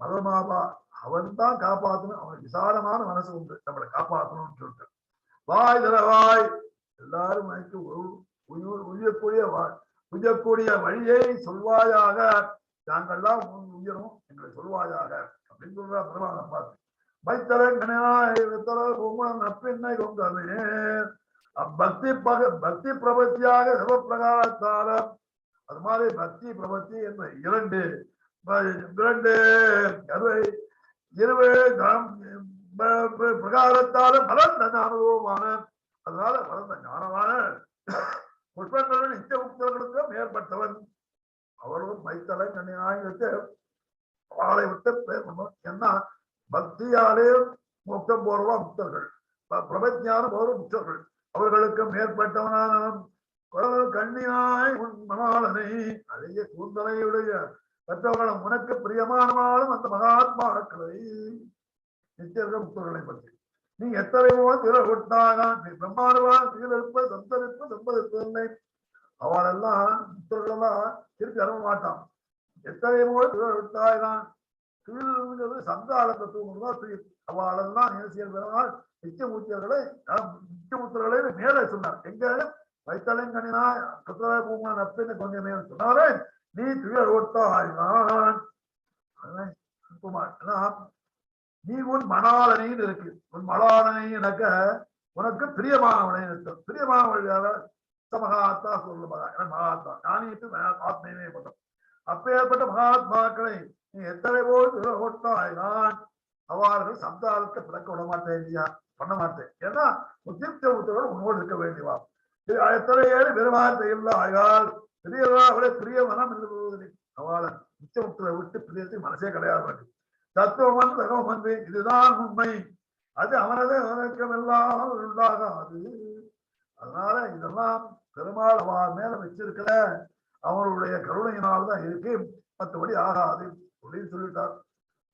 மலர்மாபா. அவன் தான் காப்பாற்றணும். அவனுக்கு விசாலமான மனசு உண்டு, நம்மளை காப்பாற்றணும்னு சொல்லிட்டு. வாய் தரவாய் எல்லாரும் உயரக்கூடிய வழியை சொல்வாயாக. நாங்கள்லாம் உயரும், எங்களை சொல்வாயாக அப்படின்னு சொல்ற பெருமானை பார்த்து. நப்பின்னை கொங்கமே பக்தி பிரபத்தியாக சிவப்பிரகாரத்தால. அது மாதிரி பக்தி பிரபத்தி என்ற 2 பிரகாரத்தால பலந்த ஞானமான, அதனால பலந்த ஞானமான புஷ்பங்களுடன் நித்திய முக்தர்களுக்கும் மேற்பட்டவன். அவர்களும் மைத்தலை கண்ணினாய்க்கு அவளை விட்டு என்ன பக்தியாலே மோட்சம் போறவா முக்தர்கள், பிரபஞ்ஞானம் போற முக்தர்கள். அவர்களுக்கு மேற்பட்டவனான கண்ணினாய் உன் மணாளனை அழகிய கூந்தலையுடைய பெற்றவர்களும் உனக்கு பிரியமானவாலும் அந்த மகாத்மாக்களை நித்தியர்கள் முக்தர்களை பற்றி நீ எத்தனையோ திரவிட்டாக நீ பிரம்மானவான் சீரழிப்ப சந்தரிப்பு சம்பதிப்பதில்லை. அவளெல்லாம் முக்தர்கள் எல்லாம் திருப்பி அனுப்ப மாட்டான். எத்தனையோ திரவிட்டாய்தான் கீழ்ங்கிறது சந்தால தத்துவம் தான் துயில். அவளெல்லாம் நேசியல் பெருமாள் நித்தியமுத்தியர்களை மேலே சொன்னார். எங்க வைத்தலைங்கனினா கத்திர பூமா நப்பின்னு கொஞ்சம் மேல் சொன்னாரே நீ துயர் ஒட்டாய் நான் நீ உன் மணாளனைன்னு இருக்கு. உன் மணாளனைனாக்க உனக்கு பிரியமானவனை அர்த்தம். பிரியமானவழியாக மகாத்மா சொல்ல மகாத்மா ஞானிட்டு ஆத்மையே பட்டம். அப்பேற்பட்ட மகாத்மாக்களை நீ எத்தனை போல் ஓட்டாய் நான் அவர்கள் சப்தாரத்தை பிறக்க விட மாட்டேன் இல்லையா, பண்ண மாட்டேன். ஏன்னா முத்திய உத்தரவோடு உன்னோடு இருக்க வேண்டியவா. எத்தனை ஏழு பெருமாத்தை இல்லை ஆயால் பெரியவா அவளை பிரிய மனம் என்று போவதில்லை. அவளை நிச்சயமுத்திரை விட்டு பிரியத்தை மனசே கிடையாது. தத்துவமன் தகவமன் இதுதான் உண்மை. அது அவனது வணக்கமெல்லாம் உண்டாகாது. அதனால இதெல்லாம் பெருமாள் அவன் மேல வச்சிருக்கிற அவனுடைய கருணையினால்தான் இருக்கு, மற்றபடி ஆகாது அப்படின்னு சொல்லிட்டார்.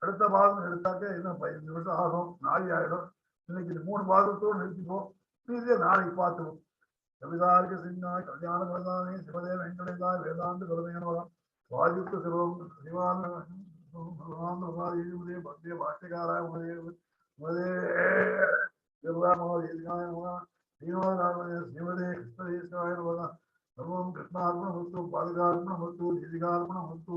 அடுத்த பாகம் எடுத்தாக்க இன்னும் 15 நிமிஷம் ஆகும், நாளை ஆயிடும். இன்னைக்கு 3 பாகத்தோடு நிறுத்திப்போம், மீதியை நாளைக்கு பார்த்துவோம். கவிதாருக்கு சின்னாய் கல்யாண பிரதானே சிவதே வெங்கடேதாய் வேதாந்த கருமையானவரம் வாயுத்த சிவம் சிவான பக்திய பாஷ்யகாராய உமதே உமதே ஸ்ரீமதே கிருஷ்ணதேசாய நமः. சர்வம் கிருஷ்ணார்ப்பணமஸ்து பாதுகார்ப்பணமஸ்து தேசிகார்ப்பணமஸ்து.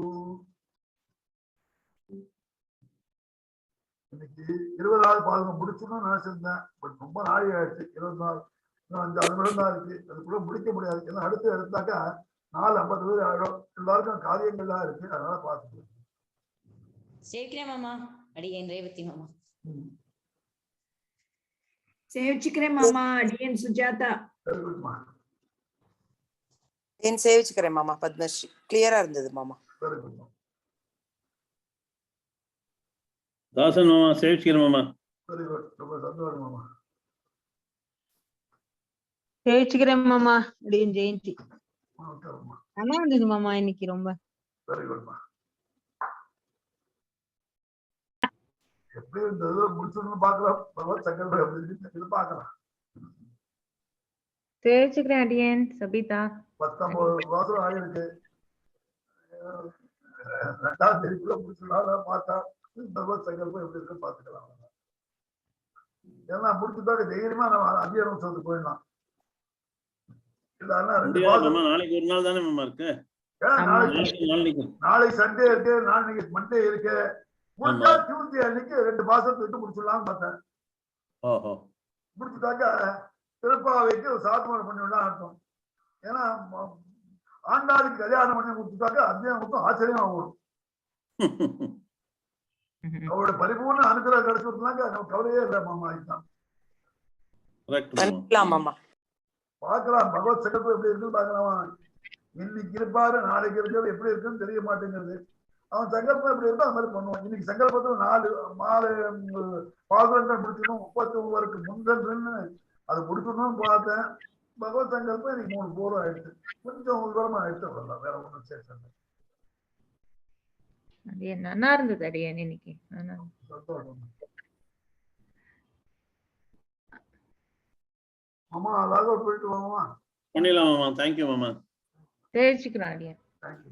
இன்னைக்கு 20வது பாகம் முடிச்சுன்னு நினைச்சிருந்தேன். பட் ரொம்ப நாளை ஆயிடுச்சு. 24 5-6 நிமிடம் தான் இருக்கு. அதுக்குள்ள முடிக்க முடியாது. ஏன்னா அடுத்து எடுத்தாக்கா 4:50 ஆயிடும். எல்லாருக்கும் காரியங்கள்லாம் இருக்கு. அதனால பார்த்துக்கலாம். சேவிக்கிறேன் மாமா. அடியேன் ரேவதி மாமா. சேவிச்சுக்கிறேன் மாமா. அடியன் சுஜாதா. வெரி குட்மா. ஏன் சேவிச்சுக்கிறேன் மாமா. பத்மஸ்ரீ கிளியரா இருந்தது மாமா. வெரி குட்மா. தாசன் மாமா சேவிச்சுக்கிறேன் மாமா. Very good. ரொம்ப சந்தோஷம் மாமா. சேவிச்சுக்கிறேன் மாமா. அடியேன் ஜெயந்தி. நமஸ்காரம்மா. நல்லா இருந்தது மாமா இன்னைக்கு ரொம்ப. வெரி குட்மா. எப்படி இந்த இதுல முடிச்சுன்னு பாக்கலாம். பகவத் சங்கல்பம் எப்படி இருக்கு பாக்கலாம். சேவிச்சுக்கிறேன் அடியேன் சபிதா. 19 மாசம் ஆயிருக்கு. 2ஆம் தேதிக்குள்ள முடிச்சுலாம் பார்த்தா பகவத் சங்கல்பம் எப்படி இருக்கு பாத்துக்கலாம். ஏன்னா முடிச்சுட்டாக்க தைரியமா நம்ம அத்தியானம் சொல்லிட்டு போயிடலாம். நாளைக்கு ஒரு நாள் தானே மாமா இருக்கு. நாளை சண்டே இருக்கு, நாளைக்கு மண்டே இருக்கு. முடிஞ்சா டியூஸ்டே அன்னைக்கு 2 மாசத்தை விட்டு முடிச்சுடலாம்னு பார்த்தேன். முடிச்சுட்டாக்க திருப்பாவைக்கு ஒரு சாத்துமரம் பண்ணிவிடலாம் அர்த்தம். ஏன்னா ஆண்டாளுக்கு கல்யாணம் பண்ணி கொடுத்துட்டாக்க அத்தியானம் மட்டும் ஆச்சரியமா ஓடும். அவரோட பரிபூர்ண அனுகிரகம் கிடைச்சிருந்தாங்க நம்ம கவலையே இல்லை மாமா. இதுதான் பார்க்கலாம். பகவத் சங்கல்பம் எப்படி இருக்குன்னு பாக்கலாமா. இன்னைக்கு இருப்பாரு, நாளைக்கு இருக்கிறது எப்படி இருக்குன்னு தெரிய மாட்டேங்கிறது. அவன் சங்கல்பம் எப்படி இருக்கோ அது மாதிரி பண்ணுவான். இன்னைக்கு சங்கல்பத்துல 4 மாலை பாதுகாப்பு முடிச்சிடணும், 31 முந்தன்னு அதை முடிக்கணும்னு பார்த்தேன். பகவத் சங்கல்பம் இன்னைக்கு 3 போரும் ஆயிடுச்சு. கொஞ்சம் உதரமா ஆயிடுச்சு. அவ்வளவுதான், வேற ஒன்றும் சேர்த்து. அடியேன் நல்லா இருந்தது அடியேன் இன்னைக்கு. சந்தோஷம் மாமா. அதாக போயிட்டு வாமா. பண்ணிடலாம் மாமா. தேங்க்யூ மாமா. சேவிச்சுக்கிறேன் அடியேன். தேங்க்யூ.